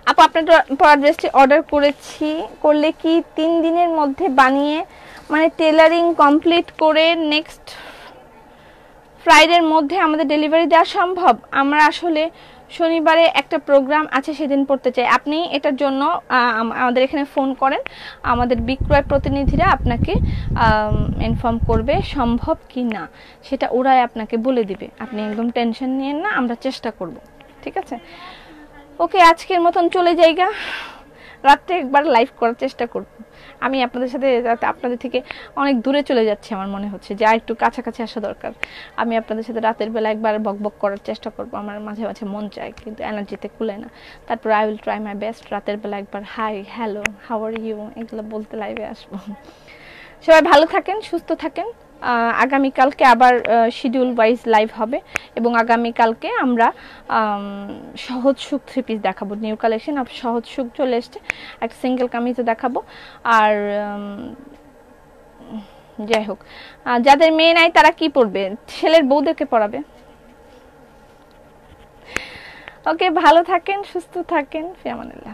আপু আপনার পরা ড্রেসটি অর্ডার করেছি, করলে কি 3 দিনের মধ্যে বানিয়ে মানে টেলারিং কমপ্লিট করে নেক্সট ফ্রাইডের মধ্যে আমাদের ডেলিভারি দেওয়া সম্ভব? আমরা আসলে শনিবারে একটা প্রোগ্রাম আছে, সেদিন পড়তে চাই। আপনি এটার জন্য আমাদের এখানে ফোন করেন, আমাদের বিক্রয় প্রতিনিধিরা আপনাকে ইনফর্ম করবে সম্ভব কি না, সেটা ওরাই আপনাকে বলে দিবে। আপনি একদম টেনশন নিয়েন না, আমরা চেষ্টা করব, ঠিক আছে? ওকে, আজকের মতন চলে যাইগা। রাত্রে একবার লাইভ করার চেষ্টা করব। আমি আপনাদের সাথে, আপনাদের থেকে অনেক দূরে চলে যাচ্ছে, আমার মনে হচ্ছে যে আর একটু কাছাকাছি আসা দরকার। আমি আপনাদের সাথে রাতের বেলা একবার বকবক করার চেষ্টা করব, আমার মাঝে মাঝে মন চায় কিন্তু এনার্জিতে কুলে না। তারপর I will try my best, রাতের বেলা একবার hi, hello, how are you এগুলো বলতে লাইভে আসবো। সবাই ভালো থাকেন, সুস্থ থাকেন। আগামীকালকে আবার শিডিউল ওয়াইজ লাইভ হবে, এবং আগামীকালকে আমরা সহজ সুখ 3 পিস দেখাবো, নিউ কালেকশন অফ সহজ সুখ চলে এসছে, একটা সিঙ্গেল কামিজও দেখাবো। আর যাই হোক, যাদের মেয়ে নাই তারা কি পড়বে? ছেলের বউদেরকে পড়াবে। ওকে, ভালো থাকেন, সুস্থ থাকেন, ফি আমানিল্লাহ।